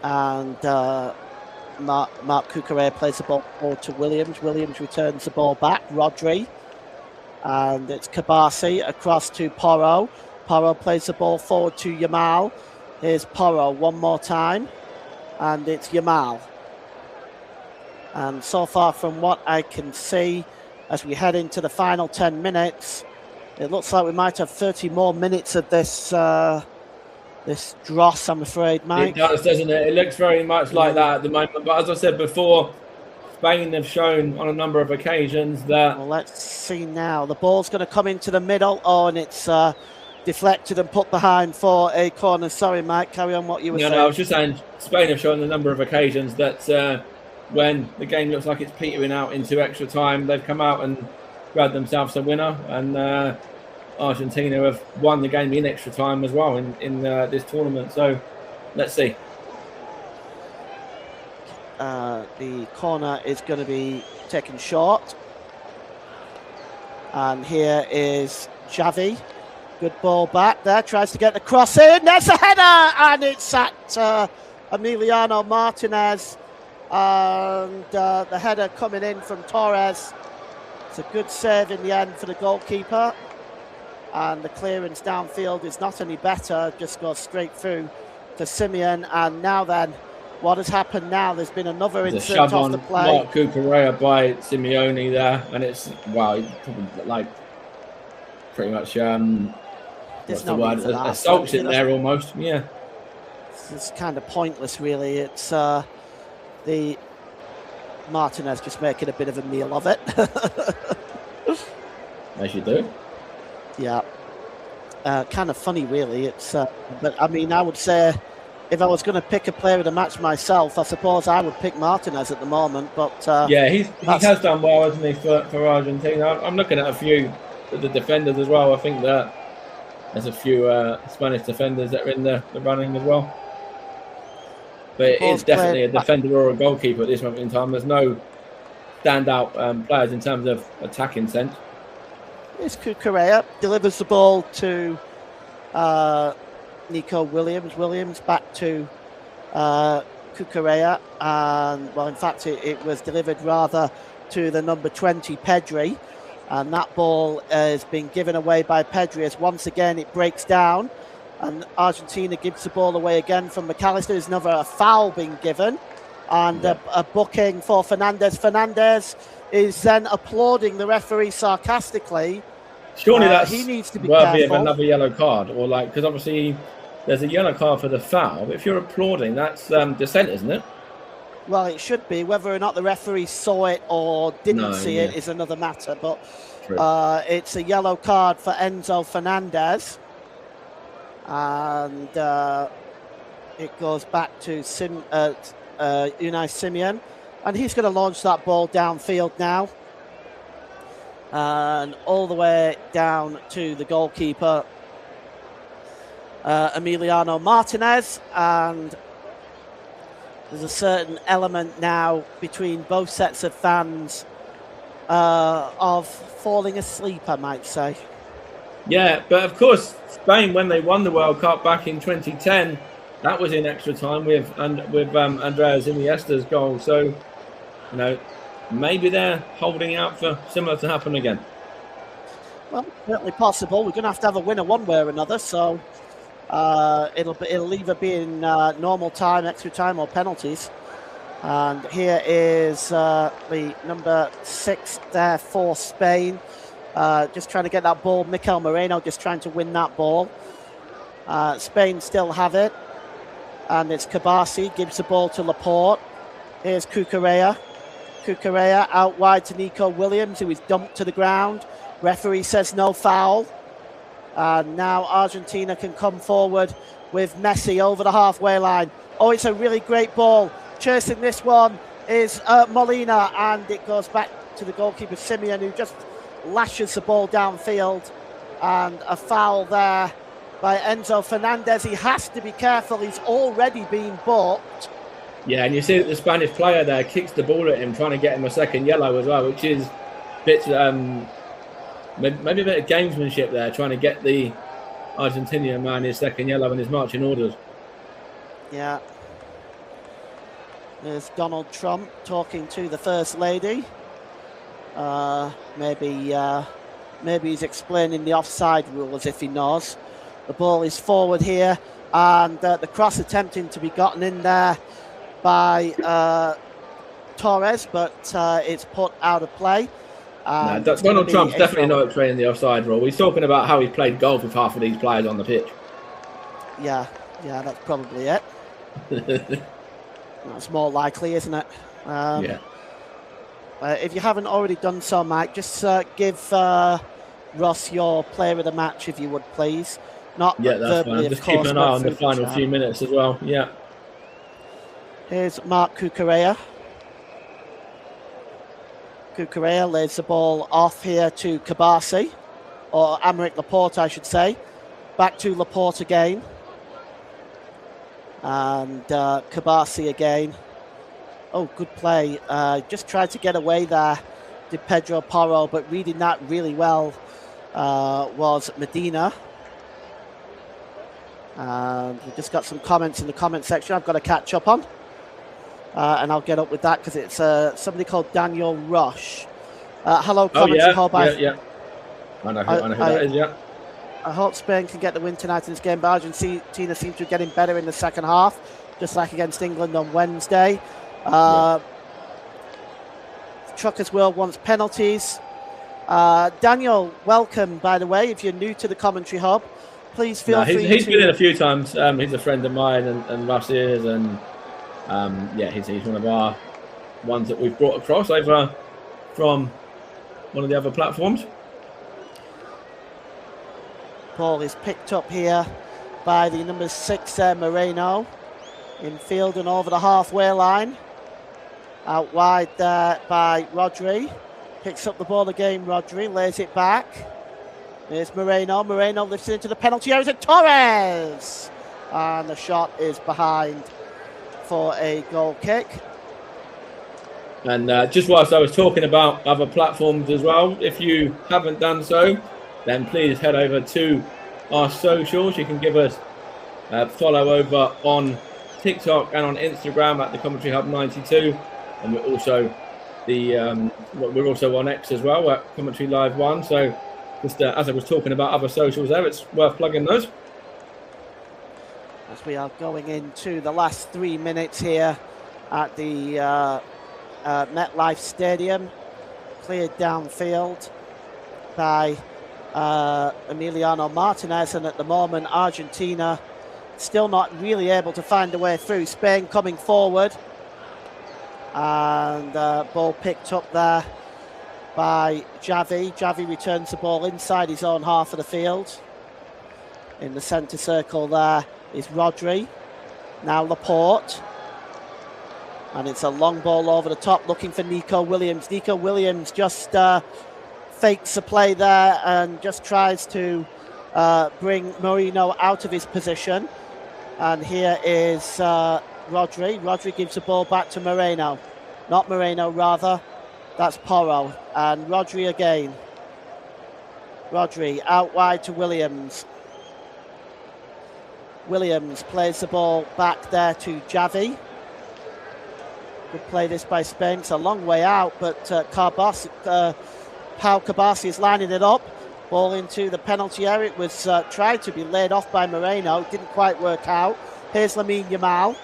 And Marc Cucurella plays the ball forward to Williams. Williams returns the ball back. Rodri. And it's Kabasi across to Porro. Porro plays the ball forward to Yamal. Here's Porro one more time. And it's Yamal. And so far from what I can see, as we head into the final 10 minutes, it looks like we might have 30 more minutes of this this dross, I'm afraid, Mike. It does, doesn't it? It looks very much like that at the moment. But as I said before, Spain have shown on a number of occasions that... Well, let's see now. The ball's going to come into the middle. Oh, and it's deflected and put behind for a corner. Sorry, Mike, carry on what you were saying. No, I was just saying Spain have shown on a number of occasions that when the game looks like it's petering out into extra time, they've come out and grabbed themselves a winner. And Argentina have won the game in extra time as well in this tournament. So let's see. The corner is going to be taken short. And here is Xavi. Good ball back there. Tries to get the cross in. There's a header. And it's at Emiliano Martinez. And the header coming in from Torres. It's a good save in the end for the goalkeeper. And the clearance downfield is not any better, just goes straight through to Simeon. And now then, what has happened now? There's been another insert off the play. Marc Cucurella by Simeone there, and it's, wow, probably like pretty much, what's the word? Assault in there almost, yeah. It's kind of pointless, really. It's the Martinez just making a bit of a meal of it. As you do. Yeah, kind of funny, really. It's, but I mean, I would say if I was going to pick a player of the match myself, I suppose I would pick Martinez at the moment. But yeah, he has done well, hasn't he, for Argentina? I'm looking at a few of the defenders as well. I think that there's a few Spanish defenders that are in the running as well. But it is definitely a defender or a goalkeeper at this moment in time. There's no standout players in terms of attacking sense. It's Cucurella, delivers the ball to Nico Williams. Williams back to Cucurella. And, well, in fact, it was delivered rather to the number 20, Pedri. And that ball has been given away by Pedri as once again it breaks down. And Argentina gives the ball away again from McAllister. There's another foul being given. And a booking for Fernandez. Fernandez is then applauding the referee sarcastically. Surely he needs to be worthy careful. of another yellow card, or because obviously there's a yellow card for the foul. But if you're applauding, that's dissent, isn't it? Well, it should be. Whether or not the referee saw it or didn't see it is another matter. But it's a yellow card for Enzo Fernandez. And it goes back to Unai Simon. And he's going to launch that ball downfield now. And all the way down to the goalkeeper, Emiliano Martinez. And there's a certain element now between both sets of fans of falling asleep, I might say. Yeah, but of course, Spain, when they won the World Cup back in 2010, that was in extra time with Andreas Iniesta's goal. So, maybe they're holding out for similar to happen again. Well, certainly possible. We're going to have a winner one way or another. So it'll either be in normal time, extra time, or penalties. And here is the number 6 there for Spain. Just trying to get that ball. Mikel Moreno just trying to win that ball. Spain still have it. And it's Kabasi, gives the ball to Laporte. Here's Cucurella. Cucurella out wide to Nico Williams, who is dumped to the ground. Referee says no foul. And now Argentina can come forward with Messi over the halfway line. Oh, it's a really great ball. Chasing this one is Molina, and it goes back to the goalkeeper Simeon, who just lashes the ball downfield. And a foul there by Enzo Fernandez. He has to be careful. He's already been booked. Yeah, and you see that the Spanish player there kicks the ball at him, trying to get him a second yellow as well, which is maybe a bit of gamesmanship there, trying to get the Argentinian man his second yellow in his marching orders. Yeah. There's Donald Trump talking to the First Lady. Maybe he's explaining the offside rule as if he knows. The ball is forward here, and the cross attempting to be gotten in there by Torres, but it's put out of play. Donald Trump's definitely not explaining the offside rule. He's talking about how he's played golf with half of these players on the pitch. Yeah, that's probably it. That's more likely, isn't it? Yeah. If you haven't already done so, Mike, just give Russ your player of the match, if you would, please. Not that's fine. Just keep an eye on the final few minutes as well. Yeah. Here's Marc Cucurella. Cucurella lays the ball off here to Kabasi, or Aymeric Laporte, I should say. Back to Laporte again. And Kabasi again. Oh, good play. Just tried to get away there, did Pedro Porro, but reading that really well was Medina. And we've just got some comments in the comment section I've got to catch up on. And I'll get up with that because it's somebody called Daniel Rush. Hello, comments. Yeah. I know who that is, yeah. I hope Spain can get the win tonight in this game, but Argentina seems to be getting better in the second half, just like against England on Wednesday. Truckers World wants penalties. Daniel, welcome, by the way, if you're new to the commentary hub. Please feel free He's been in a few times. He's a friend of mine, and Russ is, and he's one of our ones that we've brought across over from one of the other platforms. Ball is picked up here by the number 6 Moreno. In field and over the halfway line. Out wide there by Rodri. Picks up the ball again, Rodri, lays it back. There's Moreno. Moreno lifts it into the penalty area to Torres. And the shot is behind for a goal kick. And just whilst I was talking about other platforms as well, if you haven't done so, then please head over to our socials. You can give us a follow over on TikTok and on Instagram at the Commentary Hub 92, and we're also we're also on X as well at Commentary Live 1. So just as I was talking about other socials there, it's worth plugging those. As we are going into the last 3 minutes here at the MetLife Stadium, cleared downfield by Emiliano Martinez, and at the moment Argentina still not really able to find a way through. Spain coming forward, and ball picked up there by Javi. Javi returns the ball inside his own half of the field. In the centre circle there is Rodri. Now Laporte. And it's a long ball over the top looking for Nico Williams. Nico Williams just fakes the play there and just tries to bring Moreno out of his position. And here is Rodri. Rodri gives the ball back to Moreno. Not Moreno, rather. That's Porro. And Rodri again. Rodri out wide to Williams. Williams plays the ball back there to Javi. Good play this by Spain. It's a long way out, but Pau Cabasi is lining it up. Ball into the penalty area. It was tried to be laid off by Moreno. Didn't quite work out. Here's Lamine Yamal.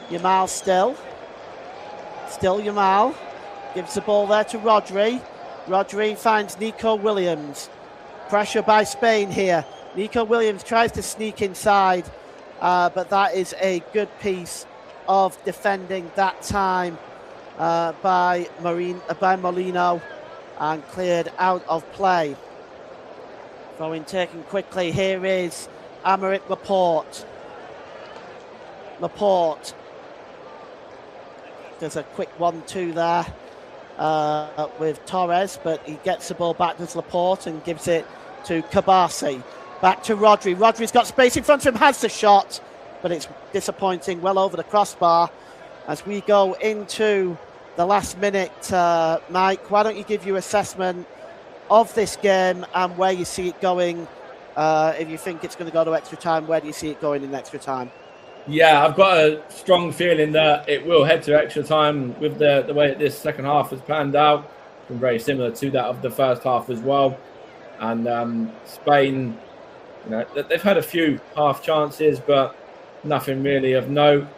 Yamal still Yamal. Gives the ball there to Rodri. Rodri finds Nico Williams. Pressure by Spain here. Nico Williams tries to sneak inside, but that is a good piece of defending that time by Molino, and cleared out of play. Throw-in taken quickly. Here is Aymeric Laporte. Laporte does a quick 1-2 there with Torres, but he gets the ball back to Laporte and gives it to Cabasi. Back to Rodri. Rodri's got space in front of him, has the shot, but it's disappointing, well over the crossbar. As we go into the last minute, Mike, why don't you give your assessment of this game and where you see it going? If you think it's going to go to extra time, where do you see it going in extra time? Yeah, I've got a strong feeling that it will head to extra time with the way that this second half has panned out. It's been very similar to that of the first half as well. And Spain, they've had a few half chances, but nothing really of note.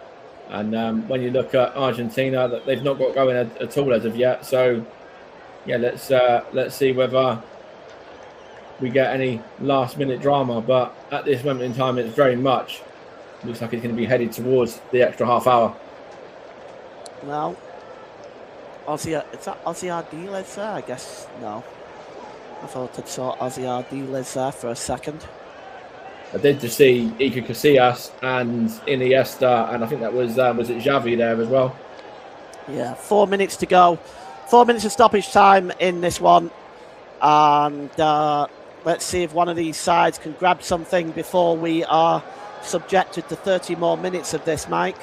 And when you look at Argentina, that they've not got going at all as of yet. So, yeah, let's see whether we get any last-minute drama. But at this moment in time, it's very much looks like it's going to be headed towards the extra half hour. Well, is that Ozzy Ardiles there? I guess no. I thought I saw Ozzy Ardiles there for a second. I did to see Iker Casillas and Iniesta, and I think that was it Xavi there as well. Yeah, 4 minutes to go. 4 minutes of stoppage time in this one. And let's see if one of these sides can grab something before we are subjected to 30 more minutes of this, Mike.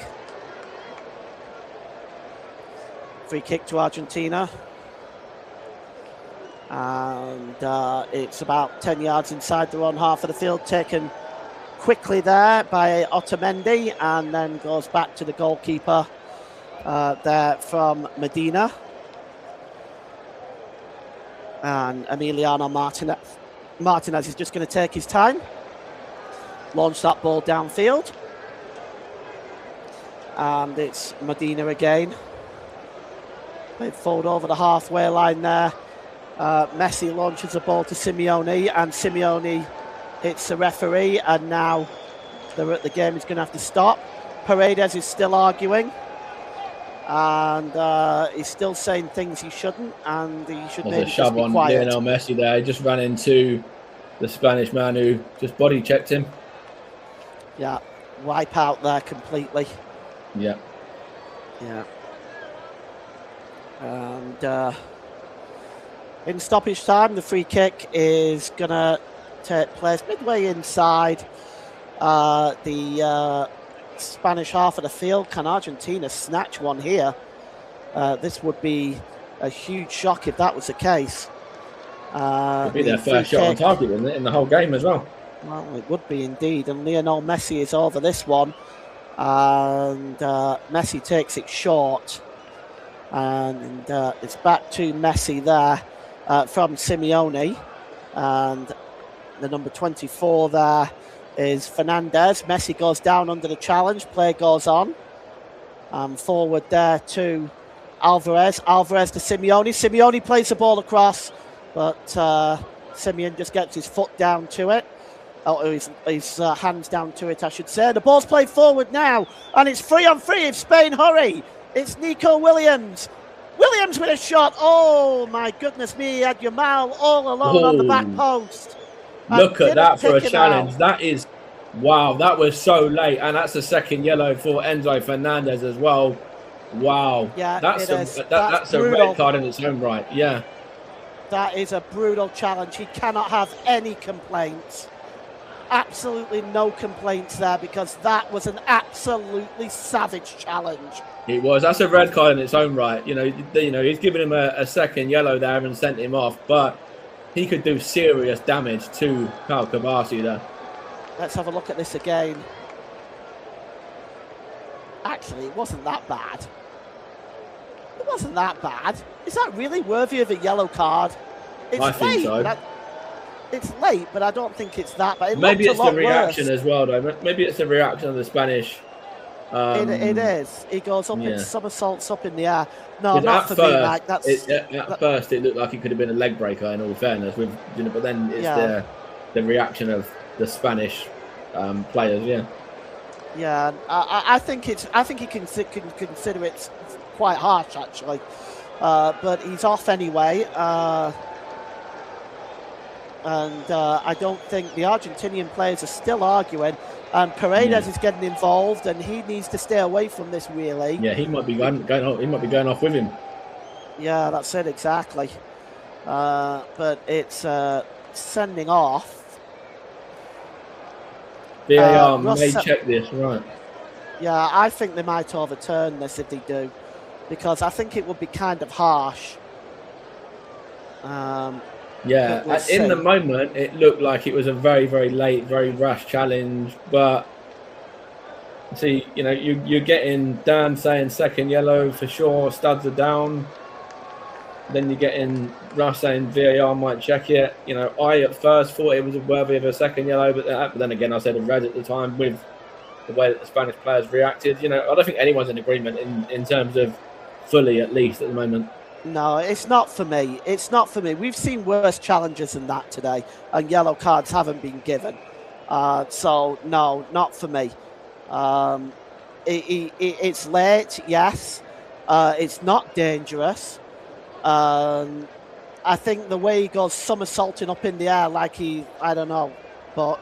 Free kick to Argentina. And it's about 10 yards inside their own half of the field, taken quickly there by Otamendi, and then goes back to the goalkeeper there from Medina. And Emiliano Martinez is just going to take his time, launch that ball downfield, and it's Medina again. They forward over the halfway line there. Messi launches the ball to Simeone, and Simeone hits the referee, and now the game is going to have to stop. Paredes is still arguing, and he's still saying things he shouldn't, and he should maybe just be quiet. There's a shove on Lionel Messi there. He just ran into the Spanish man who just body checked him. Yeah, wipe out there completely. Yeah. And in stoppage time, the free kick is going to take place midway inside the Spanish half of the field. Can Argentina snatch one here? This would be a huge shock if that was the case. It'd be their first shot on target, wouldn't it, in the whole game as well? Well, it would be indeed. And Lionel Messi is over this one. And Messi takes it short. And it's back to Messi there from Simeone. And the number 24 there is Fernandez. Messi goes down under the challenge. Play goes on. Forward there to Alvarez. Alvarez to Simeone. Simeone plays the ball across, but Simeone just gets his foot down to it. Oh, his hands down to it, I should say. The ball's played forward now, and it's 3-on-3 if Spain hurry. It's Nico Williams. Williams with a shot. Oh, my goodness me. He had Yamal all alone on the back post. Look at that for a challenge. That is, wow, that was so late. And that's a second yellow for Enzo Fernandez as well. Wow. Yeah, that's a red card in its own right. Yeah. That is a brutal challenge. He cannot have any complaints. Absolutely no complaints there, because that was an absolutely savage challenge. It was. That's a red card in its own right. You know, he's given him a second yellow there and sent him off, but he could do serious damage to Pau Kabasi there. Let's have a look at this again. Actually, it wasn't that bad. It wasn't that bad. Is that really worthy of a yellow card? I think so. It's late, but I don't think it's that bad. Maybe it's the reaction as well, though. Maybe it's the reaction of the Spanish. It is. He goes up in somersaults up in the air. No, not for me, Mike. At first, it looked like it could have been a leg breaker. In all fairness, but then it's the reaction of the Spanish players. Yeah. Yeah, I think you can consider it quite harsh, actually. But he's off anyway. And I don't think the Argentinian players are still arguing. And Paredes is getting involved, and he needs to stay away from this, really. Yeah, he might be going off. He might be going off with him. Yeah, that's it exactly. But it's sending off. VAR may check this, right? Yeah, I think they might overturn this if they do, because I think it would be kind of harsh. Yeah, in the moment, it looked like it was a very, very late, very rash challenge. But see, you know, you're getting Dan saying second yellow for sure. Studs are down. Then you're getting Russ saying VAR might check it. You know, I at first thought it was worthy of a second yellow, but then again, I said red at the time with the way that the Spanish players reacted. You know, I don't think anyone's in agreement in terms of fully, at least at the moment. No, it's not for me. It's not for me. We've seen worse challenges than that today, and yellow cards haven't been given. So, no, not for me. It's late, yes. It's not dangerous. I think the way he goes somersaulting up in the air like I don't know. But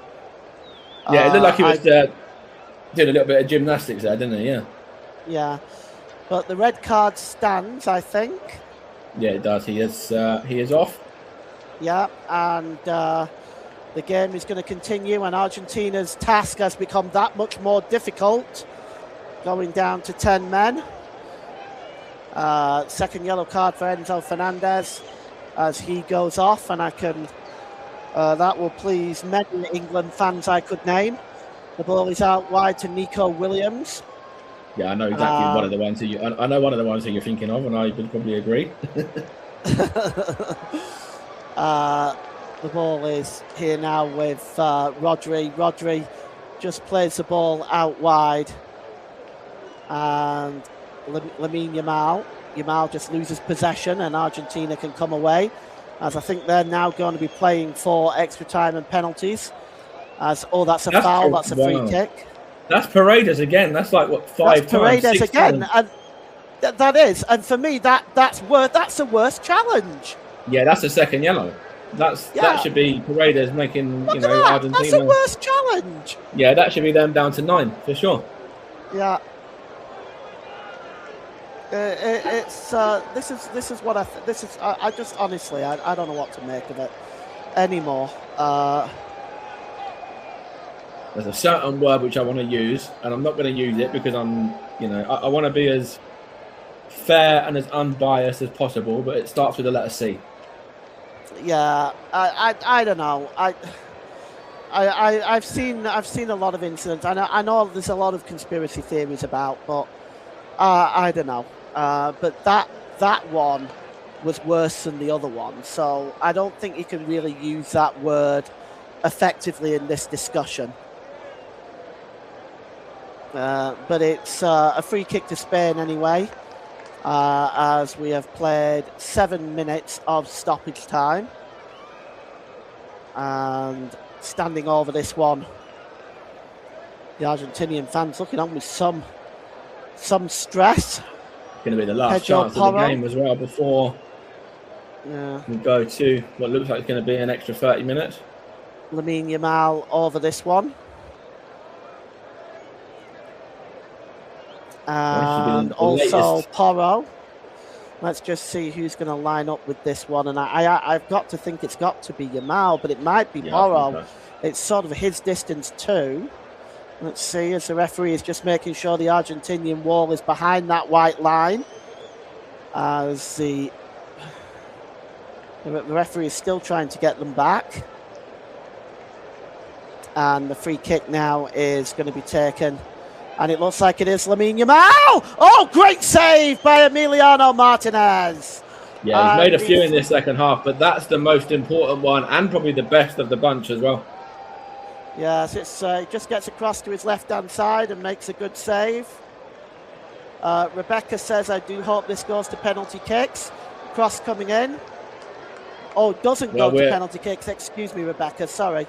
yeah, it looked like he was doing a little bit of gymnastics there, didn't he? Yeah. Yeah. But the red card stands, I think. Yeah, it does. He is off. Yeah, and the game is going to continue, and Argentina's task has become that much more difficult, going down to 10 men. Second yellow card for Enzo Fernandez as he goes off, and that will please many England fans I could name. The ball is out wide to Nico Williams. Yeah, I know exactly one of the ones who I know one of the ones who you're thinking of, and I would probably agree. The ball is here now with Rodri. Rodri just plays the ball out wide, and Lamine Yamal. Yamal just loses possession, and Argentina can come away, as I think they're now going to be playing for extra time and penalties. That's a foul. That's a free kick. That's Paredes again. That's like what, five times? Paredes again, and that is. And for me, that's a worse challenge. Yeah, that's a second yellow. That should be Paredes making Argentina. That's a worse challenge. Yeah, that should be them down to 9 for sure. Yeah. This is what I just honestly I don't know what to make of it anymore. There's a certain word which I want to use, and I'm not going to use it because I want to be as fair and as unbiased as possible, but it starts with the letter C. Yeah, I don't know. I've seen a lot of incidents. I know there's a lot of conspiracy theories about, but I don't know. but that one was worse than the other one. So I don't think you can really use that word effectively in this discussion. But it's a free kick to Spain anyway, as we have played 7 minutes of stoppage time. And standing over this one, the Argentinian fans looking on with some stress. Going to be the last chance of the game as well before we go to what looks like it's going to be an extra 30 minutes. Lamine Yamal over this one. And also Porro. Let's just see who's going to line up with this one. And I've got to think it's got to be Yamal, but it might be Porro. It's sort of his distance too. Let's see, as the referee is just making sure the Argentinian wall is behind that white line. As the referee is still trying to get them back. And the free kick now is going to be taken. And it looks like it is Lamine Yamal. Oh, great save by Emiliano Martinez. Yeah, he's made a few in this second half, but that's the most important one and probably the best of the bunch as well. Yes, it just gets across to his left-hand side and makes a good save. Rebecca says, I do hope this goes to penalty kicks. Cross coming in. Oh, doesn't go to penalty kicks. Excuse me, Rebecca. Sorry.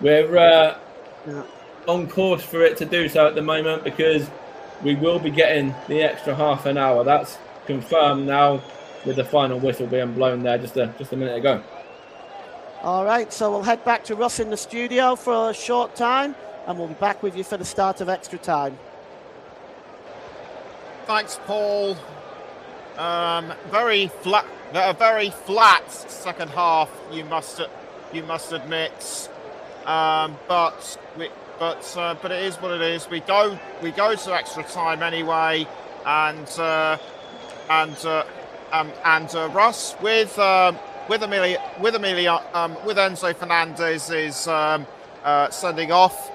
We're on course for it to do so at the moment because we will be getting the extra half an hour. That's confirmed now with the final whistle being blown there just a minute ago. All right, so we'll head back to Russ in the studio for a short time and we'll be back with you for the start of extra time. Thanks, Paul. Very flat second half, you must admit. But it is what it is. We go to extra time anyway, and Russ with Enzo Fernandez is sending off.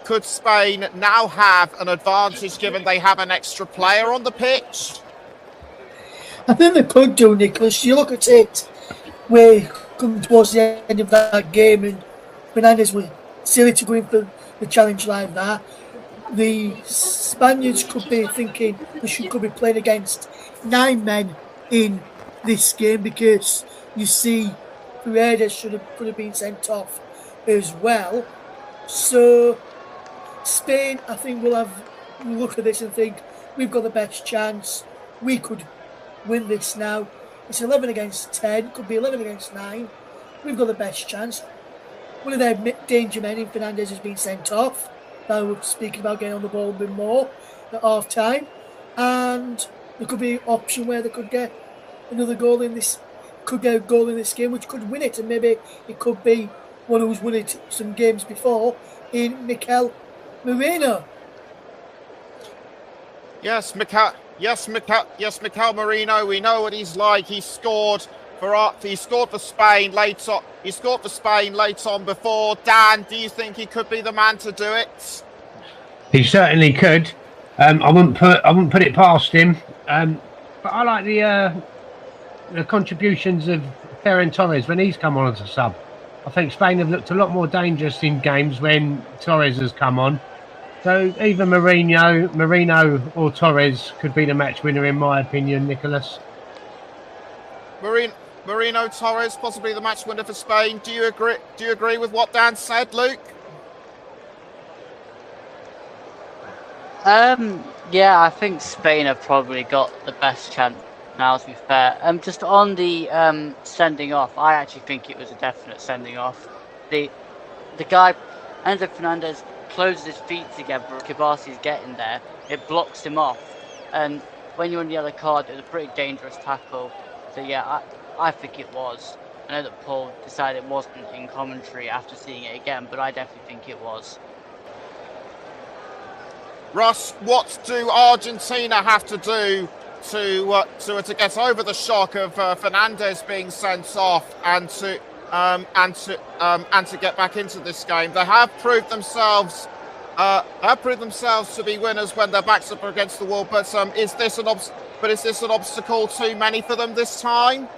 Could Spain now have an advantage given they have an extra player on the pitch? I think they could do, Nicholas. You look at it, we come towards the end of that game and Fernandez was silly to go in for the challenge like that. The Spaniards could be thinking they could be playing against 9 men in this game because you see Paredes could have been sent off as well. So Spain, I think, will look at this and think we've got the best chance. We could win this now. It's 11 against 10, could be 11 against 9. We've got the best chance. One of their danger men in Fernandez has been sent off. Now we're speaking about getting on the ball a bit more at half time. And there could be an option where they could get another goal in this, game, which could win it. And maybe it could be one who's won it some games before in Mikel Merino. Yes, Mikel Merino. We know what he's like. He scored for Spain late on. He scored for Spain late on before. Dan, do you think he could be the man to do it? He certainly could. I wouldn't put it past him. But I like the contributions of Ferran Torres when he's come on as a sub. I think Spain have looked a lot more dangerous in games when Torres has come on. So either Merino or Torres could be the match winner in my opinion, Nicholas. Merino, Torres, possibly the match winner for Spain. Do you agree with what Dan said, Luke? Yeah, I think Spain have probably got the best chance now, to be fair. Just on the sending off, I actually think it was a definite sending off. The guy, Enzo Fernandez, closes his feet together. Kibasi's getting there. It blocks him off. And when you're on the yellow card, it was a pretty dangerous tackle. So yeah, I think it was. I know that Paul decided it wasn't in commentary after seeing it again, but I definitely think it was. Russ, what do Argentina have to do to get over the shock of Fernandez being sent off and to get back into this game? They have proved themselves have proved themselves to be winners when their backs up against the wall. But is this an obstacle too many for them this time?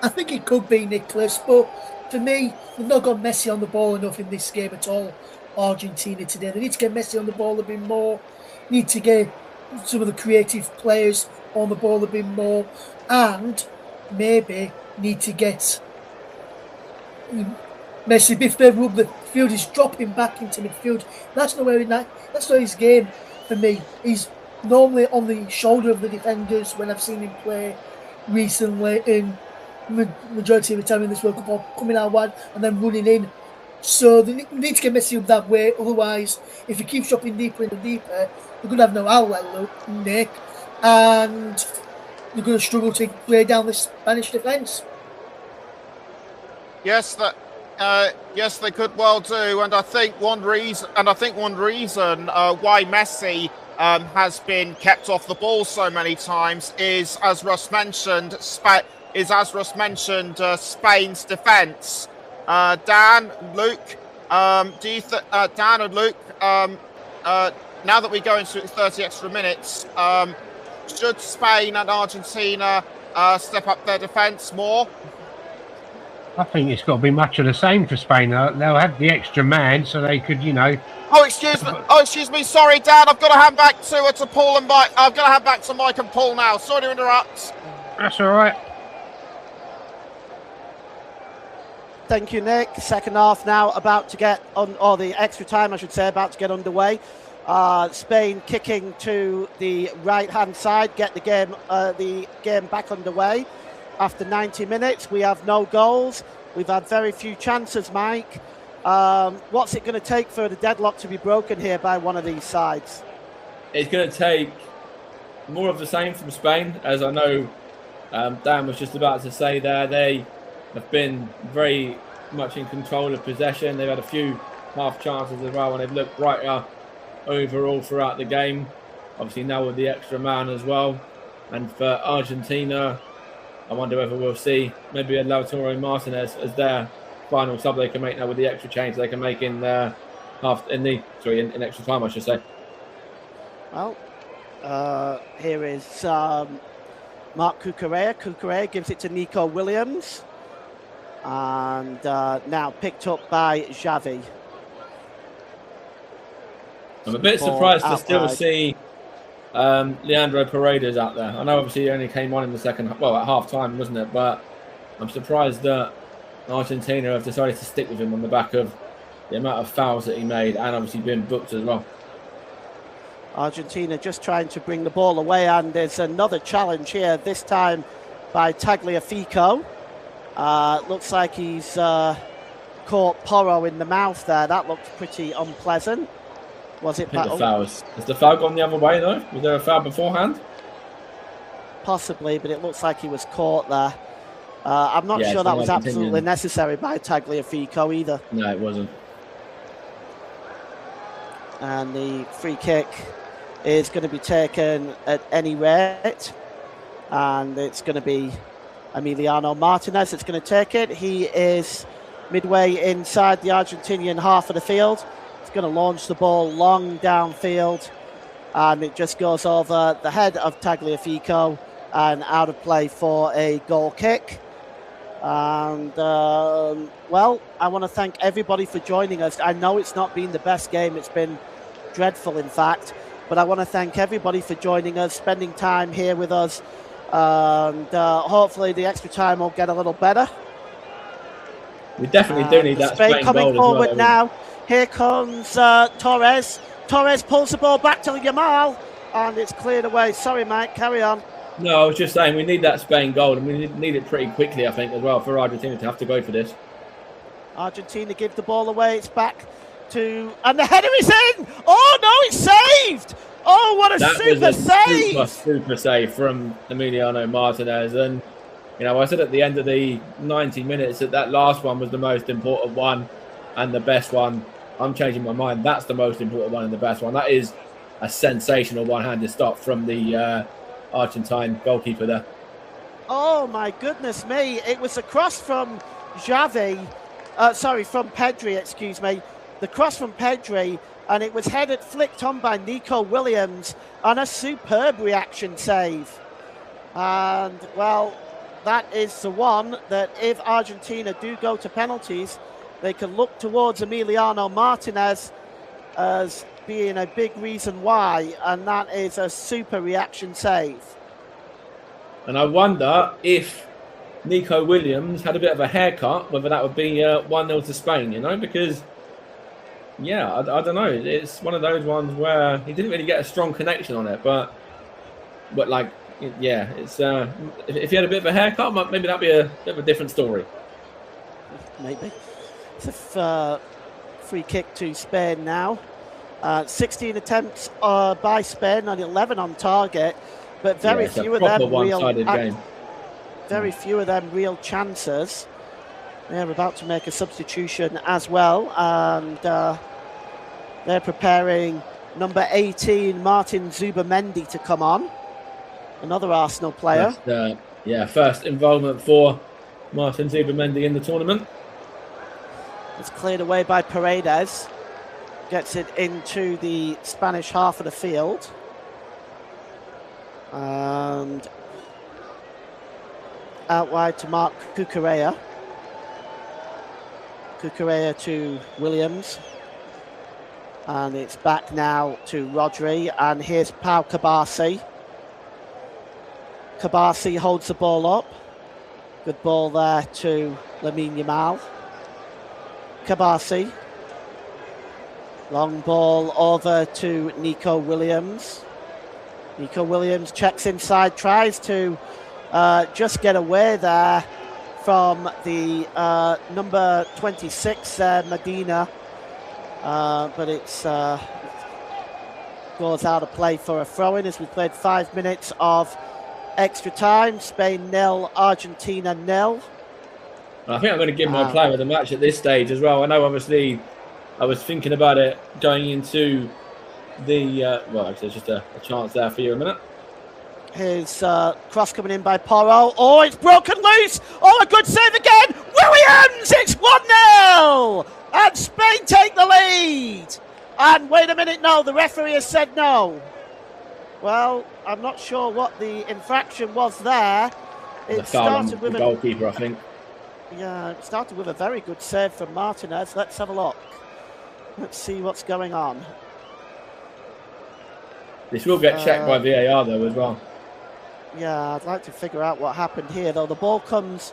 I think it could be, Nicholas, but for me, they've not got Messi on the ball enough in this game at all, Argentina today. They need to get Messi on the ball a bit more, need to get some of the creative players on the ball a bit more, and maybe need to get Messi a bit further up the field. He's dropping back into midfield. That's not his game for me. He's normally on the shoulder of the defenders when I've seen him play recently, in majority of the time in this World Cup, or coming out wide and then running in. So they need to get Messi up that way. Otherwise, if he keeps dropping deeper and deeper, they're going to have no outlet, Nick, and they're going to struggle to play down the Spanish defence. Yes, yes, they could well do, and I think one reason why Messi has been kept off the ball so many times is, as Russ mentioned, Spain's defence. Dan, Luke, Dan and Luke, now that we go into 30 extra minutes, should Spain and Argentina step up their defence more? I think it's got to be much of the same for Spain. They'll have the extra man, so they could, Oh, excuse me. Sorry, Dan. I've got to hand back to Paul and Mike. I've got to hand back to Mike and Paul now. Sorry to interrupt. That's all right. Thank you, Nick. Second half now about to get on, or the extra time, I should say, about to get underway. Spain kicking to the right-hand side, get the game back underway. After 90 minutes, we have no goals. We've had very few chances, Mike. What's it going to take for the deadlock to be broken here by one of these sides? It's going to take more of the same from Spain, as I know Dan was just about to say there. They have been very much in control of possession. They've had a few half chances as well, and they've looked brighter overall throughout the game. Obviously now with the extra man as well. And for Argentina, I wonder whether we'll see maybe a Lautaro Martinez as their final sub they can make now with the extra change they can make in extra time, I should say. Well, here is Mark Cucurella. Cucurella gives it to Nico Williams, and now picked up by Xavi. I'm a bit surprised to still see Leandro Paredes out there. I know obviously he only came on in the second, well, at half time, wasn't it? But I'm surprised that Argentina have decided to stick with him on the back of the amount of fouls that he made and obviously being booked as well. Argentina just trying to bring the ball away, and there's another challenge here, this time by Tagliafico. Looks like he's caught Porro in the mouth there. That looked pretty unpleasant. Was it? I think the fouls. Has the foul gone the other way though? Was there a foul beforehand? Possibly, but it looks like he was caught there. I'm not sure that was absolutely necessary by Tagliafico either. No, it wasn't. And the free kick is going to be taken at any rate, and it's going to be Emiliano Martinez that's going to take it. He is midway inside the Argentinian half of the field. He's going to launch the ball long downfield, and it just goes over the head of Tagliafico and out of play for a goal kick. And well, I want to thank everybody for joining us. I know it's not been the best game, it's been dreadful in fact, but I want to thank everybody for joining us, spending time here with us, and hopefully the extra time will get a little better. We definitely do need that Spain coming goal forward as well, now. Here comes Torres. Torres pulls the ball back to Yamal, and it's cleared away. Sorry, Mike, carry on. No, I was just saying we need that Spain goal, and we need it pretty quickly, I think, as well, for Argentina to have to go for this. Argentina give the ball away. It's back to... And the header is in! Oh, no, it's saved! Oh, what a super save! Super save from Emiliano Martinez. And, you know, I said at the end of the 90 minutes that last one was the most important one and the best one. I'm changing my mind. That's the most important one and the best one. That is a sensational one-handed stop from the... Argentine goalkeeper there. Oh my goodness me, it was a cross from from Pedri, excuse me. The cross from Pedri, and it was headed, flicked on by Nico Williams, and a superb reaction save. And, well, that is the one that if Argentina do go to penalties, they can look towards Emiliano Martinez as being a big reason why, and that is a super reaction save. And I wonder if Nico Williams had a bit of a haircut, whether that would be 1-0 to Spain, you know, because, yeah, I don't know. It's one of those ones where he didn't really get a strong connection on it, but like, yeah, it's if he had a bit of a haircut, maybe that'd be a bit of a different story. Maybe. It's a free kick to Spain now. 16 attempts by Spain and 11 on target, but very few of them real chances. They're about to make a substitution as well, and they're preparing number 18 Martin Zubamendi to come on, another Arsenal player. First involvement for Martin Zubamendi in the tournament. It's cleared away by Paredes. Gets it into the Spanish half of the field. And out wide to Mark Cucurella. Cucurella to Williams. And it's back now to Rodri. And here's Pau Kabasi. Kabasi holds the ball up. Good ball there to Lamine Yamal. Kabasi. Long ball over to Nico Williams. Nico Williams checks inside, tries to just get away there from the number 26, Medina. But it's goes out of play for a throw-in as we played 5 minutes of extra time. Spain 0, Argentina 0. I think I'm going to give my player of the match at this stage as well. I know, obviously, I was thinking about it going into the actually, there's just a chance there for you a minute. His cross coming in by Porro. Oh, it's broken loose. Oh, a good save again. Williams, it's 1-0. And Spain take the lead. And wait a minute, no, the referee has said no. Well, I'm not sure what the infraction was there. It started with the goalkeeper, I think. Yeah, it started with a very good save from Martinez. Let's have a look. Let's see what's going on. This will get checked by VAR, though, as well. Yeah, I'd like to figure out what happened here, though. The ball comes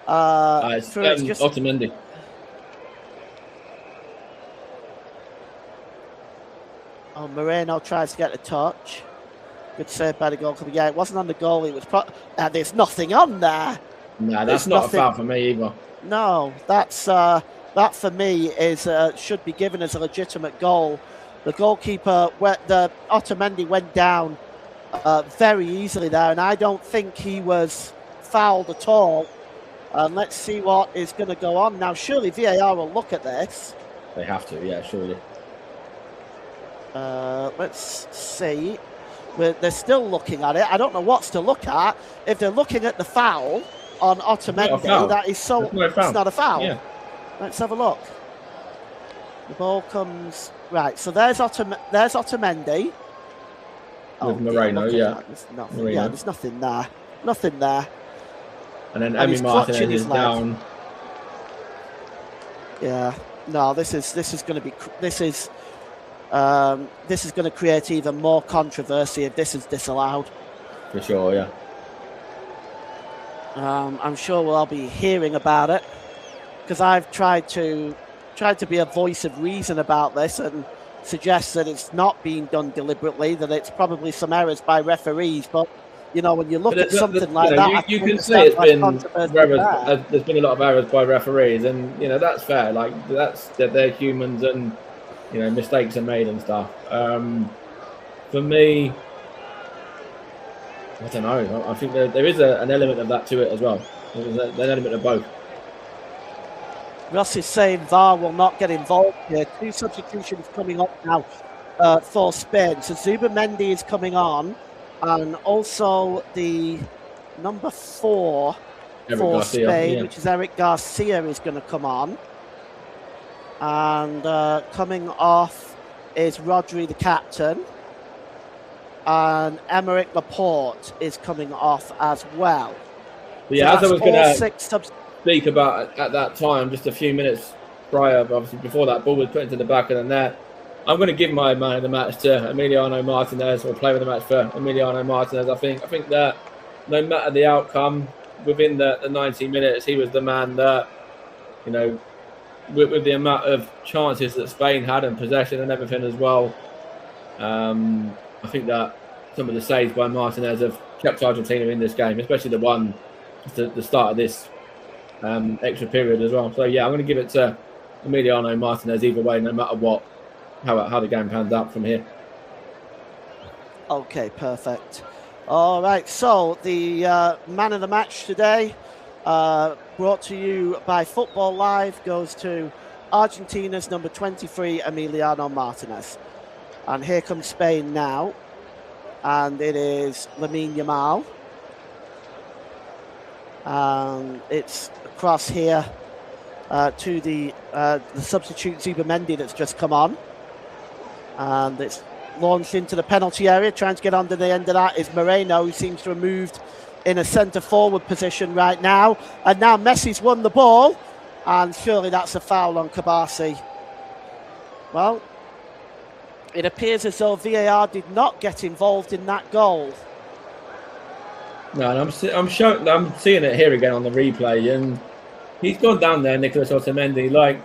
through. It's just Otamendi. Oh, Moreno tries to get a touch. Good save by the goalkeeper. Yeah, it wasn't on the goal. It was. There's nothing on there. No, that's not a foul for me either. No, that's that for me is should be given as a legitimate goal. The goalkeeper, the Otamendi went down very easily there, and I don't think he was fouled at all. Let's see what is going to go on now. Surely VAR will look at this. They have to, yeah, surely. Let's see. They're still looking at it. I don't know what's to look at. If they're looking at the foul on Otamendi, that is so. It's not a foul. Yeah. Let's have a look. The ball comes right. So there's Otamendi. With Moreno, yeah. There's nothing. Yeah, there's nothing there. Nothing there. And then Emi Martinez is down. Yeah. No, this is going to create even more controversy if this is disallowed. For sure, yeah. I'm sure we'll all be hearing about it because I've tried to be a voice of reason about this and suggest that it's not being done deliberately, that it's probably some errors by referees. But you know, when you look at something like that, you can see it's been errors. There's been a lot of errors by referees, and you know that's fair. Like they're humans, and you know mistakes are made and stuff. For me, I don't know. I think there is an element of that to it as well. There's an element of both. Russ is saying VAR will not get involved here. 2 substitutions coming up now for Spain. So Zubamendi is coming on, and also the number 4 for Spain, which is Eric Garcia, is going to come on. And coming off is Rodri, the captain. And Emerick Laporte is coming off as well. But yeah, so as I was going to speak about at that time, just a few minutes prior, obviously before that ball was put into the back of the net, I'm going to give my man of the match to Emiliano Martinez, or player of the match for Emiliano Martinez. I think that no matter the outcome, within the 90 minutes, he was the man that, you know, with the amount of chances that Spain had and possession and everything as well, I think that some of the saves by Martinez have kept Argentina in this game, especially the one just at the start of this extra period as well. So yeah, I'm going to give it to Emiliano Martinez either way, no matter what, how the game pans out from here. Okay, perfect. All right, so the man of the match today, brought to you by Football Live, goes to Argentina's number 23, Emiliano Martinez. And here comes Spain now, and it is Lamine Yamal. It's across here to the substitute Zubamendi that's just come on, and it's launched into the penalty area. Trying to get under the end of that is Moreno, who seems to have moved in a centre forward position right now. And now Messi's won the ball, and surely that's a foul on Kabasi. Well, it appears as though VAR did not get involved in that goal. No, and I'm seeing it here again on the replay, and he's gone down there, Nicolas Otamendi, like,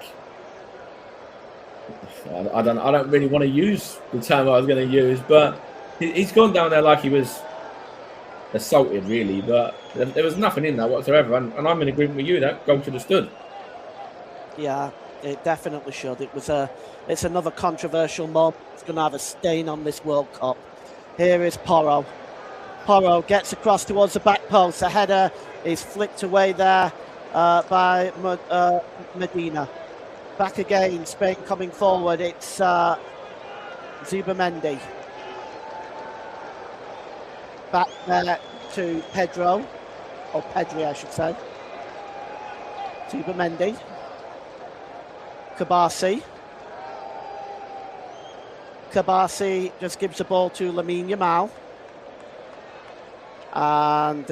I don't really want to use the term I was going to use, but he's gone down there like he was assaulted, really. But there was nothing in that whatsoever, and I'm in agreement with you that goal should have stood. Yeah, it definitely should. It's another controversial moment. It's going to have a stain on this World Cup. Here is Porro. Porro gets across towards the back post. The header is flicked away there by Medina. Back again, Spain coming forward. It's Zubamendi. Back there to Pedro, or Pedri, I should say. Zubamendi. Kabasi. Kabasi just gives the ball to Lamine Yamal. And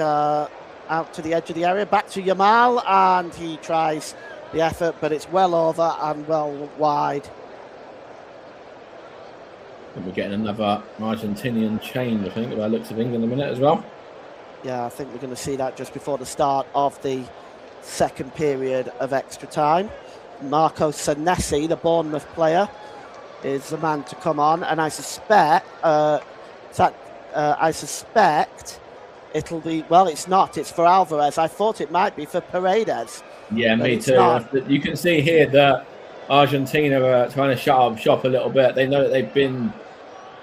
out to the edge of the area, back to Yamal, and he tries the effort, but it's well over and well wide. And we're getting another Argentinian change, I think, by the looks of England in a minute as well. Yeah, I think we're going to see that just before the start of the second period of extra time. Marco Senesi, the Bournemouth player, is the man to come on, and I suspect it'll be, well, it's not. It's for Alvarez. I thought it might be for Paredes. Yeah, me too. Not. You can see here that Argentina are trying to shut up shop a little bit. They know that they've been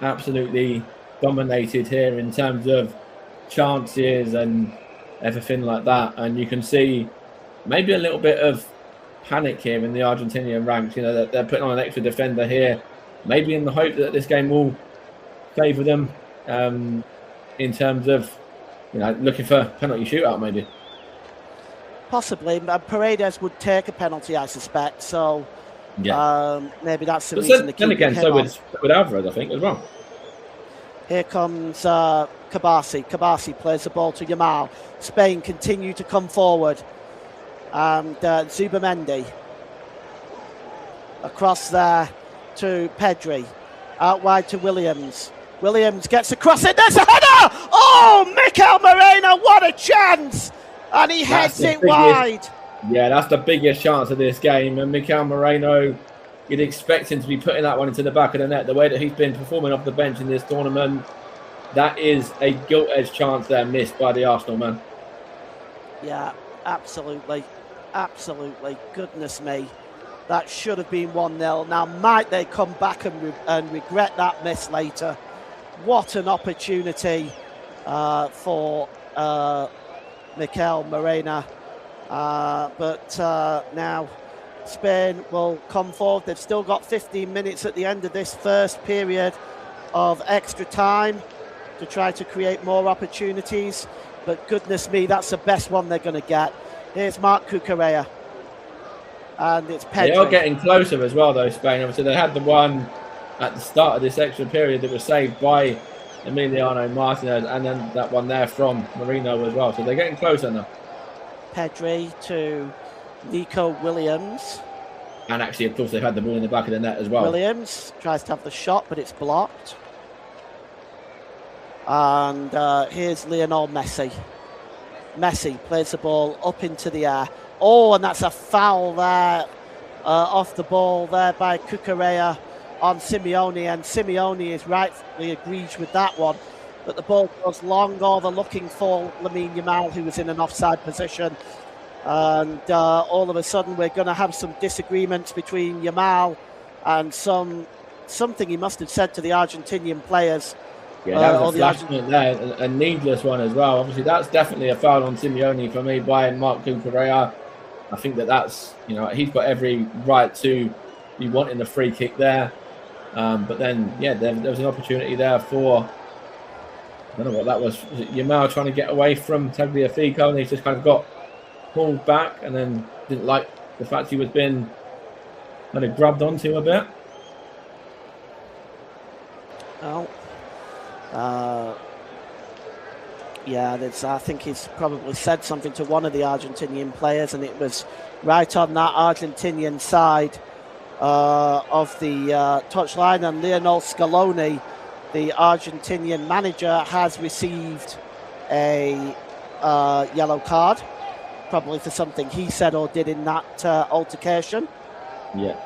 absolutely dominated here in terms of chances and everything like that. And you can see maybe a little bit of panic here in the Argentinian ranks. You know, that they're putting on an extra defender here, maybe in the hope that this game will favour them in terms of, you know, looking for a penalty shootout, maybe. Possibly. Paredes would take a penalty, I suspect. So yeah. Maybe that's the reason to keep then again, so with Alvarez, I think, as well. Here comes Kabasi. Kabasi plays the ball to Yamal. Spain continue to come forward. And Zubamendi. Across there to Pedri. Out wide to Williams. Williams gets across it. There's a header! Oh, Mikel Moreno, what a chance! And he heads it wide. Yeah, that's the biggest chance of this game. And Mikel Moreno, you'd expect him to be putting that one into the back of the net. The way that he's been performing off the bench in this tournament, that is a gilt-edged chance there missed by the Arsenal man. Yeah, absolutely. Absolutely. Goodness me. That should have been 1-0. Now, might they come back and regret that miss later? What an opportunity for Mikel Moreno. But now Spain will come forward. They've still got 15 minutes at the end of this first period of extra time to try to create more opportunities. But goodness me, that's the best one they're going to get. Here's Marc Cucurella. And it's Pedri. They are getting closer as well, though, Spain. Obviously, they had the one at the start of this extra period that was saved by Emiliano Martinez, and then that one there from Marino as well. So they're getting closer now. Pedri to Nico Williams. And actually, of course, they've had the ball in the back of the net as well. Williams tries to have the shot, but it's blocked. And here's Lionel Messi. Messi plays the ball up into the air. Oh, and that's a foul there off the ball there by Cucurella on Simeone, and Simeone is rightfully agreed with that one. But the ball goes long, or they're looking for Lamine Yamal, who was in an offside position. And all of a sudden, we're going to have some disagreements between Yamal and something he must have said to the Argentinian players. Yeah, that was a flashpoint there, a needless one as well. Obviously, that's definitely a foul on Simeone for me by Marc Cucurella. I think that's, he's got every right to be wanting the free kick there. But then, yeah, there was an opportunity there for, I don't know what that was. Was it Yamal trying to get away from Tagliafico, and he's just kind of got pulled back and then didn't like the fact he was being kind of grabbed onto a bit. Well, yeah, I think he's probably said something to one of the Argentinian players, and it was right on that Argentinian side of the touchline. And Lionel Scaloni, the Argentinian manager, has received a yellow card, probably for something he said or did in that altercation. Yeah.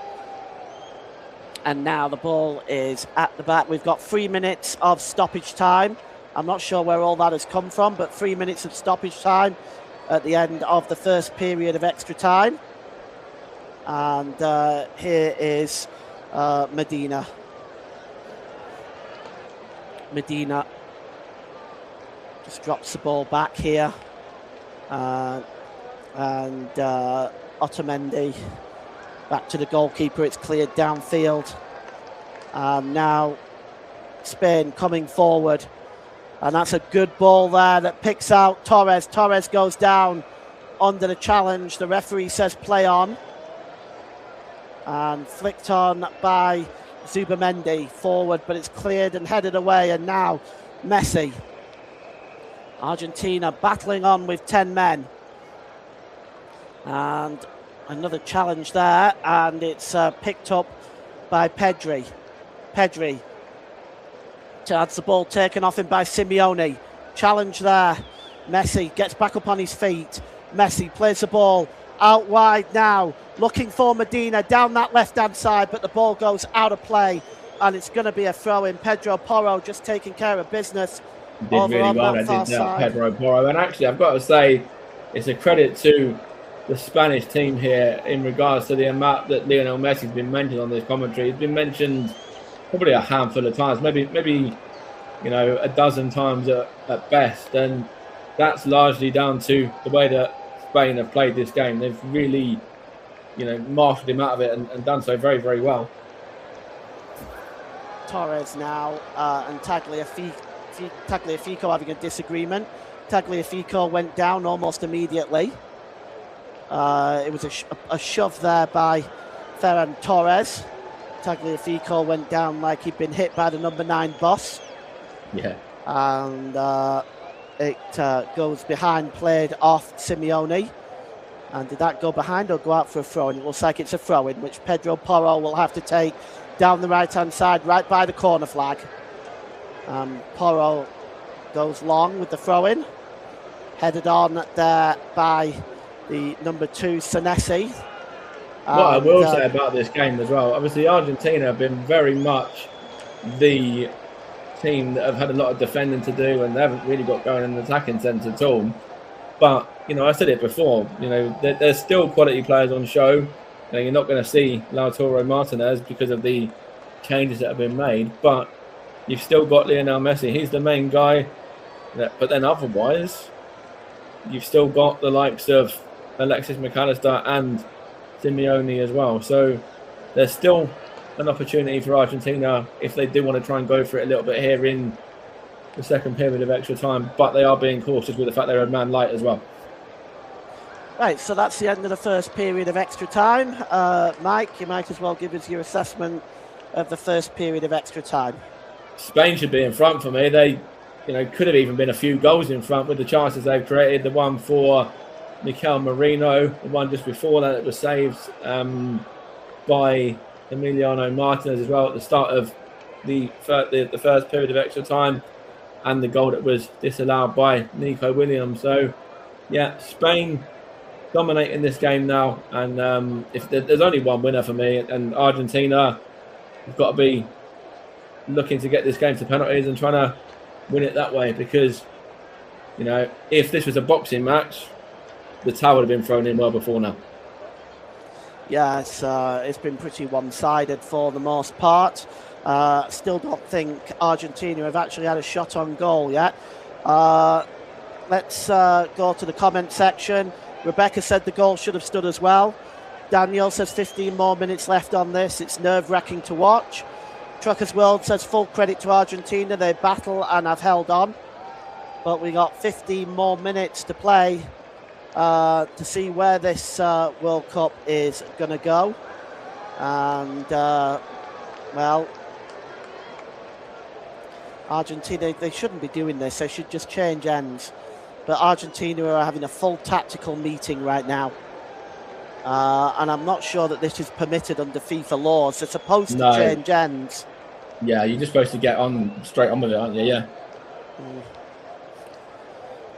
And now the ball is at the back. We've got 3 minutes of stoppage time. I'm not sure where all that has come from, but 3 minutes of stoppage time at the end of the first period of extra time. And here is Medina. Medina just drops the ball back here. And Otamendi back to the goalkeeper. It's cleared downfield. And now Spain coming forward. And that's a good ball there that picks out Torres. Torres goes down under the challenge. The referee says play on. And flicked on by Zubamendi forward, but it's cleared and headed away. And now Messi. Argentina battling on with 10 men. And another challenge there, and it's picked up by Pedri. Pedri has the ball taken off him by Simeone. Challenge there. Messi gets back up on his feet. Messi plays the ball out wide now, looking for Medina down that left-hand side, but the ball goes out of play, and it's going to be a throw-in. Pedro Porro just taking care of business. He did really well, I did, Pedro Porro. And actually, I've got to say, it's a credit to the Spanish team here in regards to the amount that Lionel Messi's been mentioned on this commentary. He's been mentioned probably a handful of times, maybe a dozen times at best, and that's largely down to the way that Spain have played this game. They've really, marshaled him out of it and done so very, very well. Torres now and Tagliafico having a disagreement. Tagliafico went down almost immediately. It was a shove there by Ferran Torres. Tagliafico went down like he'd been hit by the number 9 boss. Yeah. And it goes behind, played off Simeone. And did that go behind or go out for a throw-in? It looks like it's a throw-in, which Pedro Porro will have to take down the right-hand side, right by the corner flag. Porro goes long with the throw-in. Headed on there by the number 2, Senesi. What I will say about this game as well, obviously Argentina have been very much the team that have had a lot of defending to do, and they haven't really got going in the attacking sense at all. But, I said it before, there's still quality players on show. You're not going to see Lautaro Martinez because of the changes that have been made, but you've still got Lionel Messi. He's the main guy. But then otherwise, you've still got the likes of Alexis McAllister and Simeone as well. So there's still an opportunity for Argentina if they do want to try and go for it a little bit here in the second period of extra time. But they are being cautious with the fact they're a man light as well. Right, so that's the end of the first period of extra time. Mike, you might as well give us your assessment of the first period of extra time? Spain should be in front for me. They, could have even been a few goals in front with the chances they've created. The one for Mikel Merino, the one just before that was saved by Emiliano Martinez as well at the start of the first period of extra time, and the goal that was disallowed by Nico Williams. So, yeah, Spain dominating this game now, and if there's only one winner for me, and Argentina have got to be looking to get this game to penalties and trying to win it that way, because if this was a boxing match, the towel would have been thrown in well before now. Yeah, it's been pretty one-sided for the most part. Still don't think Argentina have actually had a shot on goal yet. Let's go to the comment section. Rebecca said the goal should have stood as well. Daniel says 15 more minutes left on this. It's nerve-wracking to watch. Truckers World says full credit to Argentina. They battle and have held on. But we got 15 more minutes to play to see where this World Cup is going to go. And, well, Argentina, they shouldn't be doing this. They should just change ends. But Argentina are having a full tactical meeting right now. And I'm not sure that this is permitted under FIFA laws. They're supposed to change ends. Yeah, you're just supposed to get straight on with it, aren't you? Yeah.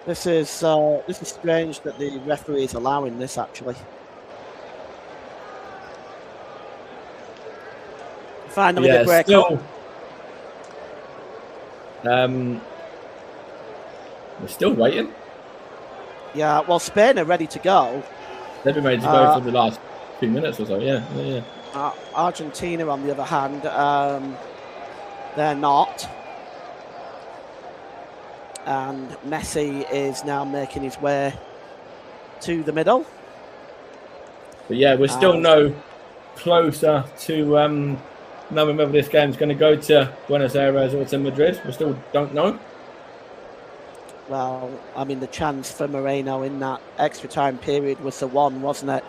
This is strange that the referee is allowing this, actually. Finally, the break up. We're still waiting. Yeah, well, Spain are ready to go. They've been ready to go for the last few minutes or so. Yeah. Argentina, on the other hand, they're not. And Messi is now making his way to the middle. But yeah, we're still no closer to knowing whether this game's going to go to Buenos Aires or to Madrid. We still don't know. Well, I mean, the chance for Moreno in that extra time period was the one, wasn't it?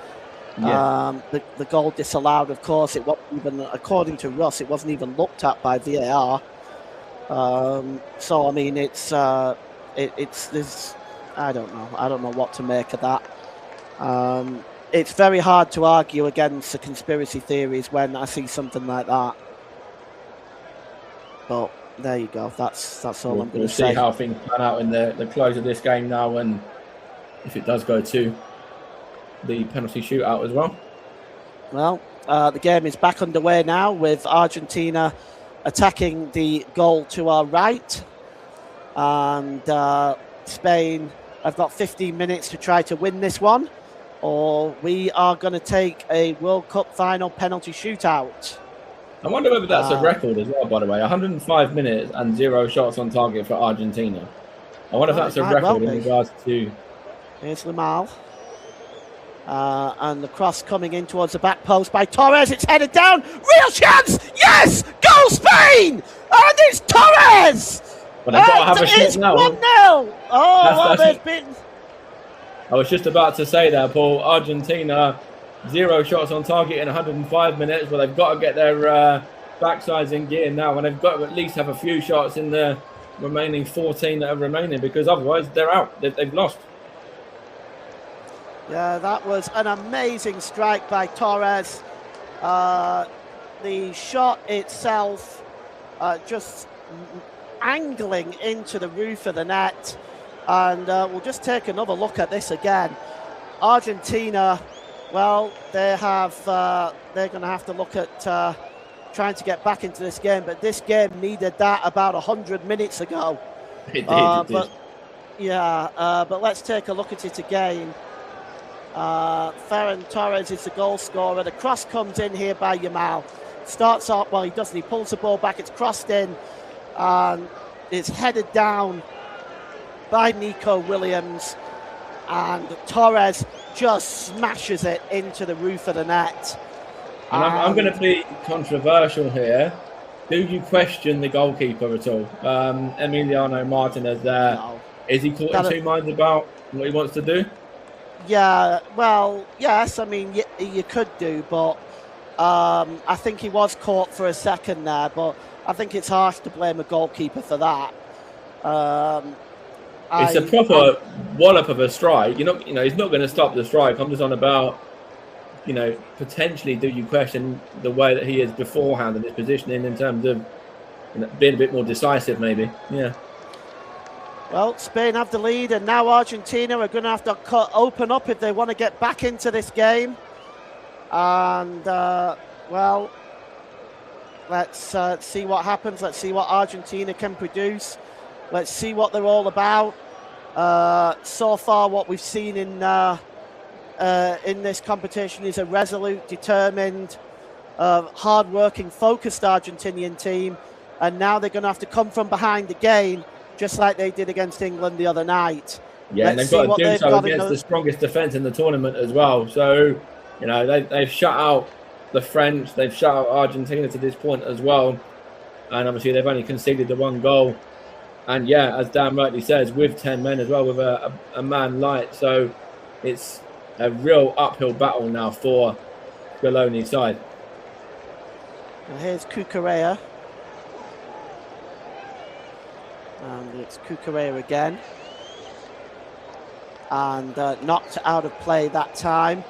Yeah. The goal disallowed, of course. It wasn't even, according to Russ, it wasn't even looked at by VAR. So I mean, it's this. I don't know what to make of that. It's very hard to argue against the conspiracy theories when I see something like that. But there you go. That's all I'm going to say. We'll see how things pan out in the close of this game now, and if it does go to the penalty shootout as well. Well, the game is back underway now with Argentina attacking the goal to our right, and Spain have got 15 minutes to try to win this one, or we are going to take a World Cup final penalty shootout. I wonder whether that's a record as well, by the way. 105 minutes and 0 shots on target for Argentina. I wonder if that's a record in regards to... Here's Lamal. And the cross coming in towards the back post by Torres. It's headed down. Real chance! Yes! Goal Spain! And it's Torres! But they've got to have a shot now. 1-0! Oh, they've been... I was just about to say that, Paul. Argentina, 0 shots on target in 105 minutes, but they've got to get their backsides in gear now, and they've got to at least have a few shots in the remaining 14 that are remaining, because otherwise they're out. They've lost. Yeah, that was an amazing strike by Torres. The shot itself just angling into the roof of the net. And we'll just take another look at this again. Argentina, well, they're going to have to look at trying to get back into this game. But this game needed that about 100 minutes ago. It did. But let's take a look at it again. Ferran Torres is the goal scorer. The cross comes in here by Yamal. Starts off, well, he doesn't. He pulls the ball back. It's crossed in. And it's headed down by Nico Williams. And Torres just smashes it into the roof of the net. And I'm going to be controversial here. Do you question the goalkeeper at all? Emiliano Martinez there. No. Is he caught in two minds about what he wants to do? Yeah, well, yes. I mean, you could do, but I think he was caught for a second there, but I think it's harsh to blame a goalkeeper for that. It's a proper wallop of a strike. He's not going to stop the strike. I'm just on about, potentially do you question the way that he is beforehand and his positioning in terms of being a bit more decisive, maybe. Yeah. Well, Spain have the lead, and now Argentina are going to have to open up if they want to get back into this game. And, let's see what happens. Let's see what Argentina can produce. Let's see what they're all about. So far, what we've seen in this competition is a resolute, determined, hard-working, focused Argentinian team. And now they're going to have to come from behind again, just like they did against England the other night. Yeah, and they've got to do so against the strongest defence in the tournament as well. So, they've shut out the French, they've shut out Argentina to this point as well. And obviously they've only conceded the 1 goal. And yeah, as Dan rightly says, with 10 men as well, with a man light. So it's a real uphill battle now for Scaloni's side. Now here's Cucurella. And it's Cucurella again. And knocked out of play that time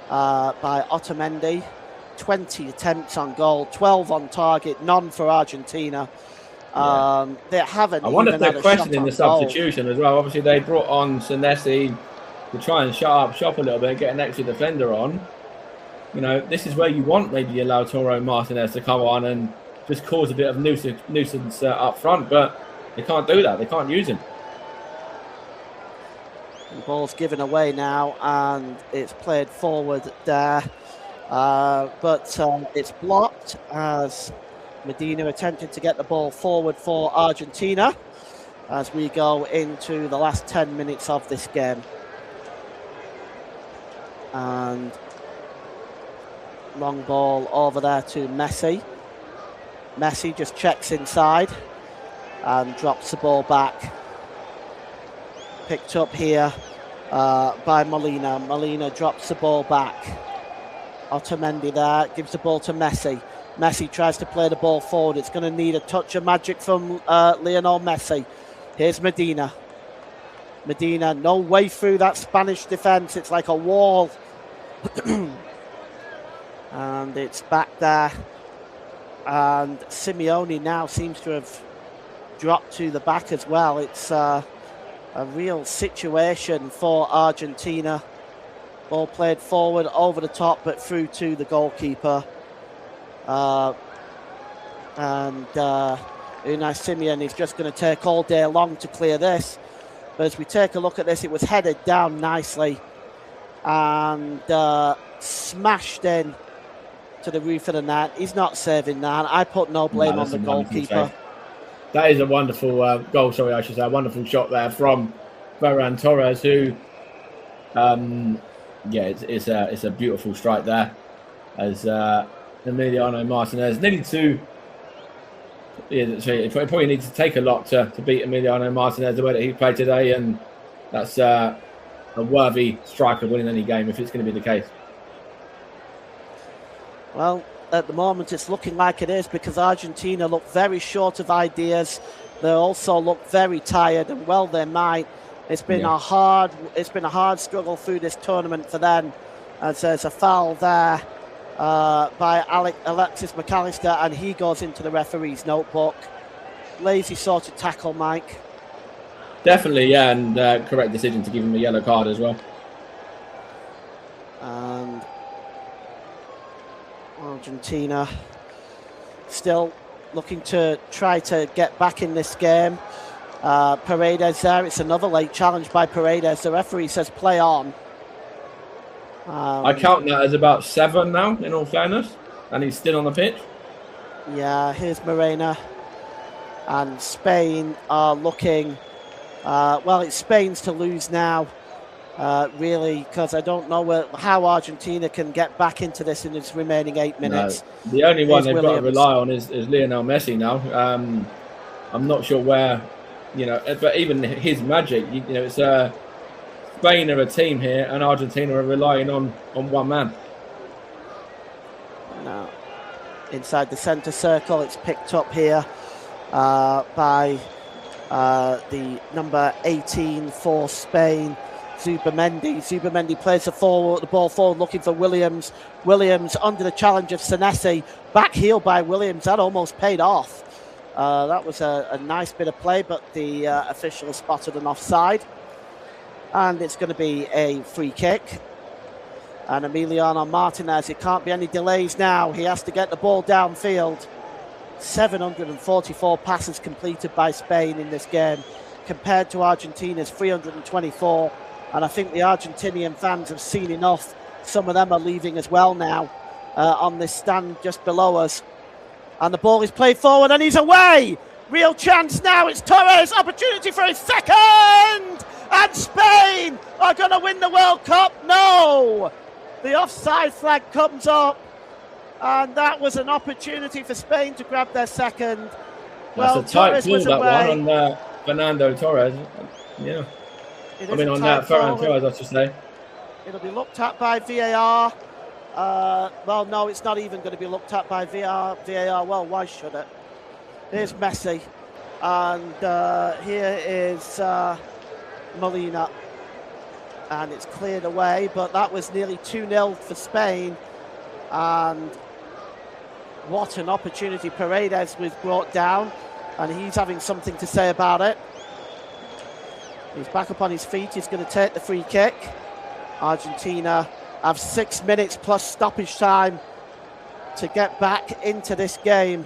by Otamendi. 20 attempts on goal, 12 on target, none for Argentina. They haven't. I wonder if they're questioning the substitution as well. Obviously, they brought on Senesi to try and shut up shop a little bit, get an extra defender on. This is where you want maybe Lautaro Martinez to come on and just cause a bit of nuisance up front, but they can't do that. They can't use him. The ball's given away now, and it's played forward there. But it's blocked as Medina attempted to get the ball forward for Argentina as we go into the last 10 minutes of this game. And long ball over there to Messi. Messi just checks inside and drops the ball back. Picked up here by Molina. Molina drops the ball back. Otamendi there, gives the ball to Messi. Messi tries to play the ball forward. It's going to need a touch of magic from Lionel Messi. Here's Medina. Medina, no way through that Spanish defence. It's like a wall. And it's back there. And Simeone now seems to have dropped to the back as well. It's a real situation for Argentina. Ball played forward, over the top, but through to the goalkeeper. Unai Simeone is just going to take all day long to clear this. But as we take a look at this, it was headed down nicely and smashed in to the roof of the net. He's not saving that. I put no blame on the goalkeeper. That is a wonderful goal, I should say. A wonderful shot there from Ferran Torres, who... it's a beautiful strike there as Emiliano Martinez needed to. It probably needs to take a lot to beat Emiliano Martinez the way that he played today, and that's a worthy striker winning any game if it's going to be the case. Well, at the moment it's looking like it is because Argentina look very short of ideas. They also look very tired, and well they might. It's been a hard struggle through this tournament for them, as there's a foul there by Alexis McAllister, and he goes into the referee's notebook. Lazy sort of tackle, Mike. Definitely, yeah, and correct decision to give him a yellow card as well. And Argentina still looking to try to get back in this game. Paredes there. It's another late challenge by Paredes. The referee says play on. I count that as about 7 now, in all fairness, and he's still on the pitch. Yeah, here's Morena. And Spain are looking... it's Spain's to lose now, really, because I don't know how Argentina can get back into this in its remaining 8 minutes. No, the only one they've got to rely on is Lionel Messi now. I'm not sure where... but even his magic, it's Spain are a team here and Argentina are relying on one man. No. Inside the centre circle, it's picked up here by the number 18 for Spain, Zubamendi. Zubamendi plays the ball forward, looking for Williams. Williams under the challenge of Senesi. Back heel by Williams. That almost paid off. That was a nice bit of play, but the official spotted an offside. And it's going to be a free kick. And Emiliano Martinez, it can't be any delays now. He has to get the ball downfield. 744 passes completed by Spain in this game, compared to Argentina's 324. And I think the Argentinian fans have seen enough. Some of them are leaving as well now on this stand just below us. And the ball is played forward and he's away. Real chance now. It's Torres. Opportunity for his second. And Spain are going to win the World Cup. No. The offside flag comes up. And that was an opportunity for Spain to grab their second. Well, that's a tight ball, that one on Fernando Torres. Yeah. On that Ferran Torres, I should say. It'll be looked at by VAR. Well, no, it's not even going to be looked at by VAR. Well, why should it? Here's Messi. And here is Molina. And it's cleared away, but that was nearly 2-0 for Spain. And what an opportunity. Paredes was brought down, and he's having something to say about it. He's back up on his feet. He's going to take the free kick. Argentina have 6 minutes plus stoppage time to get back into this game.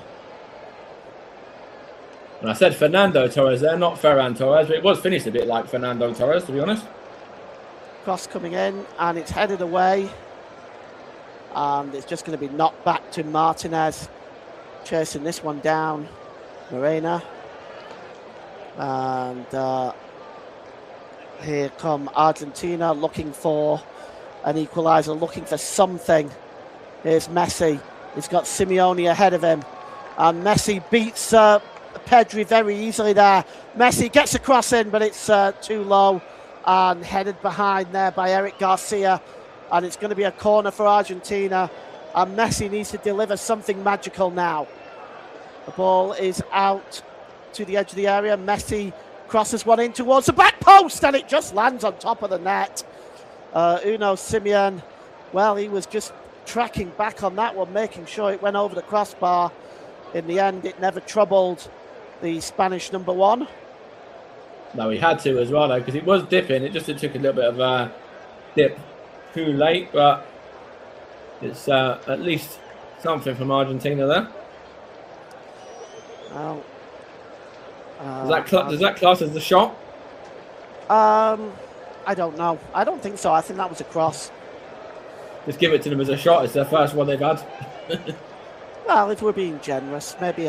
And I said Fernando Torres there, not Ferran Torres, but it was finished a bit like Fernando Torres, to be honest. Cross coming in, and it's headed away. And it's just going to be knocked back to Martinez, chasing this one down. Morena. And here come Argentina looking for an equaliser, looking for something. Here's Messi. He's got Simeone ahead of him. And Messi beats Pedri very easily there. Messi gets a cross in, but it's too low. And headed behind there by Eric Garcia. And it's going to be a corner for Argentina. And Messi needs to deliver something magical now. The ball is out to the edge of the area. Messi crosses one in towards the back post, and it just lands on top of the net. Uno Simeone, well, he was just tracking back on that one, making sure it went over the crossbar. In the end, it never troubled the Spanish number one. No, he had to as well, though, because it was dipping. It took a little bit of a dip too late, but it's at least something from Argentina there. Well, does that class as the shot? I don't know. I don't think so. I think that was a cross. Just give it to them as a shot. It's their first one they've had. Well, if we're being generous, maybe.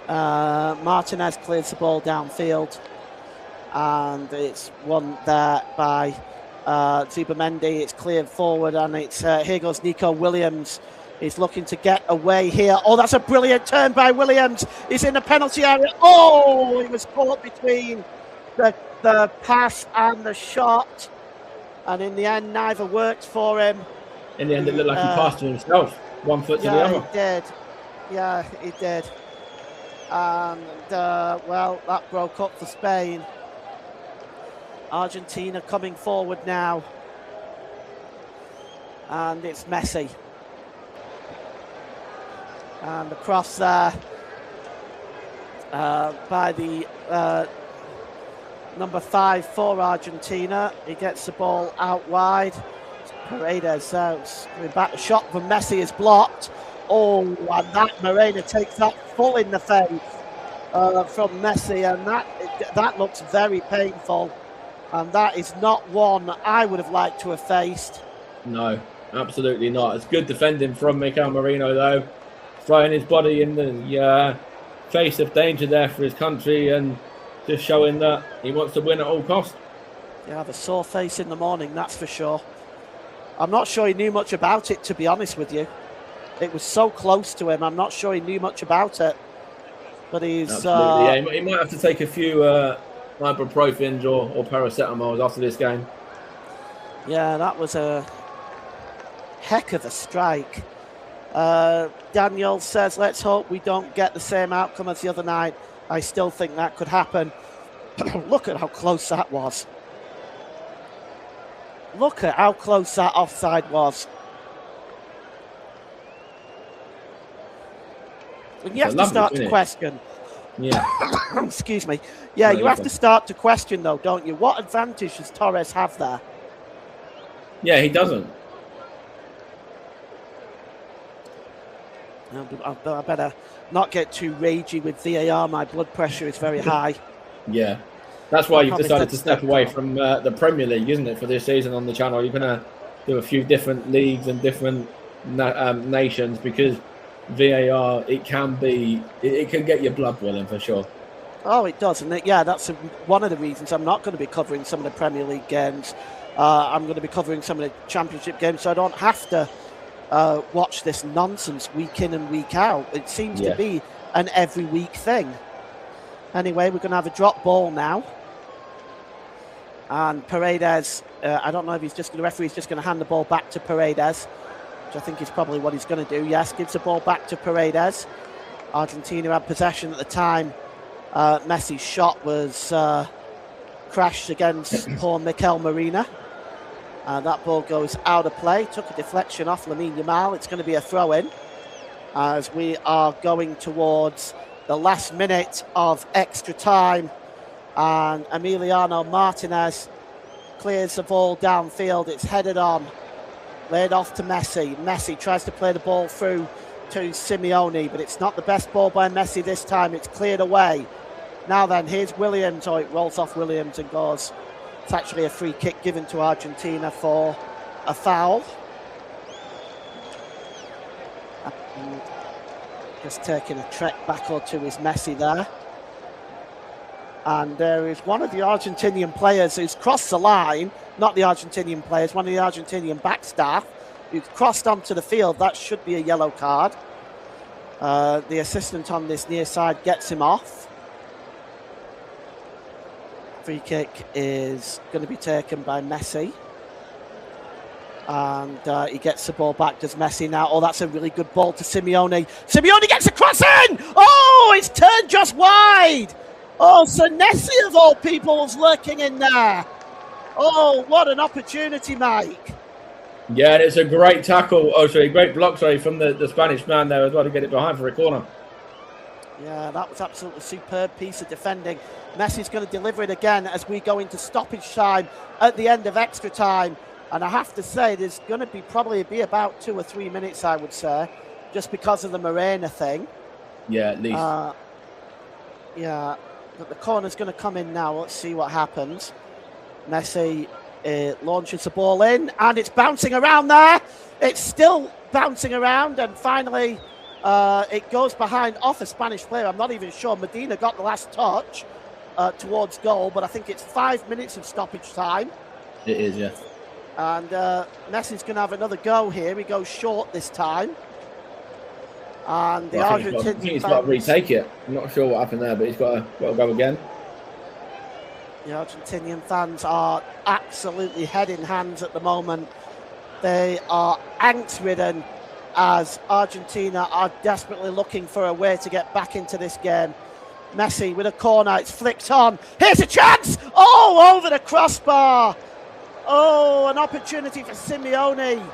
Martinez clears the ball downfield, and it's won there by Zubamendi. It's cleared forward, and it's here goes Nico Williams. He's looking to get away here. Oh, that's a brilliant turn by Williams. He's in the penalty area. Oh, he was caught between the pass and the shot, and in the end, neither worked for him. In the end, it looked like he passed to himself, 1 foot to the other. He did. Yeah, he did. And, well, that broke up for Spain. Argentina coming forward now. And it's Messi. And the cross there by the number 5 for Argentina. He gets the ball out wide. Paredes coming back. The shot from Messi is blocked. Oh, and that Morena takes that full in the face from Messi, and that looks very painful. And that is not one I would have liked to have faced. No, absolutely not. It's good defending from Mikel Merino, though. Throwing his body in the face of danger there for his country, and just showing that he wants to win at all costs. You have a sore face in the morning, that's for sure. I'm not sure he knew much about it, to be honest with you. It was so close to him. I'm not sure he knew much about it. But he's... Absolutely, yeah. He might have to take a few ibuprofens or paracetamols after this game. Yeah, that was a Heck of a strike. Daniel says, let's hope we don't get the same outcome as the other night. I still think that could happen. Look at how close that was. Look at how close that offside was. And you have to start to question. Yeah. Excuse me. Yeah, you have to start to question, though, don't you? What advantage does Torres have there? Yeah, he doesn't. I better not get too ragey with VAR. My blood pressure is very high. Yeah. That's why you've decided to step away from the Premier League, isn't it, for this season on the channel? You're going to do a few different leagues and different nations, because VAR, it can get your blood boiling for sure. Oh, it does. And yeah, that's one of the reasons I'm not going to be covering some of the Premier League games. I'm going to be covering some of the Championship games, so I don't have to watch this nonsense week in and week out. It seems to be an every week thing. Anyway, we're going to have a drop ball now. And Paredes, I don't know if the referee's just going to hand the ball back to Paredes, which I think is probably what he's going to do. Yes, gives the ball back to Paredes. Argentina had possession at the time. Messi's shot was crashed against poor Mikel Marina. That ball goes out of play. Took a deflection off Lamine Yamal. It's going to be a throw-in as we are going towards the last minute of extra time. And Emiliano Martinez clears the ball downfield. It's headed on. Laid off to Messi. Messi tries to play the ball through to Simeone, but it's not the best ball by Messi this time. It's cleared away. Now then, here's Williams. Oh, it rolls off Williams and goes. It's actually a free kick given to Argentina for a foul. And just taking a trek back or two is Messi there. And there is one of the Argentinian players who's crossed the line. Not the Argentinian players, one of the Argentinian back staff who's crossed onto the field. That should be a yellow card. The assistant on this near side gets him off. Free kick is going to be taken by Messi. And he gets the ball back, does Messi now. Oh, that's a really good ball to Simeone. Simeone gets a cross in! Oh, it's turned just wide! Oh, Senesi of all people was lurking in there. Oh, what an opportunity, Mike. Yeah, and it's a great tackle. Oh, sorry, great block, from the Spanish man there as well to get it behind for a corner. Yeah, that was absolutely superb piece of defending. Messi's going to deliver it again as we go into stoppage time at the end of extra time. And I have to say, there's going to probably be about 2 or 3 minutes, I would say, just because of the Morena thing. Yeah, at least. Yeah, but the corner's going to come in now. Let's see what happens. Messi launches the ball in, and it's bouncing around there. It's still bouncing around, and finally it goes behind off a Spanish player. I'm not even sure. Medina got the last touch towards goal, but I think it's 5 minutes of stoppage time. It is, yeah. And Messi's going to have another go here. He goes short this time. And the Argentinian I think he's got to retake it. I'm not sure what happened there, but he's got to go again. The Argentinian fans are absolutely head in hands at the moment. They are angst-ridden as Argentina are desperately looking for a way to get back into this game. Messi with a corner, it's flicked on. Here's a chance! Oh, over the crossbar! Oh, an opportunity for Simeone.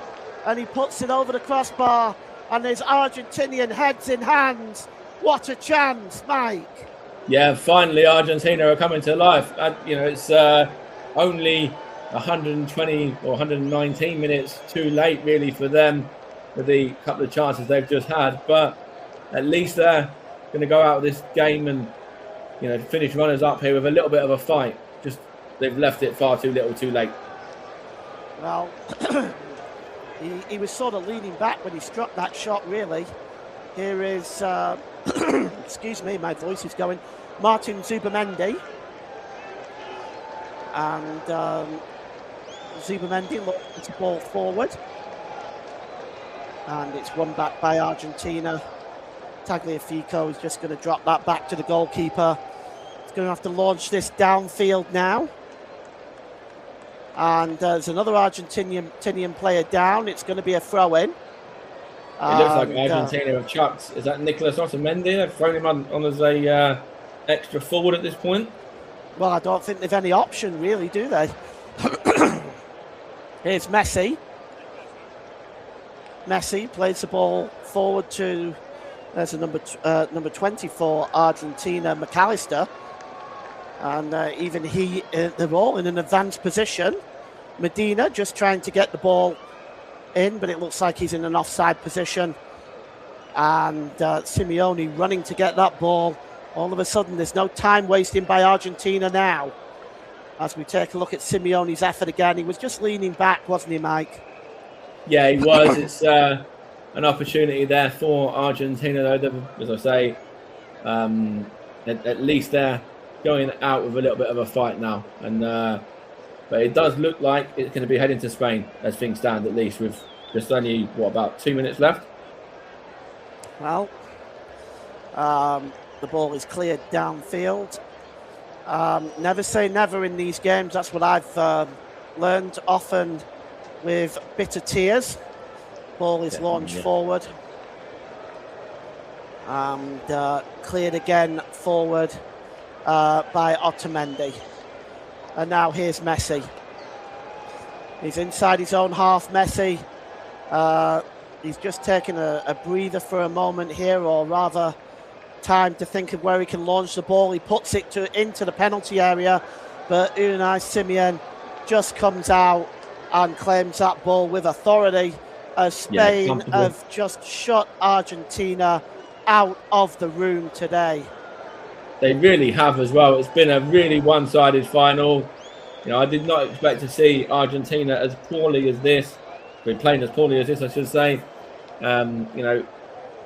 And he puts it over the crossbar. And there's Argentinian heads in hands. What a chance, Mike. Yeah, finally Argentina are coming to life. It's only 120 or 119 minutes too late, really, for them with the couple of chances they've just had. But at least they're going to go out of this game and, finish runners up here with a little bit of a fight. Just they've left it far too little, too late. Well, he was sort of leaning back when he struck that shot, really. Here is, excuse me, my voice is going, Martin Zubamendi. And Zubamendi looks the ball forward. And it's won back by Argentina. Tagliafico is just going to drop that back to the goalkeeper. He's going to have to launch this downfield now. And there's another Argentinian player down. It's going to be a throw-in. It looks like Argentina have chucked. Is that Nicolas Otamendi? They've thrown him on as a extra forward at this point. Well, I don't think they've any option, really, do they? Here's Messi. Messi plays the ball forward to, there's a number 24, Argentina, McAllister. And even they're all in an advanced position. Medina just trying to get the ball in, but it looks like he's in an offside position. And Simeone running to get that ball. All of a sudden, there's no time wasting by Argentina now. As we take a look at Simeone's effort again, he was just leaning back, wasn't he, Mike? Yeah, he was. It's an opportunity there for Argentina, though. As I say, at least they're going out with a little bit of a fight now. And but it does look like it's going to be heading to Spain as things stand, at least, with just only, about 2 minutes left? Well, the ball is cleared downfield. Never say never in these games. That's what I've learned, often with bitter tears. Ball is launched forward. And cleared again forward by Otamendi. And now here's Messi. He's inside his own half, Messi. He's just taken a breather for a moment here, or rather time to think of where he can launch the ball. He puts it into the penalty area, but Unai Simon just comes out and claims that ball with authority, as Spain have just shut Argentina out of the room today. They really have as well. It's been a really one-sided final. You know, I did not expect to see Argentina as poorly as this. We're playing as poorly as this, I should say. You know,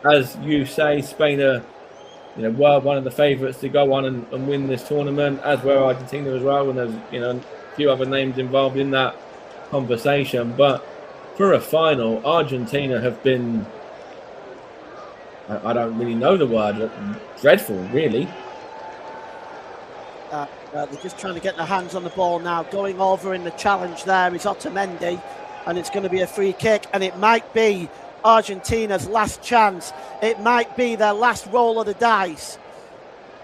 as you say, Spain are, were one of the favourites to go on and win this tournament, as were Argentina as well. And there's, a few other names involved in that conversation. But for a final, Argentina have been, I don't really know the word, dreadful, really. They're just trying to get their hands on the ball now. Going over in the challenge there is Otamendi, and it's going to be a free kick, and it might be Argentina's last chance. It might be their last roll of the dice.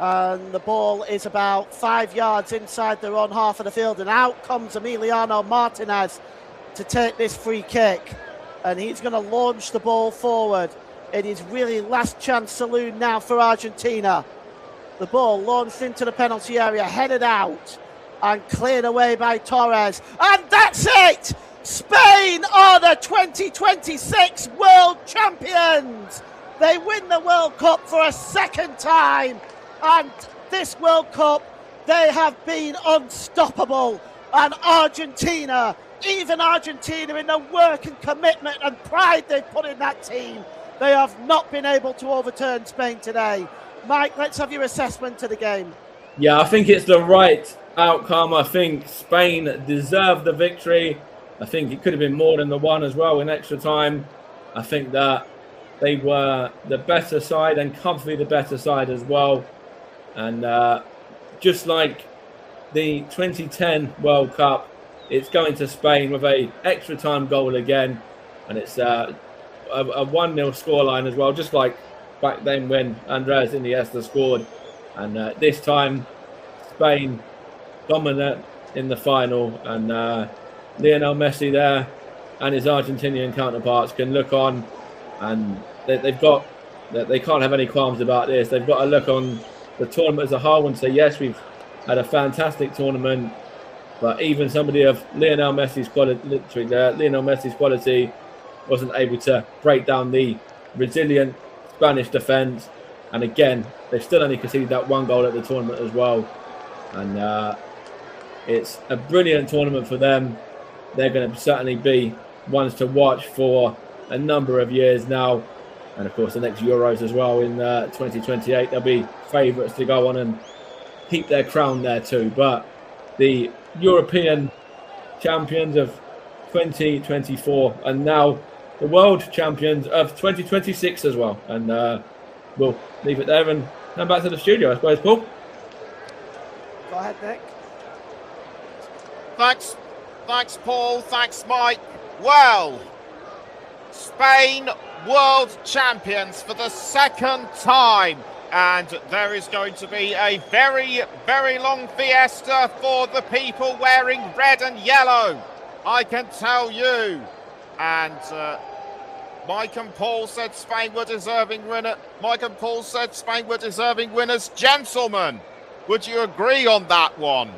And the ball is about 5 yards inside their own half of the field, and out comes Emiliano Martinez to take this free kick, and he's going to launch the ball forward. It is really last chance saloon now for Argentina. The ball launched into the penalty area, headed out and cleared away by Torres. And that's it! Spain are the 2026 world champions! They win the World Cup for a second time. And this World Cup, they have been unstoppable. And Argentina, even Argentina, in the work and commitment and pride they've put in that team, they have not been able to overturn Spain today. Mike, let's have your assessment of the game. Yeah, I think it's the right outcome. I think Spain deserved the victory. I think it could have been more than the one as well in extra time. I think that they were the better side and comfortably the better side as well. And just like the 2010 World Cup, it's going to Spain with a extra time goal again. And it's a 1-0 scoreline as well, just like back then when Andres Iniesta scored. And this time, Spain dominant in the final. And Lionel Messi there and his Argentinian counterparts can look on, and they can't have any qualms about this. They've got to look on the tournament as a whole and say, yes, we've had a fantastic tournament, but even somebody of Lionel Messi's quality wasn't able to break down the resilient Spanish defence. And again, they've still only conceded that one goal at the tournament as well. And it's a brilliant tournament for them. They're going to certainly be ones to watch for a number of years now. And of course, the next Euros as well in 2028, they'll be favourites to go on and keep their crown there too. But the European champions of 2024 and now the world champions of 2026 as well. And we'll leave it there and come back to the studio, I suppose, Paul. Go ahead, Nick. Thanks, Thanks, Paul. Thanks, Mike. Well, Spain world champions for the second time. And there is going to be a very, very long fiesta for the people wearing red and yellow. I can tell you. And Mike and Paul said Spain were deserving winner. Mike and Paul said Spain were deserving winners. Gentlemen, would you agree on that one?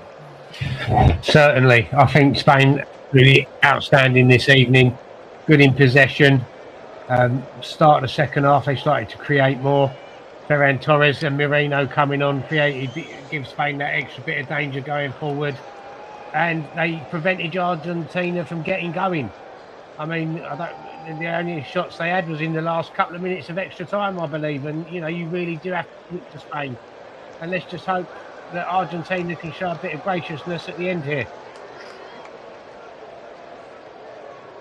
Certainly. I think Spain really outstanding this evening. Good in possession. Start of the second half, they started to create more. Ferran Torres and Merino coming on give Spain that extra bit of danger going forward. And they prevented Argentina from getting going. I mean, the only shots they had was in the last couple of minutes of extra time, I believe. And, you know, you really do have to look to Spain. And let's just hope that Argentina can show a bit of graciousness at the end here.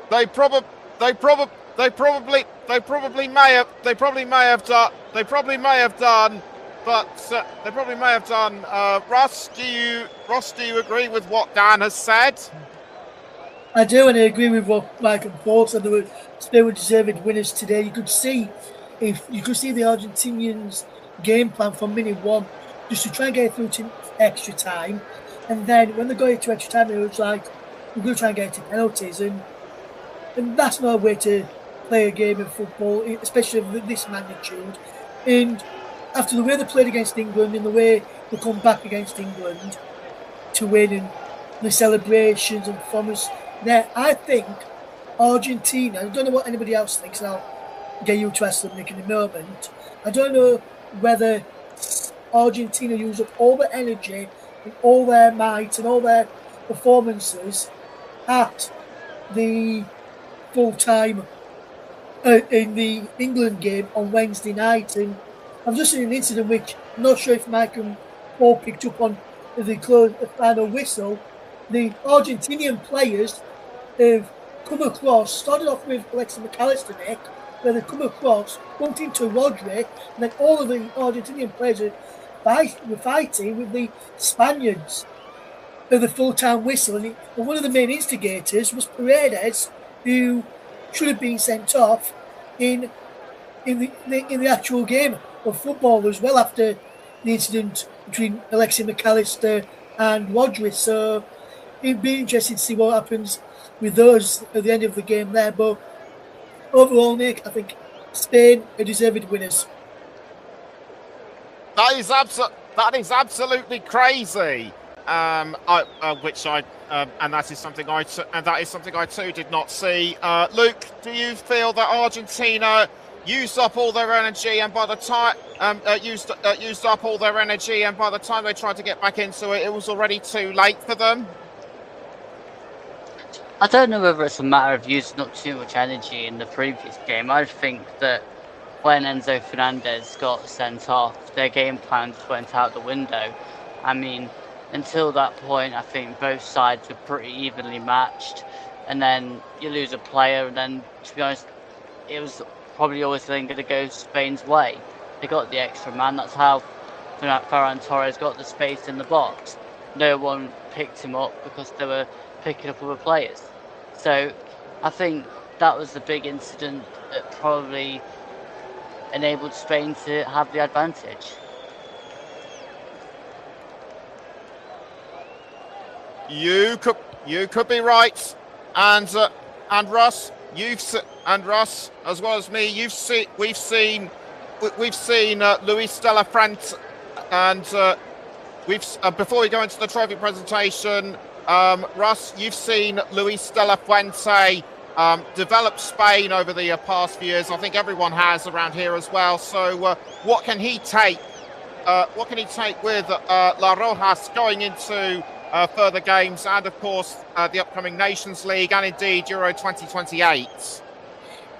They probably may have done. Russ, do you agree with what Dan has said? I do, and I agree with what Mike and Paul said. They were deserving winners today. You could see the Argentinians' game plan from minute one, just to try and get through to extra time, and then when they got into extra time, it was like, we're going to try and get into penalties, and that's not a way to play a game of football, especially of this magnitude. And after the way they played against England and the way they come back against England to win, and the celebrations and performance there, I think Argentina, I don't know what anybody else thinks, and I'll get you to ask them, Nick, in a moment. I don't know whether Argentina use up all their energy and all their might and all their performances at the full time in the England game on Wednesday night. And I've just seen an incident which I'm not sure if Mike and Paul picked up on the final whistle. The Argentinian players have come across, started off with Alexis McAllister, Nick, where they come across, bumped into Rodri, and then all of the Argentinian players were fighting with the Spaniards at the full-time whistle. And one of the main instigators was Paredes, who should have been sent off in the actual game of football as well, after the incident between Alexis McAllister and Rodri. So it'd be interesting to see what happens with those at the end of the game there. But overall, Nick, I think Spain are deserved winners. That is absolutely crazy. And that is something I too did not see. Luke, do you feel that Argentina used up all their energy, and by the time used up all their energy, and by the time they tried to get back into it, it was already too late for them? I don't know whether it's a matter of using up too much energy in the previous game. I think that when Enzo Fernandez got sent off, their game plans went out the window. I mean, until that point, I think both sides were pretty evenly matched. And then you lose a player, and then, to be honest, it was probably always going to go Spain's way. They got the extra man. That's how Ferran Torres got the space in the box. No one picked him up because they were picking up other players. So I think that was the big incident that probably enabled Spain to have the advantage. You could be right, and Russ, Russ, as well as me, we've seen Luis de la Fuente, and before we go into the trophy presentation, Russ, you've seen Luis de la Fuente develop Spain over the past few years. I think everyone has around here as well. So what can he take? What can he take with La Rojas going into further games, and of course the upcoming Nations League, and indeed Euro 2028?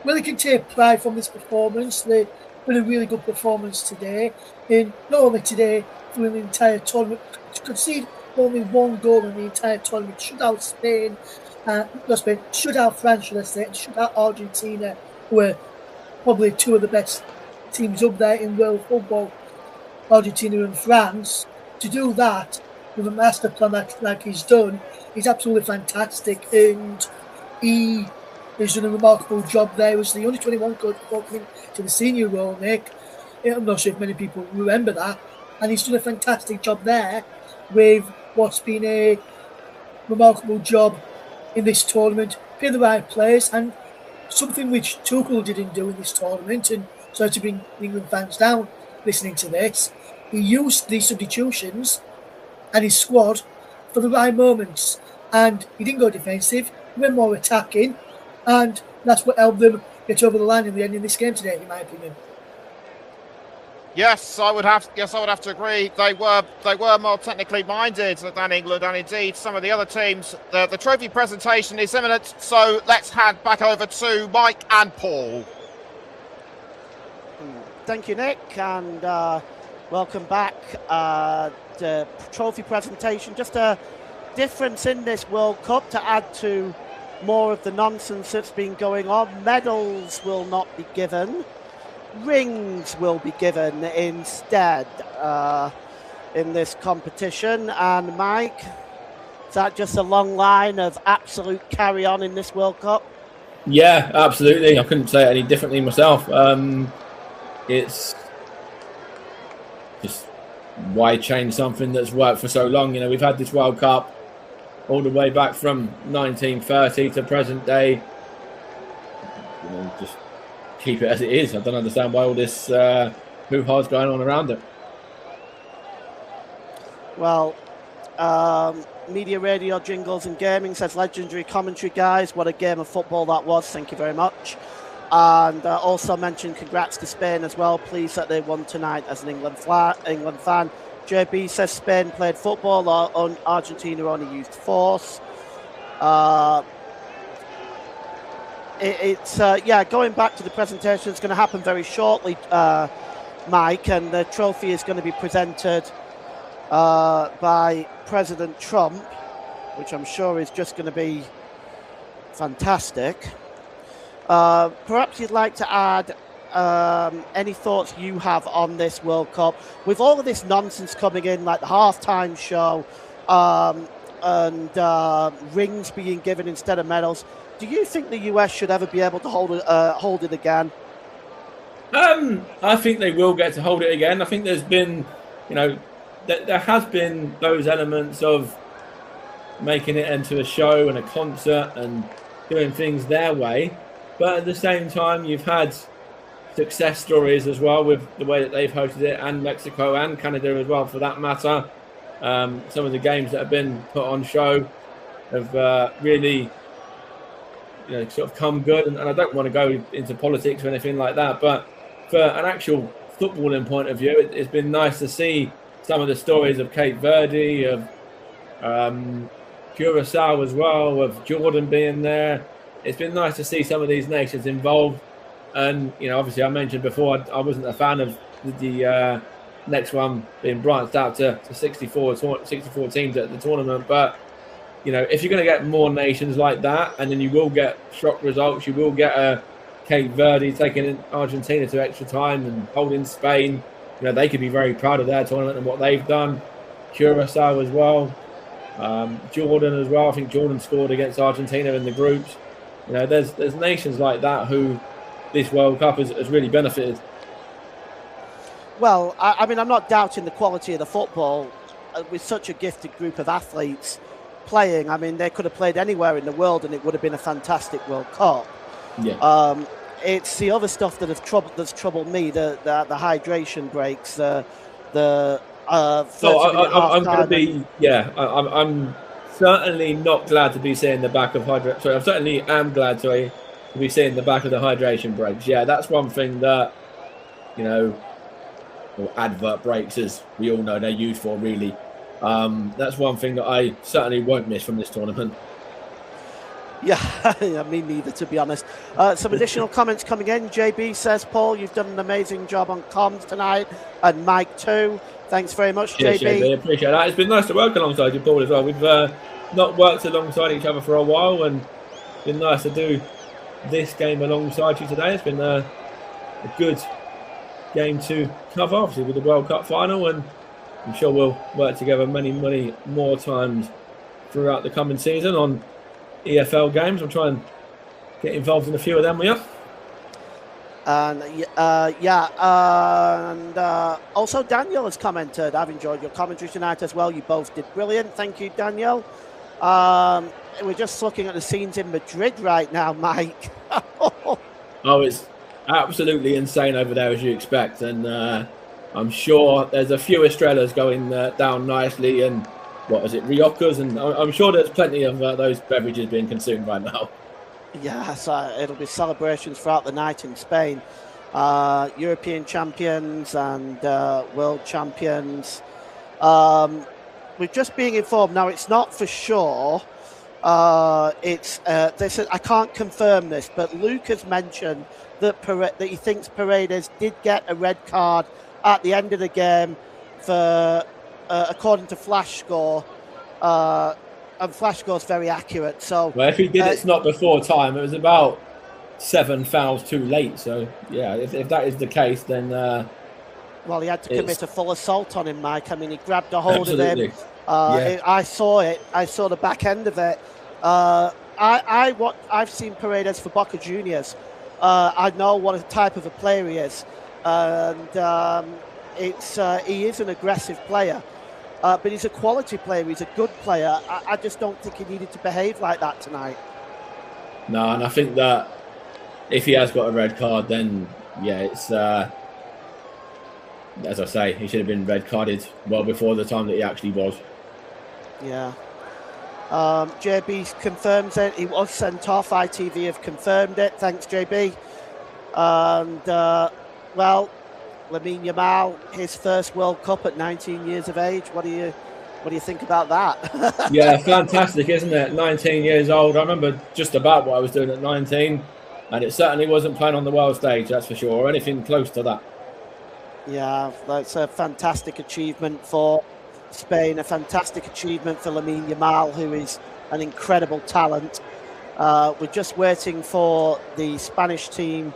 Well, he can take pride from this performance. They put a really good performance today. And not only today, through the entire tournament, to concede only one goal in the entire tournament, shut out Spain, shut out France, should I say, and shut out Argentina, who are probably two of the best teams up there in world football, Argentina and France. To do that with a master plan like he's done, is absolutely fantastic, and he has done a remarkable job there. He was the only 21 coach coming to the senior role, Nick. I'm not sure if many people remember that, and he's done a fantastic job there with what's been a remarkable job in this tournament. Pay the right players, and something which Tuchel didn't do in this tournament, and so to bring England fans down listening to this, he used these substitutions and his squad for the right moments, and he didn't go defensive, he went more attacking, and that's what helped them get over the line in the end in this game today, in my opinion. Yes, I would have to agree. They were more technically minded than England, and indeed some of the other teams. The trophy presentation is imminent, so let's hand back over to Mike and Paul. Thank you, Nick, and welcome back. The trophy presentation, just a difference in this World Cup to add to more of the nonsense that's been going on. Medals will not be given. Rings will be given instead in this competition. And Mike, is that just a long line of absolute carry on in this World Cup? Yeah, absolutely. I couldn't say it any differently myself. It's just why change something that's worked for so long? You know, we've had this World Cup all the way back from 1930 to present day. You know, just keep it as it is. I don't understand why all this hoo-ha's going on around it. Well, Media Radio Jingles and Gaming says legendary commentary, guys. What a game of football that was. Thank you very much. And also mentioned congrats to Spain as well. Pleased that they won tonight as an England fan. JB says Spain played football, or Argentina only used force. Going back to the presentation, it's going to happen very shortly, Mike, and the trophy is going to be presented by President Trump, which I'm sure is just going to be fantastic. Perhaps you'd like to add any thoughts you have on this World Cup with all of this nonsense coming in, like the halftime show and rings being given instead of medals. Do you think the US should ever be able to hold it again? I think they will get to hold it again. I think there's been, there has been those elements of making it into a show and a concert and doing things their way. But at the same time, you've had success stories as well with the way that they've hosted it, and Mexico and Canada as well, for that matter. Some of the games that have been put on show have really, sort of come good. And I don't want to go into politics or anything like that, but for an actual footballing point of view, it's been nice to see some of the stories of Cape Verde, of Curacao as well, of Jordan being there. It's been nice to see some of these nations involved. And, obviously I mentioned before, I wasn't a fan of the next one being branched out to 64 teams at the tournament. But, if you're going to get more nations like that, and then you will get shock results, you will get a Cape Verde taking Argentina to extra time and holding Spain. They could be very proud of their tournament and what they've done. Curacao as well. Jordan as well. I think Jordan scored against Argentina in the groups. There's nations like that who this World Cup has really benefited. Well, I mean, I'm not doubting the quality of the football with such a gifted group of athletes playing. I mean, they could have played anywhere in the world and it would have been a fantastic World Cup. Yeah. It's the other stuff that's troubled me, the hydration breaks, I'm certainly not glad to be seeing the back of hydration. I certainly am glad to be seeing the back of the hydration breaks. Yeah, that's one thing that, or advert breaks, as we all know they're used for, really. That's one thing that I certainly won't miss from this tournament. Yeah, me neither, to be honest. Some additional comments coming in. JB says, Paul, you've done an amazing job on comms tonight, and Mike too. Thanks very much, Yes, JB. Appreciate that. It's been nice to work alongside you, Paul, as well. We've not worked alongside each other for a while, and it's been nice to do this game alongside you today. It's been a good game to cover, obviously, with the World Cup final, and I'm sure we'll work together many more times throughout the coming season on EFL games. I'm trying to get involved in a few of them with you. And also Daniel has commented, I've enjoyed your commentary tonight as well. You both did brilliant. Thank you, Daniel. We're just looking at the scenes in Madrid right now, Mike. Oh, it's absolutely insane over there, as you expect. And I'm sure there's a few Estrellas going down nicely. And what is it, Riojas? And I'm sure there's plenty of those beverages being consumed right now. Yes, it'll be celebrations throughout the night in Spain. European champions and world champions. We're just being informed now. It's not for sure. They said I can't confirm this, but Luke has mentioned that he thinks Paredes did get a red card at the end of the game for, according to Flash Score. And Flash Score's very accurate. So, well, if he did, it's not before time. It was about 7 fouls too late. So, yeah, if that is the case, then well, he had to commit a full assault on him, Mike. I mean, he grabbed a hold of him. Yeah. I saw it. I saw the back end of it. I've seen Paredes for Boca Juniors. I know what type of a player he is, and he is an aggressive player. But he's a quality player. He's a good player. I just don't think he needed to behave like that tonight. No, and I think that if he has got a red card, then yeah, it's as I say, he should have been red carded well before the time that he actually was. Yeah. JB confirms it. He was sent off. ITV have confirmed it. Thanks, JB. And well, Lamine Yamal, his first World Cup at 19 years of age. What do you think about that? Yeah, fantastic, isn't it? 19 years old. I remember just about what I was doing at 19, and it certainly wasn't playing on the world stage, that's for sure, or anything close to that. Yeah, that's a fantastic achievement for Spain, a fantastic achievement for Lamine Yamal, who is an incredible talent. We're just waiting for the Spanish team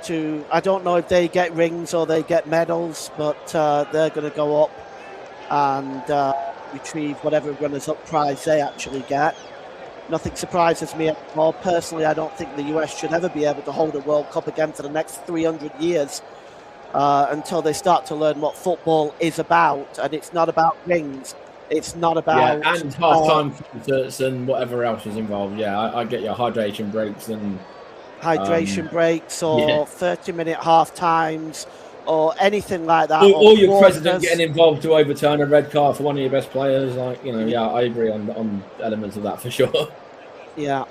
to, I don't know if they get rings or they get medals, but they're going to go up and retrieve whatever runners-up prize they actually get. Nothing surprises me anymore. Personally, I don't think the US should ever be able to hold a World Cup again for the next 300 years until they start to learn what football is about. And it's not about rings. It's not about... Yeah, and half-time concerts and whatever else is involved. Yeah, I get your hydration breaks and... hydration breaks or 30-minute half times or anything like that. Or your president getting involved to overturn a red card for one of your best players. Like, you know, yeah, I agree on elements of that for sure. Yeah.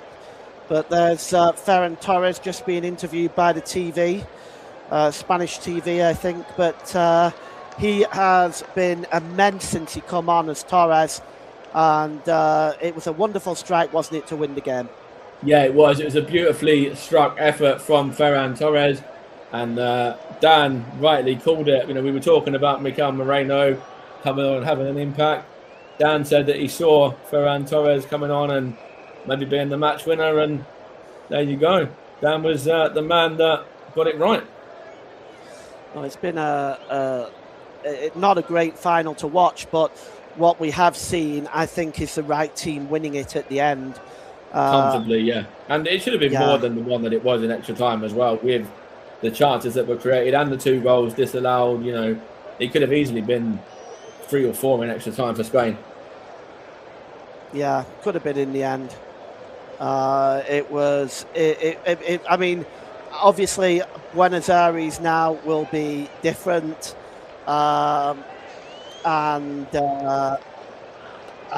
But there's Ferran Torres just being interviewed by the TV, Spanish TV, I think. But he has been immense since he come on as Torres. And it was a wonderful strike, wasn't it, to win the game? Yeah, it was. It was a beautifully struck effort from Ferran Torres. And Dan rightly called it. You know, we were talking about Mikel Moreno coming on and having an impact. Dan said that he saw Ferran Torres coming on and maybe being the match winner. And there you go. Dan was the man that got it right. Well, it's been not a great final to watch, but what we have seen, I think, is the right team winning it at the end. Comfortably, yeah. And it should have been more than the one that it was in extra time as well, with the chances that were created and the 2 goals disallowed. You know, it could have easily been 3 or 4 in extra time for Spain. Yeah, could have been in the end. It was. I mean, obviously, Buenos Aires now will be different, and I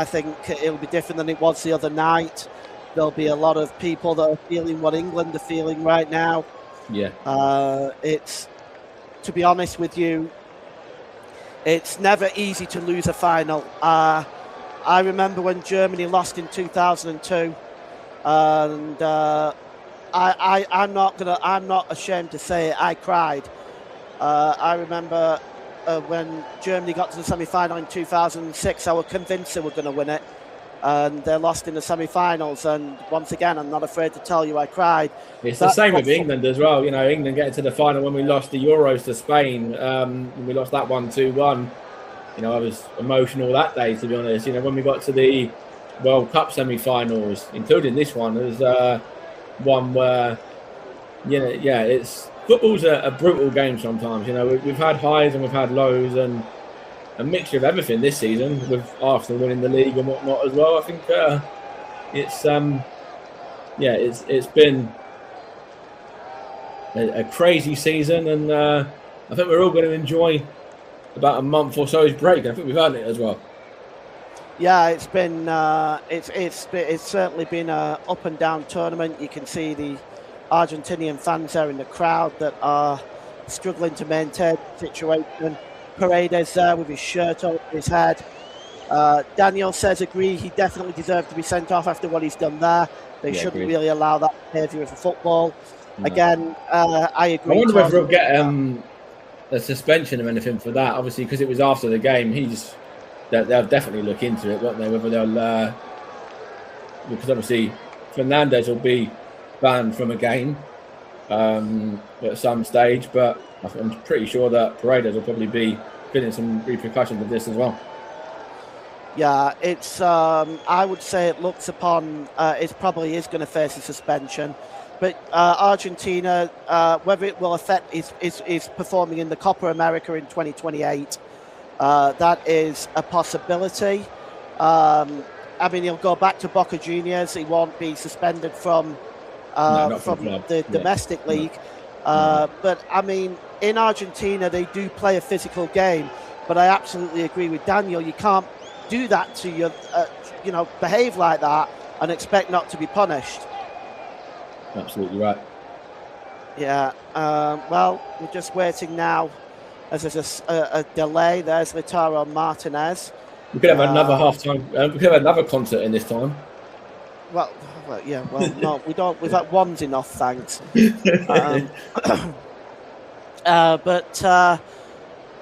think it'll be different than it was the other night. There'll be a lot of people that are feeling what England are feeling right now. Yeah. It's, to be honest with you, it's never easy to lose a final. I remember when Germany lost in 2002, and I'm not ashamed to say it, I cried. I remember when Germany got to the semi-final in 2006, I was convinced they were going to win it. And they lost in the semi-finals, and once again, I'm not afraid to tell you I cried. It's the same with England as well. You know, England getting to the final when we lost the Euros to Spain. We lost that 1-2-1. I was emotional that day, to be honest. When we got to the World Cup semi-finals, including this one, there's one where, it's football's a brutal game sometimes. We've had highs and we've had lows, and a mixture of everything this season, with Arsenal winning the league and whatnot as well. I think it's been a crazy season, and I think we're all going to enjoy about a month or so's break. I think we've earned it as well. Yeah, it's been it's certainly been a up and down tournament. You can see the Argentinian fans there in the crowd that are struggling to maintain the situation. Paredes there with his shirt over his head. Daniel says agree, he definitely deserved to be sent off after what he's done there. They shouldn't really allow that behaviour of football. No. Again, I agree. I wonder whether we'll get a suspension or anything for that. Obviously, because it was after the game, they'll definitely look into it, won't they? Whether they'll because obviously Fernandez will be banned from a game at some stage, but I'm pretty sure that Paredes will probably be getting some repercussions of this as well. Yeah, it's. I would say it looks upon. It probably is going to face a suspension, but Argentina, whether it will affect is performing in the Copa America in 2028, that is a possibility. I mean, he'll go back to Boca Juniors. He won't be suspended from the domestic league. But I mean, in Argentina, they do play a physical game. But I absolutely agree with Daniel. You can't do that to your, behave like that and expect not to be punished. Absolutely right. Yeah. Well, we're just waiting now, as there's a delay. There's Lautaro Martinez. We could have another half-time. We could have another concert in this time. Well, yeah. Well, no, we don't. We've had one's enough, thanks. But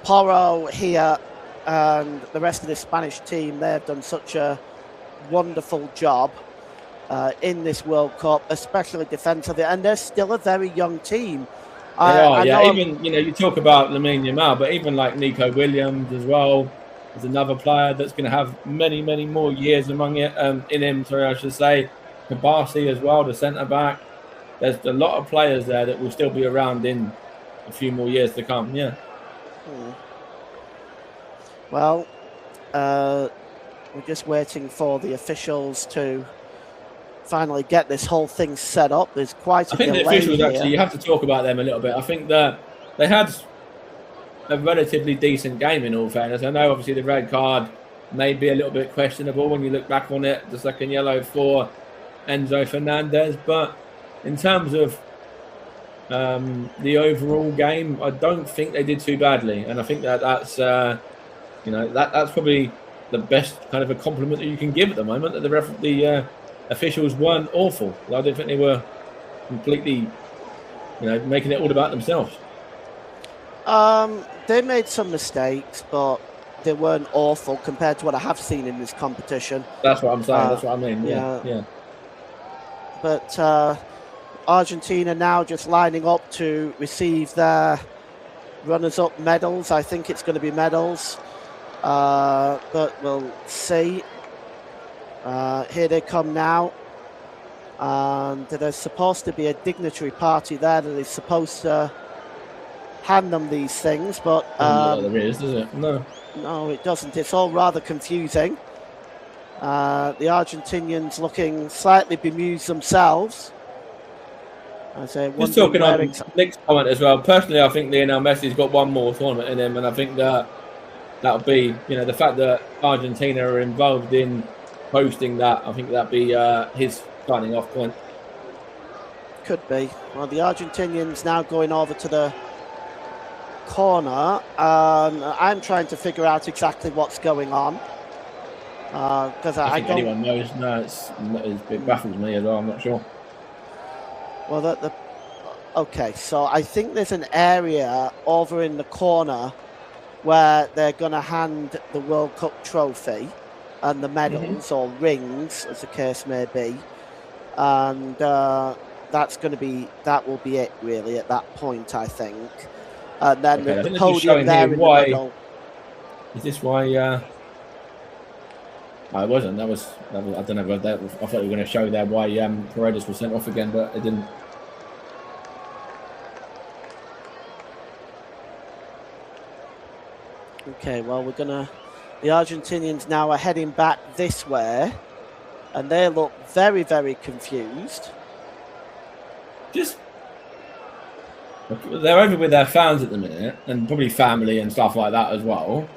Porro here and the rest of the Spanish team, they have done such a wonderful job in this World Cup, especially defensively, and they're still a very young team. Even you talk about Lamine Yamal, but even like Nico Williams as well is another player that's going to have many, many more years in him. Sorry, I should say. Kabasi as well, the centre back. There's a lot of players there that will still be around in a few more years to come. Yeah. Well, we're just waiting for the officials to finally get this whole thing set up. There's quite a delay. I think the officials actually, you have to talk about them a little bit. I think that they had a relatively decent game, in all fairness. I know obviously the red card may be a little bit questionable when you look back on it, the second yellow for Enzo Fernandez, but in terms of the overall game, I don't think they did too badly, and I think that's that's probably the best kind of a compliment that you can give at the moment, that the officials weren't awful. I don't think they were completely making it all about themselves. They made some mistakes, but they weren't awful compared to what I have seen in this competition. That's what I'm saying. That's what I mean. Yeah. But Argentina now just lining up to receive their runners-up medals. I think it's going to be medals, but we'll see. Here they come now, and there's supposed to be a dignitary party there that is supposed to hand them these things, but there is, does it? No, it doesn't. It's all rather confusing. The Argentinians looking slightly bemused themselves. Just talking on Nick's comment as well. Personally, I think Lionel Messi's got one more tournament in him, and I think that'll be, the fact that Argentina are involved in hosting that. I think that'd be his starting off point. Could be. Well, the Argentinians now going over to the corner. I'm trying to figure out exactly what's going on. Because I don't... anyone knows. No, it baffles me as well. I'm not sure. Well, okay, so I think there's an area over in the corner where they're going to hand the World Cup trophy and the medals or rings, as the case may be, and that will be it really at that point, I think. And then the podium there in the middle. Is this why? I wasn't. That was. I don't know. I thought you were going to show there why Paredes was sent off again, but it didn't. Okay, well, the Argentinians now are heading back this way, and they look very, very confused. They're over with their fans at the minute, and probably family and stuff like that as well.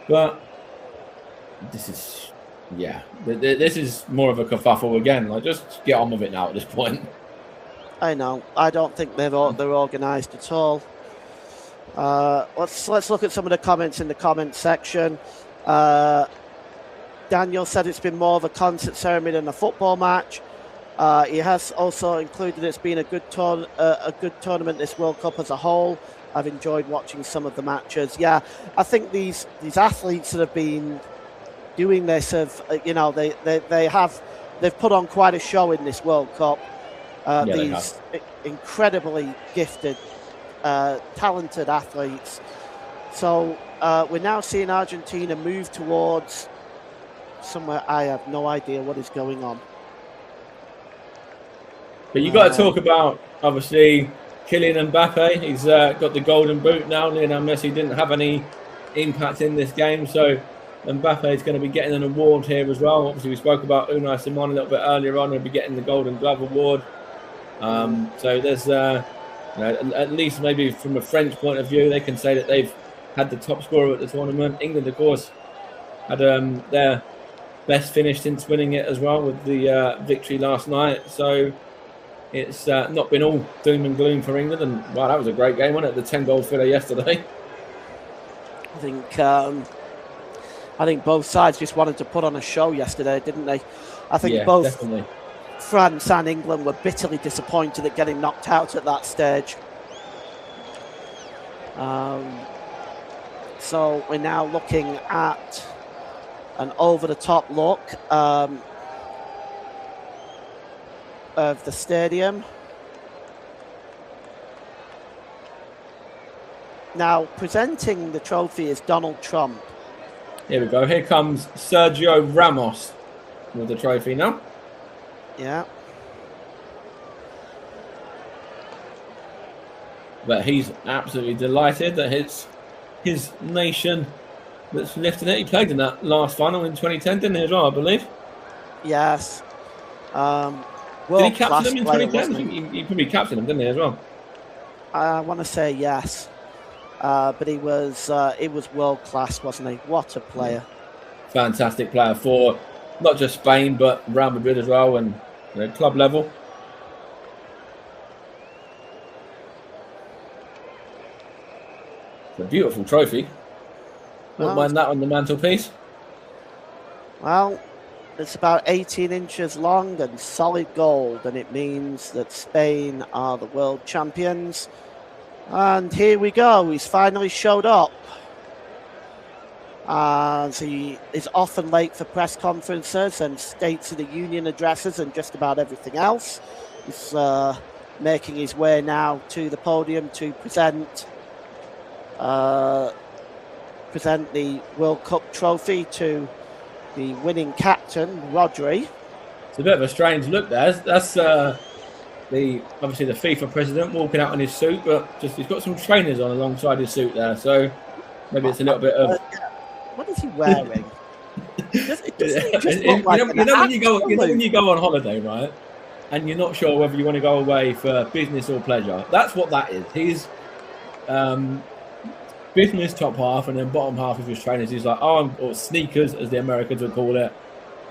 But this is more of a kerfuffle again. Like, just get on with it now at this point. I know. I don't think they're organised at all. Let's look at some of the comments in the comment section. Daniel said it's been more of a concert ceremony than a football match. He has also included it's been a good tournament, this World Cup as a whole. I've enjoyed watching some of the matches. Yeah, I think these athletes that have been doing this they've put on quite a show in this World Cup. These incredibly gifted, talented athletes. So we're now seeing Argentina move towards somewhere I have no idea what is going on. But you've got to talk about, obviously, Kylian Mbappe. He's got the golden boot now. Lionel Messi didn't have any impact in this game, so Mbappe is going to be getting an award here as well. Obviously, we spoke about Unai Simon a little bit earlier on. He'll be getting the Golden Glove award. So there's, at least maybe from a French point of view, they can say that they've had the top scorer at the tournament. England, of course, had their best finish since winning it as well with the victory last night. So it's not been all doom and gloom for England. And wow, that was a great game, wasn't it? The 10-goal thriller yesterday. I think both sides just wanted to put on a show yesterday, didn't they? I think both definitely. France and England were bitterly disappointed at getting knocked out at that stage. So we're now looking at an over-the-top look of the stadium. Now, presenting the trophy is Donald Trump. Here we go. Here comes Sergio Ramos with the trophy now. Yeah. But he's absolutely delighted that it's his nation that's lifting it. He played in that last final in 2010, didn't he, as well, I believe? Yes. Did he captain them in 2010? He probably captained them, didn't he, as well? I want to say yes. But he was world class, wasn't he? What a player! Fantastic player for not just Spain but Real Madrid as well, and club level. It's a beautiful trophy. Wouldn't mind that on the mantelpiece. Well, it's about 18 inches long and solid gold, and it means that Spain are the world champions. And here we go. He's finally showed up. As he is often late for press conferences and States of the Union addresses and just about everything else. He's making his way now to the podium to present the World Cup trophy to the winning captain, Rodri. It's a bit of a strange look there. That's obviously the FIFA president walking out in his suit, but just he's got some trainers on alongside his suit there, so maybe it's a little bit of. What is he wearing? When you go on holiday, right, and you're not sure whether you want to go away for business or pleasure. That's what that is. He's business top half, and then bottom half of his trainers. He's like, or sneakers, as the Americans would call it.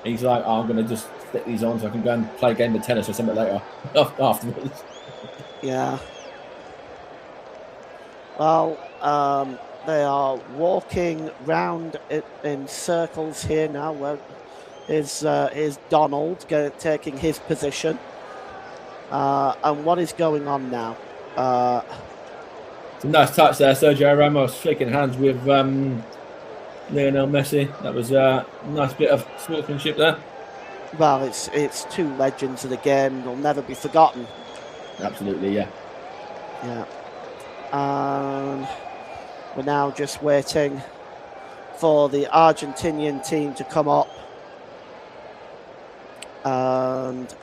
He's like, I'm going to just stick these on so I can go and play a game of tennis or something later afterwards. Yeah. Well, they are walking round in circles here now. Where is Donald taking his position? And what is going on now? It's a nice touch there, Sergio Ramos shaking hands with Lionel Messi. That was a nice bit of sportsmanship there. Well, it's two legends of the game. They'll never be forgotten. Absolutely, yeah. Yeah. We're now just waiting for the Argentinian team to come up. And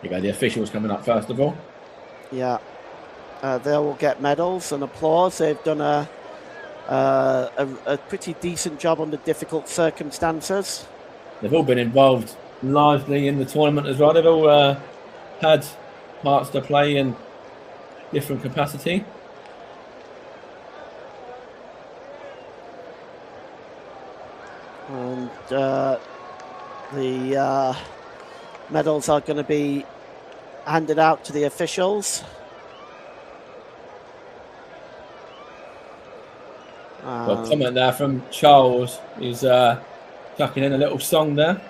you go, the officials coming up first of all. Yeah, they will get medals and applause. They've done a pretty decent job under difficult circumstances. They've all been involved largely in the tournament as well. They've all had parts to play in different capacity. And the medals are going to be handed out to the officials. Well, comment there from Charles. He's tucking in a little song there.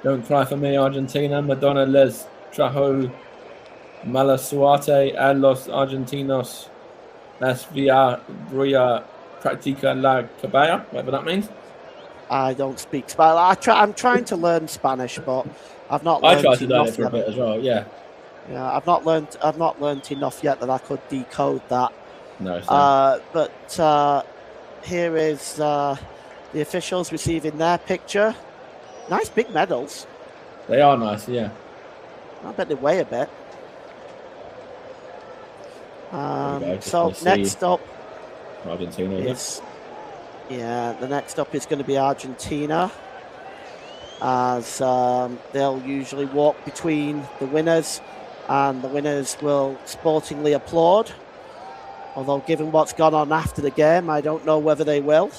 Don't cry for me, Argentina. Madonna les trajo mala suerte a los argentinos. Es via Bruya practica la caballa, whatever that means. I don't speak Spanish. I'm trying to learn Spanish, but I've not learned I tried to learn it enough for a yet. bit as well, yeah. Yeah, I've not learned enough yet that I could decode that. No, but here is the officials receiving their picture. Nice big medals. They are nice, yeah. I bet they weigh a bit. So next up Argentina is the next up is going to be Argentina, as they'll usually walk between the winners, and the winners will sportingly applaud. Although, given what's gone on after the game, I don't know whether they will.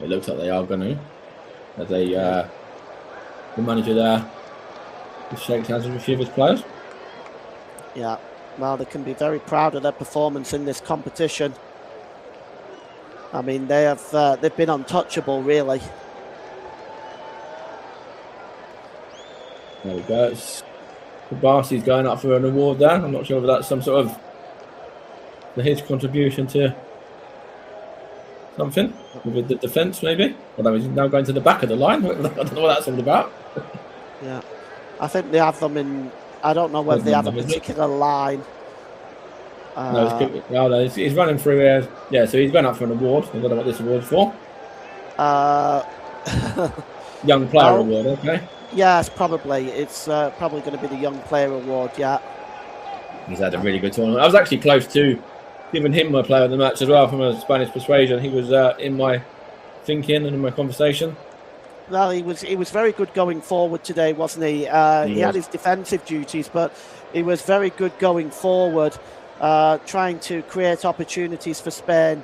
It looks like they are going to. As the manager there just shakes hands with a few of his players. Yeah, well, they can be very proud of their performance in this competition. I mean, they've been untouchable, really. There we go. Kabasi's going up for an award there. I'm not sure if that's some sort of his contribution to something with the defence, maybe. Although he's now going to the back of the line. I don't know what that's all about. Yeah, I think they have them in. I don't know whether they have a particular line. No, he's running through here. Yeah, so he's going up for an award. I don't know what this award's for. Young Player Award, okay. Yes, probably. It's probably going to be the Young Player Award, yeah. He's had a really good tournament. I was actually close to giving him my player of the match as well from a Spanish persuasion. He was in my thinking and in my conversation. Well, he was very good going forward today, wasn't he? He had his defensive duties, but he was very good going forward, trying to create opportunities for Spain.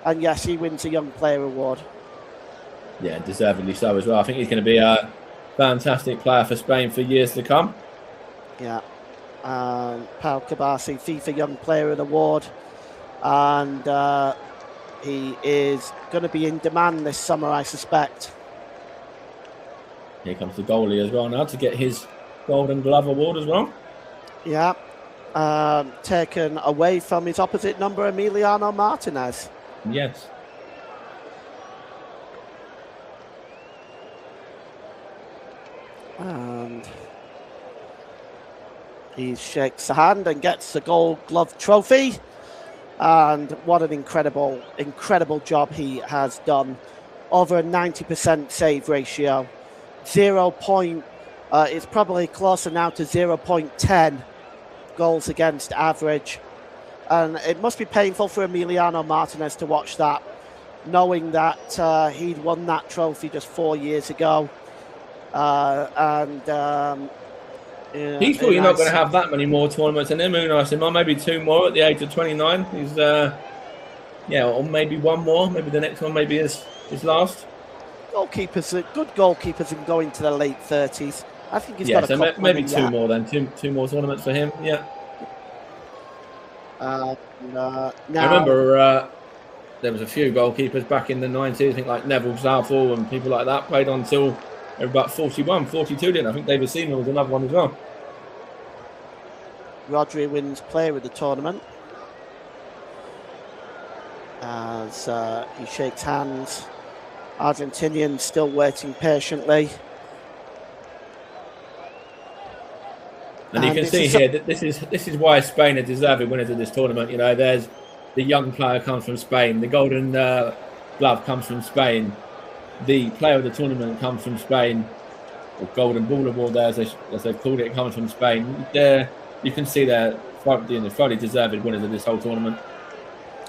And yes, he wins a Young Player Award. Yeah, deservedly so as well. I think he's going to be a fantastic player for Spain for years to come. Yeah. Pau Kabasi, FIFA Young Player of the Award. And he is going to be in demand this summer, I suspect. Here comes the goalie as well now to get his Golden Glove Award as well. Yeah. Taken away from his opposite number, Emiliano Martinez. Yes. And he shakes the hand and gets the Gold Glove trophy. And what an incredible job he has done. Over a 90% save ratio. It's probably closer now to 0.10 goals against average. And it must be painful for Emiliano Martinez to watch that, knowing that he'd won that trophy just 4 years ago. He thought you're not going to have that many more tournaments than him. Maybe 2 more at the age of 29. He's, or maybe 1 more. Maybe the next one maybe is his last. Good goalkeepers can go into the late 30s. I think he's got a couple. Maybe 2 more then. Two more tournaments for him. Yeah. Now, I remember there was a few goalkeepers back in the 90s. I think like Neville Southall and people like that played on until they were about 41, 42. Didn't I think David Seaman was another one as well. Rodri wins Player of the Tournament as he shakes hands. Argentinians still waiting patiently. And you can see here that this is why Spain are deserving winners of this tournament. You know, there's the young player comes from Spain, the Golden glove comes from Spain. The player of the tournament comes from Spain. Or Golden Ball Award there, as they've called it, comes from Spain. There, you can see they're thoroughly deserved winners of this whole tournament.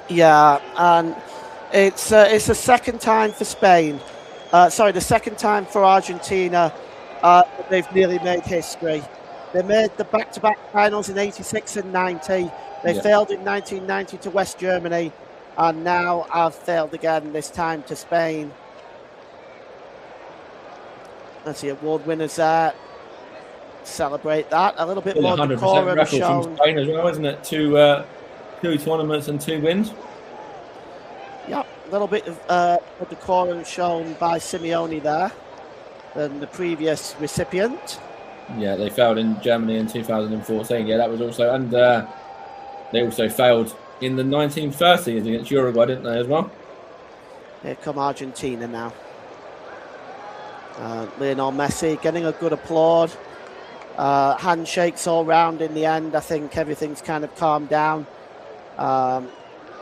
Yeah, and it's the second time for Spain. The second time for Argentina. They've nearly made history. They made the back-to-back finals in '86 and '90. They failed in 1990 to West Germany, and now have failed again, this time to Spain. That's the award winners there. Celebrate that. A little bit more 100% decorum record shown. from Spain as well, isn't it? Two tournaments and 2 wins. Yep, a little bit of decorum shown by Simeone there than the previous recipient. Yeah, they failed in Germany in 2014. Yeah, that was also, and they also failed in the 1930s against Uruguay, didn't they, as well? Here come Argentina now. Lionel Messi getting a good applaud. Handshakes all round in the end. I think everything's kind of calmed down.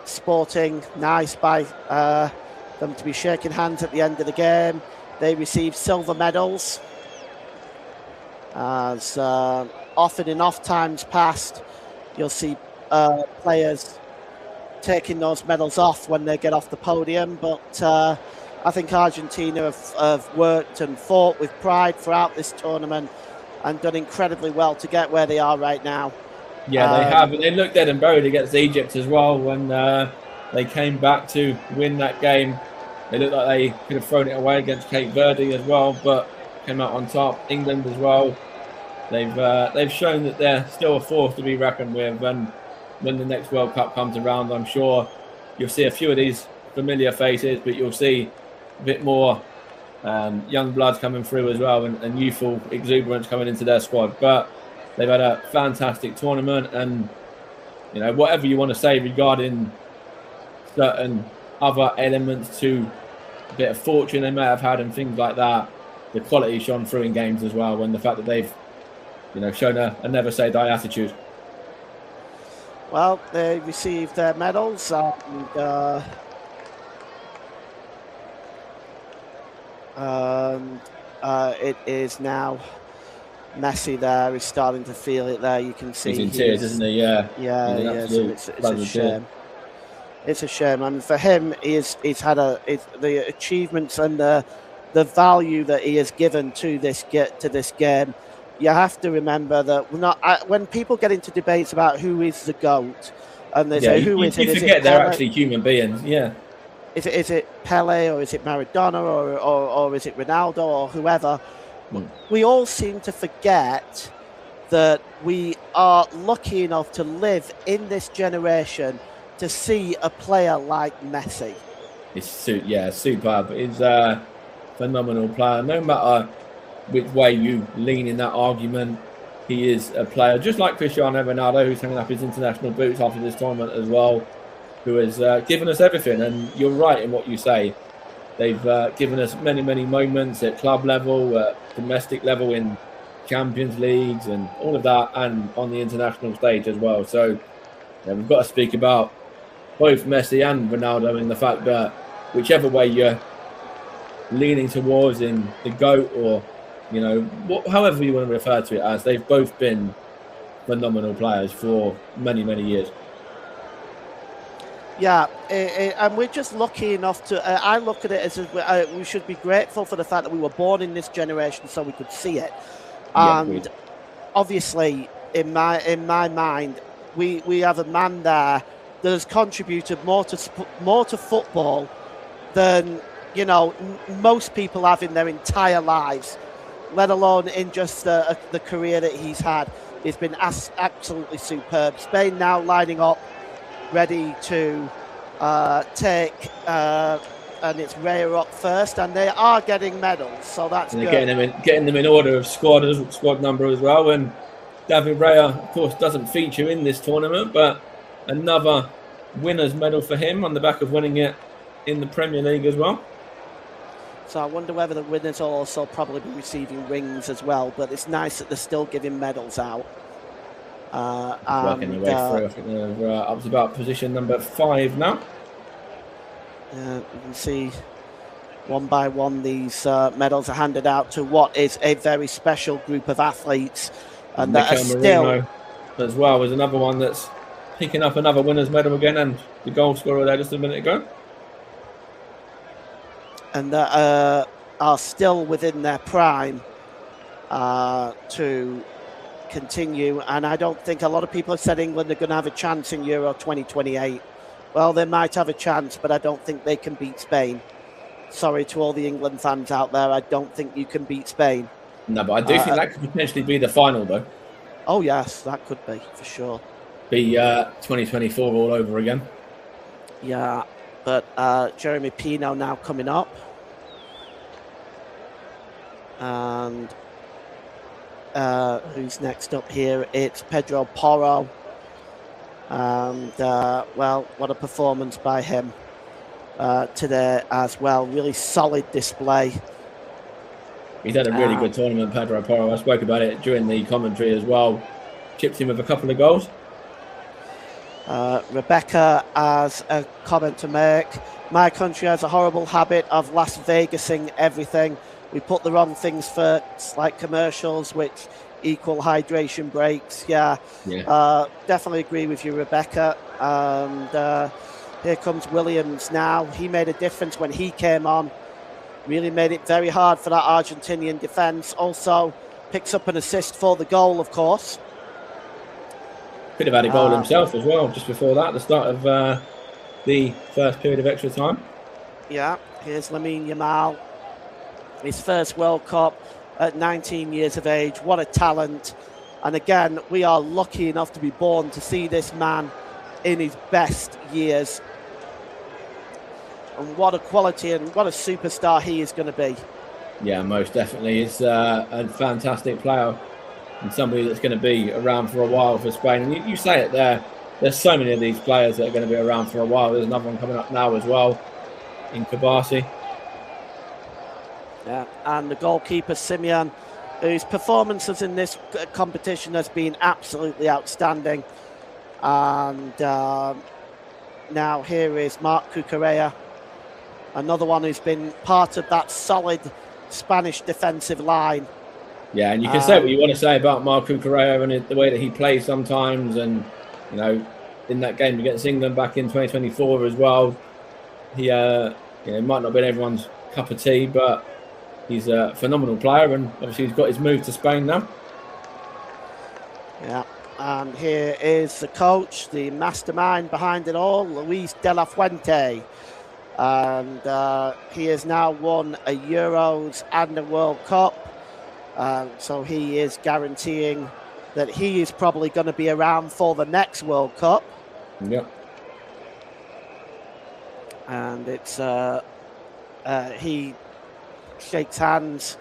Sporting, nice by them to be shaking hands at the end of the game. They received silver medals. As often in off times past, you'll see players taking those medals off when they get off the podium. But I think Argentina have worked and fought with pride throughout this tournament and done incredibly well to get where they are right now. Yeah, they have. And they looked dead and buried against Egypt as well when they came back to win that game. They looked like they could have thrown it away against Cape Verde as well, but came out on top. England as well. They've shown that they're still a force to be reckoned with. And when the next World Cup comes around, I'm sure you'll see a few of these familiar faces, but you'll see a bit more young blood coming through as well, and youthful exuberance coming into their squad. But they've had a fantastic tournament, and whatever you want to say regarding certain other elements to a bit of fortune they may have had and things like that, the quality shone through in games as well, and the fact that they've shown a never say die attitude. Well, they received their medals, and it is now Messi there is starting to feel it there. You can see he's in tears, isn't he? Yeah. Yeah, it's a shame. It's a shame. I mean, for him, he's had the achievements and the value that he has given to this game. You have to remember that when people get into debates about who is the GOAT, and they say who is it? You forget they're actually human beings. Yeah. Is it Pele, or is it Maradona, or is it Ronaldo, or whoever? We all seem to forget that we are lucky enough to live in this generation to see a player like Messi. It's superb. He's a phenomenal player. No matter which way you lean in that argument, he is a player just like Cristiano Ronaldo, who's hanging up his international boots after this tournament as well, who has given us everything. And you're right in what you say. They've given us many, many moments at club level, at domestic level, in Champions Leagues and all of that, and on the international stage as well. So we've got to speak about both Messi and Ronaldo in the fact that whichever way you're leaning towards in the GOAT, or however you want to refer to it as, they've both been phenomenal players for many, many years. Yeah, and we're just lucky enough to. I look at it as we should be grateful for the fact that we were born in this generation, so we could see it. And obviously, in my mind, we have a man there that has contributed more to football than most people have in their entire lives, let alone in just the career that he's had. It's been absolutely superb. Spain now lining up, ready to take, and it's Raya up first, and they are getting medals, so that's good. Getting them in order of squad number as well. And David Raya, of course, doesn't feature in this tournament, but another winner's medal for him on the back of winning it in the Premier League as well. So I wonder whether the winners will also probably be receiving rings as well, but it's nice that they're still giving medals out. Working their way through. I think they're up to about position number 5 now. You can see one by one these medals are handed out to what is a very special group of athletes, and that are still as well as another one that's picking up another winner's medal again, and the goal scorer there just a minute ago, and that are still within their prime to continue. And I don't think a lot of people have said England are going to have a chance in Euro 2028. Well, they might have a chance, but I don't think they can beat Spain. Sorry to all the England fans out there. I don't think you can beat Spain. No, but I do think that could potentially be the final, though. Oh, yes, that could be, for sure. Be 2024 all over again. Yeah, but Jeremy Pino now coming up. And who's next up here? It's Pedro Porro. And, well, what a performance by him today as well. Really solid display. He's had a really good tournament, Pedro Porro. I spoke about it during the commentary as well. Chipped in with a couple of goals. Rebecca has a comment to make. My country has a horrible habit of Las Vegasing everything. We put the wrong things first, like commercials, which equal hydration breaks. Yeah. Definitely agree with you, Rebecca. And here comes Williams now. He made a difference when he came on. Really made it very hard for that Argentinian defence. Also picks up an assist for the goal, of course. Could have had a goal himself as well, just before that, the start of the first period of extra time. Yeah, here's Lamine Yamal. His first World Cup at 19 years of age. What a talent. And again, we are lucky enough to be born to see this man in his best years. And what a quality and what a superstar he is going to be. Yeah, most definitely. He's a fantastic player and somebody that's going to be around for a while for Spain. And you say it there, there's so many of these players that are going to be around for a while. There's another one coming up now as well in Kabasi. Yeah, and the goalkeeper, Simeon, whose performances in this competition has been absolutely outstanding. And now here is Marc Cucurella, another one who's been part of that solid Spanish defensive line. Yeah, and you can say what you want to say about Marc Cucurella and the way that he plays sometimes, and you know, in that game against England back in 2024 as well, he might not have been everyone's cup of tea, but he's a phenomenal player, and obviously he's got his move to Spain now. Yeah, and here is the coach, the mastermind behind it all, Luis de la Fuente. And he has now won a Euros and a World Cup. So he is guaranteeing that he is probably going to be around for the next World Cup. Yeah. And it's he shakes hands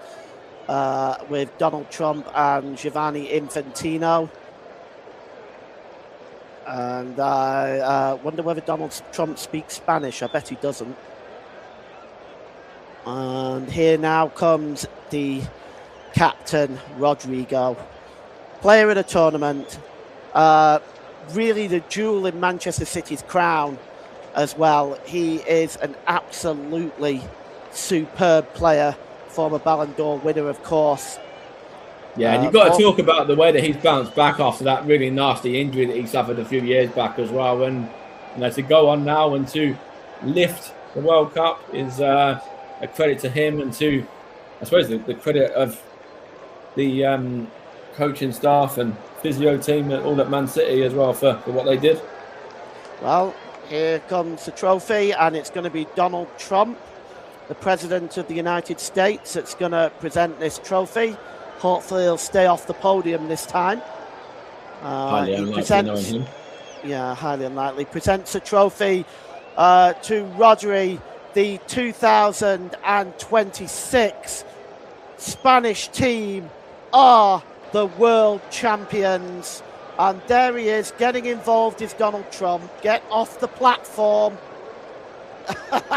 with Donald Trump and Giovanni Infantino. And I wonder whether Donald Trump speaks Spanish. I bet he doesn't. And here now comes the captain, Rodrigo. Player of the tournament. Really the jewel in Manchester City's crown as well. He is an absolutely superb player. Former Ballon d'Or winner, of course. Yeah, and you've got to talk about the way that he's bounced back after that really nasty injury that he suffered a few years back as well. And to go on now and to lift the World Cup is a credit to him, and to, I suppose, the credit of the coaching staff and physio team and all at Man City as well for what they did. Well, here comes the trophy, and it's going to be Donald Trump, the President of the United States, that's going to present this trophy. Hopefully he'll stay off the podium this time. Highly unlikely knowing him. Yeah, highly unlikely. Presents a trophy to Rodri, the 2026 Spanish team are the world champions. And there he is, getting involved is Donald Trump. Get off the platform.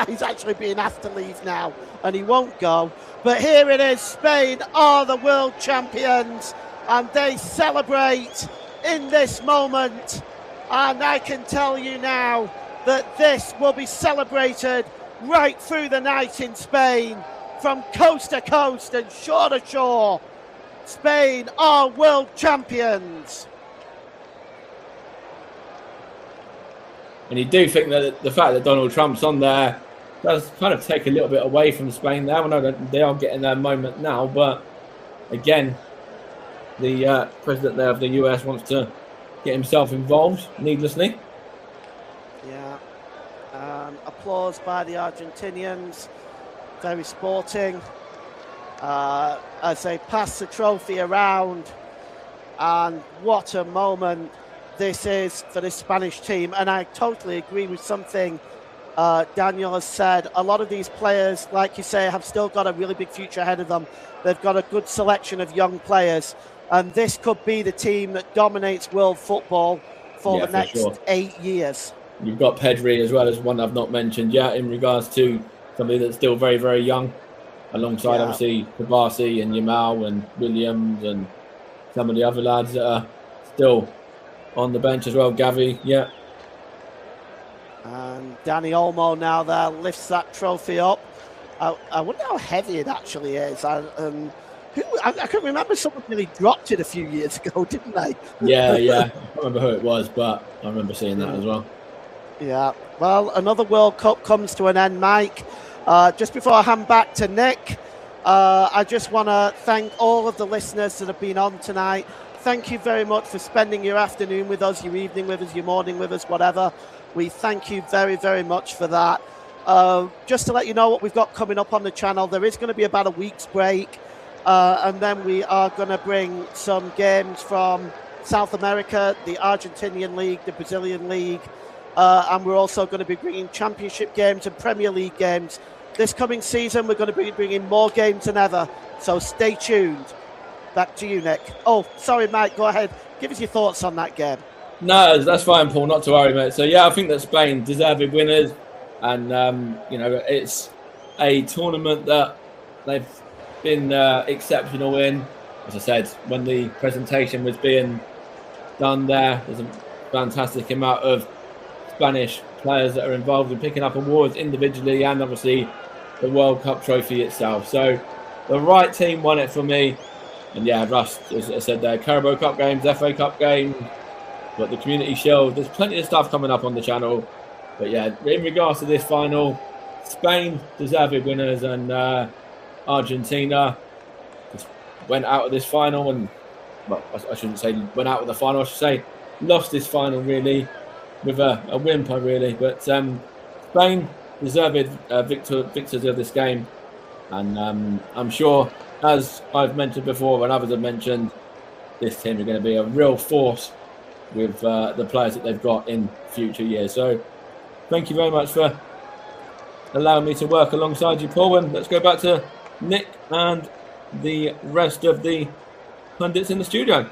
He's actually being asked to leave now, and he won't go. But here it is, Spain are the world champions, and they celebrate in this moment. And I can tell you now that this will be celebrated right through the night in Spain, from coast to coast and shore to shore. Spain are world champions. And you do think that the fact that Donald Trump's on there does kind of take a little bit away from Spain there. I know that they are getting their moment now, but again, the president there of the US wants to get himself involved needlessly. Yeah. Applause by the Argentinians. Very sporting. As they pass the trophy around. And what a moment this is for the Spanish team. And I totally agree with something Daniel has said. A lot of these players, like you say, have still got a really big future ahead of them. They've got a good selection of young players. And this could be the team that dominates world football for the next 8 years. You've got Pedri as well as one I've not mentioned yet in regards to somebody that's still very, very young, alongside obviously Kabasi and Yamal and Williams and some of the other lads that are still on the bench as well. Gavi, And Danny Olmo now there lifts that trophy up. I wonder how heavy it actually is. I can remember someone really dropped it a few years ago, didn't they? Yeah. I can't remember who it was, but I remember seeing that as well. Yeah. Well, another World Cup comes to an end, Mike. Just before I hand back to Nick, I just want to thank all of the listeners that have been on tonight. Thank you very much for spending your afternoon with us, your evening with us, your morning with us, whatever. We thank you very, very much for that. Just to let you know what we've got coming up on the channel, there is going to be about a week's break. And then we are going to bring some games from South America, the Argentinian League, the Brazilian League. And we're also going to be bringing Championship games and Premier League games. This coming season, we're going to be bringing more games than ever. So stay tuned. Back to you, Nick. Oh, sorry, Mike, go ahead. Give us your thoughts on that game. No, that's fine, Paul. Not to worry, mate. So, yeah, I think that Spain deserved winners. And, it's a tournament that they've been exceptional in. As I said, when the presentation was being done there's a fantastic amount of Spanish players that are involved in picking up awards individually and obviously the World Cup trophy itself. So the right team won it for me. And yeah, Russ, as I said there, Carabao Cup games, FA Cup games, but the Community Shield, there's plenty of stuff coming up on the channel. But yeah, in regards to this final, Spain deserved winners, and Argentina just went out of this final and, well, I shouldn't say went out of the final, I should say lost this final really with a whimper really. But Spain deserved victors of this game, and I'm sure, as I've mentioned before and others have mentioned, this team are going to be a real force with the players that they've got in future years. So thank you very much for allowing me to work alongside you, Paul, and let's go back to Nick and the rest of the pundits in the studio.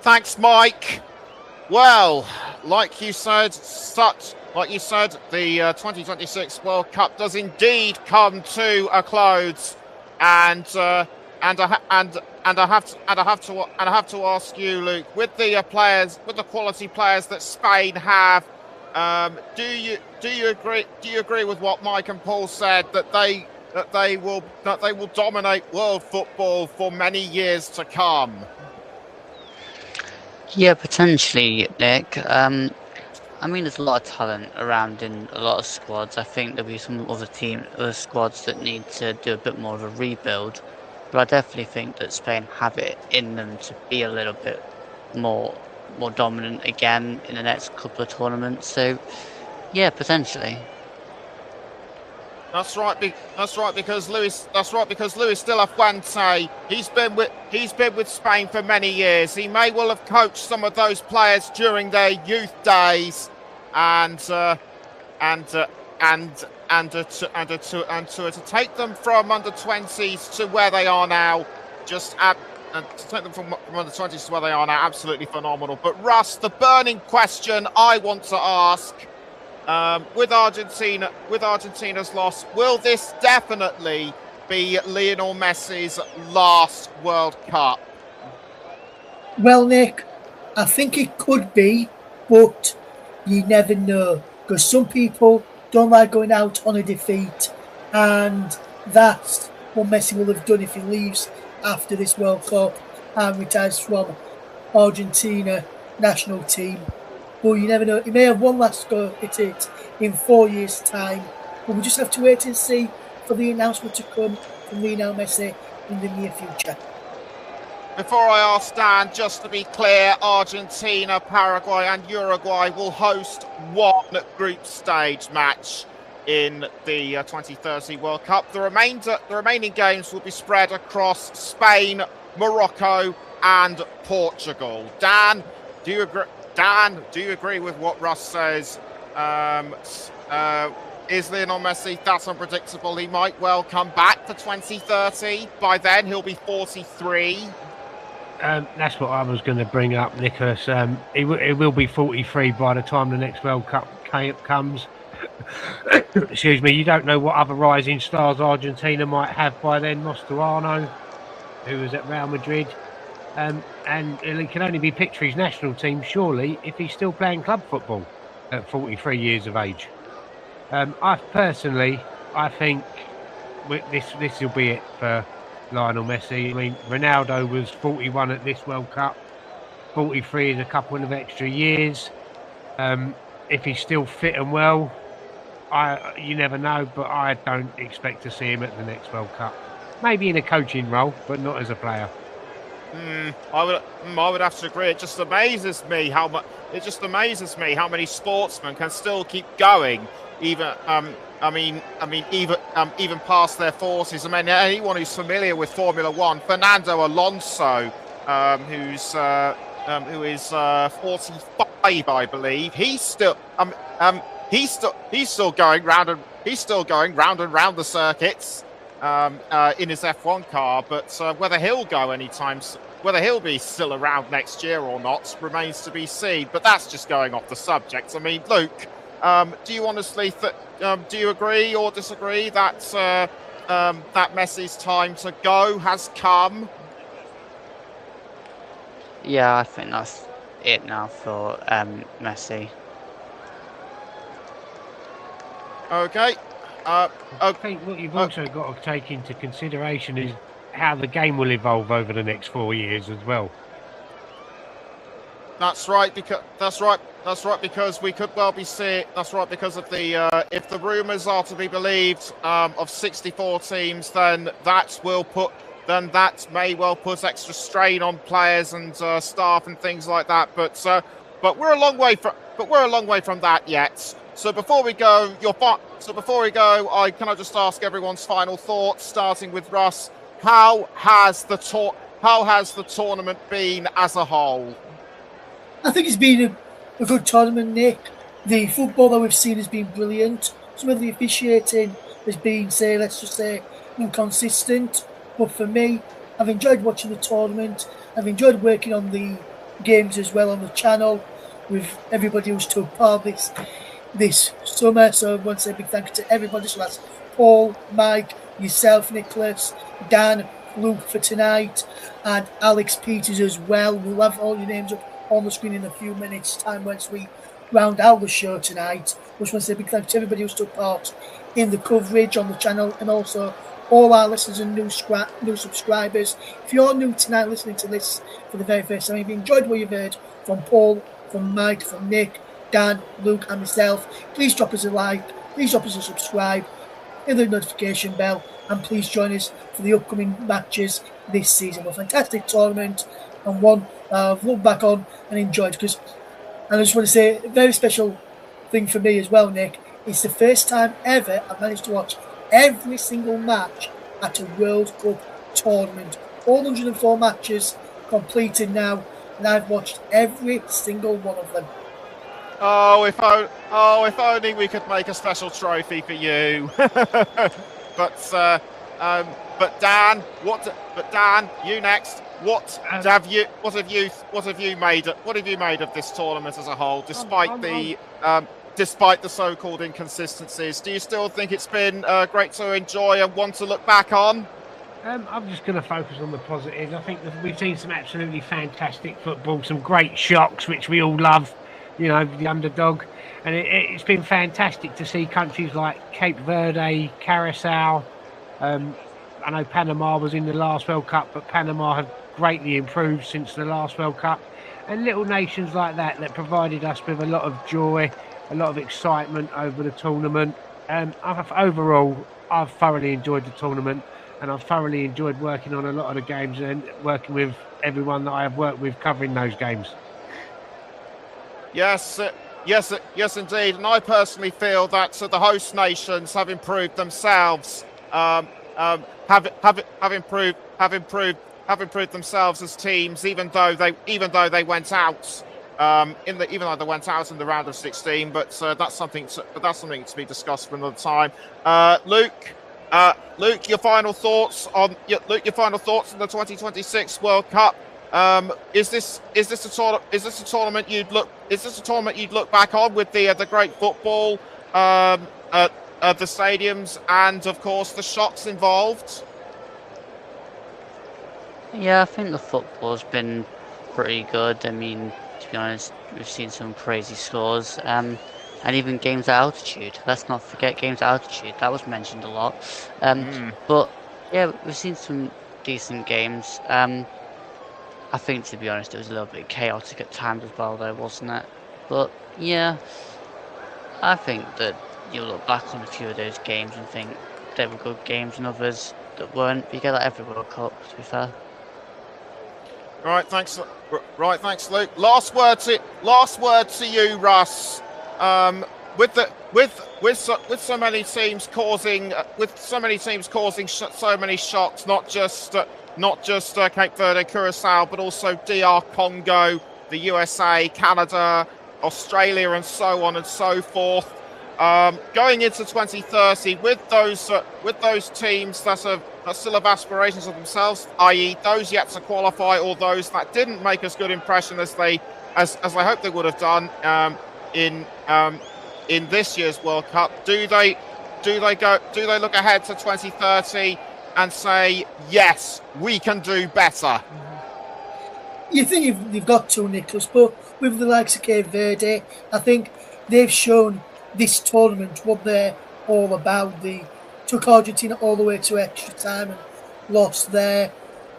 Thanks, Mike. Well, like you said, the 2026 World Cup does indeed come to a close, and I have to ask you, Luke, with the quality players that Spain have, do you agree with what Mike and Paul said, that they will dominate world football for many years to come? Yeah, potentially, Nick. There's a lot of talent around in a lot of squads. I think there'll be some other squads that need to do a bit more of a rebuild. But I definitely think that Spain have it in them to be a little bit more dominant again in the next couple of tournaments. So, yeah, potentially. That's right because Luis de la Fuente, he's been with Spain for many years. He may well have coached some of those players during their youth days, and to take them from under 20s to where they are now, absolutely phenomenal. But Russ, the burning question I want to ask. With Argentina's loss, will this definitely be Lionel Messi's last World Cup? Well, Nick, I think it could be, but you never know, because some people don't like going out on a defeat, and that's what Messi will have done if he leaves after this World Cup and retires from Argentina national team. But you never know, he may have one last go at it in 4 years' time. But we'll just have to wait and see for the announcement to come from Lionel Messi in the near future. Before I ask Dan, just to be clear, Argentina, Paraguay and Uruguay will host one group stage match in the 2030 World Cup. The remaining games will be spread across Spain, Morocco and Portugal. Dan, do you agree? Dan, do you agree with what Russ says? Is Lionel Messi that unpredictable? He might well come back for 2030. By then, he'll be 43. That's what I was going to bring up, Nicholas. He will be 43 by the time the next World Cup comes. Excuse me. You don't know what other rising stars Argentina might have by then. Mascherano, who was at Real Madrid. And he can only be picked for his national team, surely, if he's still playing club football at 43 years of age. I think this will be it for Lionel Messi. I mean, Ronaldo was 41 at this World Cup, 43 in a couple of extra years. If he's still fit and well, you never know, but I don't expect to see him at the next World Cup. Maybe in a coaching role, but not as a player. I would have to agree. It just amazes me how many sportsmen can still keep going, even even past their 40s. I mean, anyone who's familiar with Formula One, Fernando Alonso, who is 45, I believe, he's still going round and round the circuits in his F1 car, but whether he'll be still around next year or not remains to be seen. But that's just going off the subject. I mean, Luke, do you honestly do you agree or disagree that that Messi's time to go has come? Yeah, I think that's it now for Messi. Okay. I think what you've also got to take into consideration is how the game will evolve over the next 4 years as well. That's right, because we could well be seeing. That's right, because of the if the rumours are to be believed of 64 teams, then that may well put extra strain on players and staff and things like that. But we're a long way from that yet. So before we go, can I just ask everyone's final thoughts, starting with Russ? How has the tournament been as a whole? I think it's been a good tournament, Nick. The football that we've seen has been brilliant. Some of the officiating has been, let's just say, inconsistent. But for me, I've enjoyed watching the tournament. I've enjoyed working on the games as well on the channel with everybody who's took part this summer. So I want to say a big thank you to everybody. So that's Paul, Mike, yourself, Nicholas, Dan, Luke for tonight, and Alex Peters as well. We'll have all your names up on the screen in a few minutes' time once we round out the show tonight. I just want to say a big thank you to everybody who's took part in the coverage on the channel, and also all our listeners and new subscribers. If you're new tonight listening to this for the very first time, if you enjoyed what you've heard from Paul, from Mike, from Nick, Dan, Luke and myself, please drop us a like, please drop us a subscribe, hit the notification bell, and please join us for the upcoming matches this season. A fantastic tournament and one I've looked back on and enjoyed, and I just want to say a very special thing for me as well, Nick. It's the first time ever I've managed to watch every single match at a World Cup tournament. All 104 matches completed now, and I've watched every single one of them. If only we could make a special trophy for you. But Dan, you next. What have you made of this tournament as a whole, despite the so-called inconsistencies? Do you still think it's been great to enjoy and one to look back on? I'm just going to focus on the positives. I think that we've seen some absolutely fantastic football, some great shocks, which we all love. the underdog. And it's been fantastic to see countries like Cape Verde, Curacao. I know Panama was in the last World Cup, but Panama have greatly improved since the last World Cup. And little nations like that provided us with a lot of joy, a lot of excitement over the tournament. Overall, I've thoroughly enjoyed the tournament, and I've thoroughly enjoyed working on a lot of the games and working with everyone that I have worked with covering those games. Yes, indeed. And I personally feel that the host nations have improved themselves. Have improved themselves as teams, even though they went out in the round of 16. But that's something to be discussed for another time. Luke, your final thoughts on the 2026 World Cup. Is this a tournament you'd look back on with the great football, the stadiums, and of course the shots involved? Yeah, I think the football's been pretty good. I mean, to be honest, we've seen some crazy scores, and even games at altitude. Let's not forget games at altitude. That was mentioned a lot. But yeah, we've seen some decent games. I think, to be honest, it was a little bit chaotic at times as well, though, wasn't it? But yeah, I think that you'll look back on a few of those games and think they were good games, and others that weren't. But you get that every World Cup, to be fair. Right, thanks, Luke. Last word to you, Russ. With so many teams causing so many shocks, not just Cape Verde, Curacao, but also DR Congo, the USA, Canada, Australia, and so on and so forth. Going into 2030, with those teams that still have aspirations of themselves, i.e., those yet to qualify or those that didn't make as good impression as I hope they would have done in this year's World Cup, do they look ahead to 2030 and say, yes, we can do better? You think you've got to, Nicholas, but with the likes of Cape Verde, I think they've shown this tournament what they're all about. They took Argentina all the way to extra time and lost there,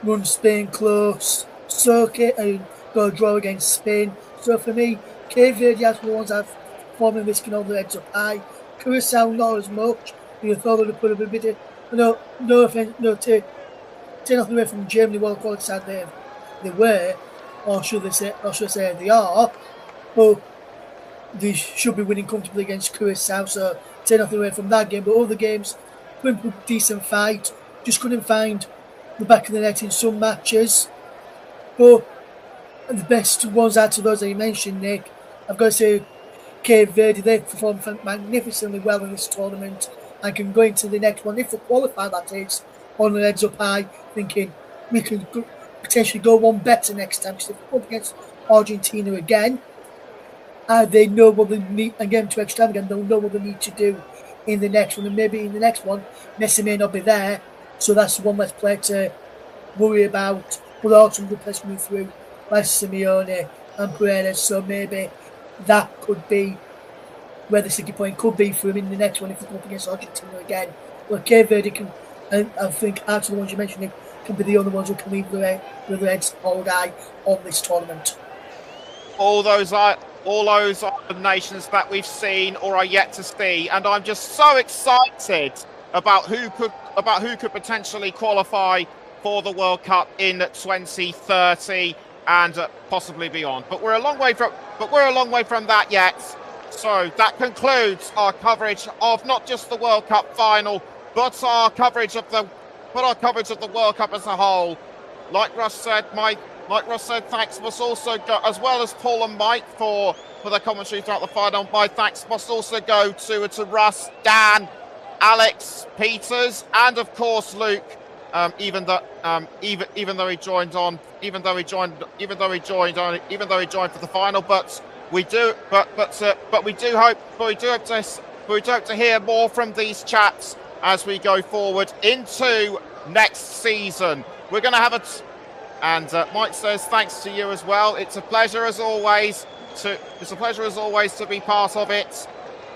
run Spain close, and got a draw against Spain. So for me, Cape Verde are the ones I've forming risking all the heads up high. Curacao not as much. You thought they'd have put up a bit of no offense, take nothing away from Germany, what quality side they were, or should I say they are, but they should be winning comfortably against Curacao, so take nothing away from that game. But other games, went a decent fight, just couldn't find the back of the net in some matches. But the best ones out of those that you mentioned, Nick, I've got to say Cape Verde, they've performed magnificently well in this tournament and can go into the next one, if they qualify, that is, on the heads up high, thinking we can potentially go one better next time. So if we go up against Argentina again, they know what they need, again to extra time again, they'll know what they need to do in the next one, and maybe in the next one, Messi may not be there, so that's one less player to worry about. But there are some good players coming through, like Simeone and Pereira, so maybe that could be where the sticky point could be for him in the next one if they come up against Argentina again. Well, Cape Verde can, and I think out of the ones you mentioned, Nick, can be the only ones who can leave their heads hold high on this tournament. All those are the nations that we've seen or are yet to see, and I'm just so excited about who could potentially qualify for the World Cup in 2030 and possibly beyond. But we're a long way from that yet. So that concludes our coverage of not just the World Cup final, but our coverage of the World Cup as a whole. Like Russ said, thanks must also go, as well as Paul and Mike for the commentary throughout the final. My thanks must also go to Russ, Dan, Alex, Peters, and of course Luke. Even though he joined for the final, but we do hope to hear more from these chats as we go forward into next season. We're going to have and Mike says thanks to you as well. It's a pleasure as always. as always to be part of it.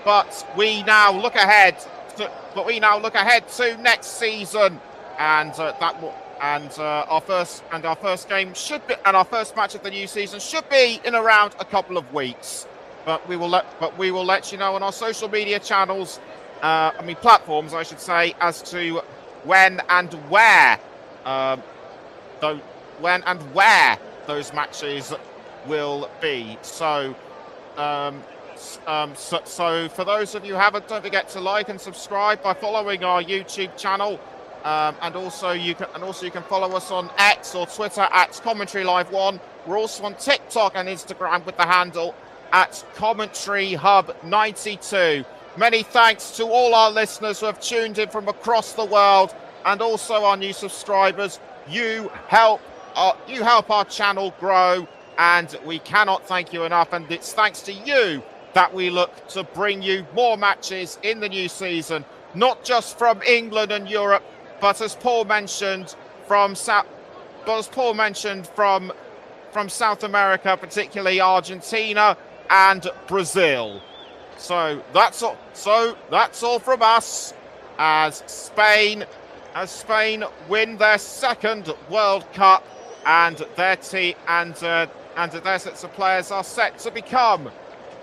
But we now look ahead. To next season, and our first game should be, and our first match of the new season should be in around a couple of weeks. But we will let you know on our social media channels, platforms, I should say, as to when and where those matches will be. So for those of you who haven't, don't forget to like and subscribe by following our YouTube channel, and also you can follow us on X or Twitter at Commentary Live 1. We're also on TikTok and Instagram with the handle at Commentary Hub 92. Many thanks to all our listeners who have tuned in from across the world, and also our new subscribers. You help our channel grow, and we cannot thank you enough. And it's thanks to you that we look to bring you more matches in the new season, not just from England and Europe, but as Paul mentioned, from South America, particularly Argentina and Brazil. So that's all from us as Spain win their second World Cup, and their team and their sets of players are set to become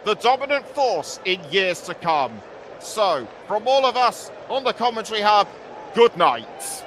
the dominant force in years to come. So, from all of us on the Commentary Hub, good night.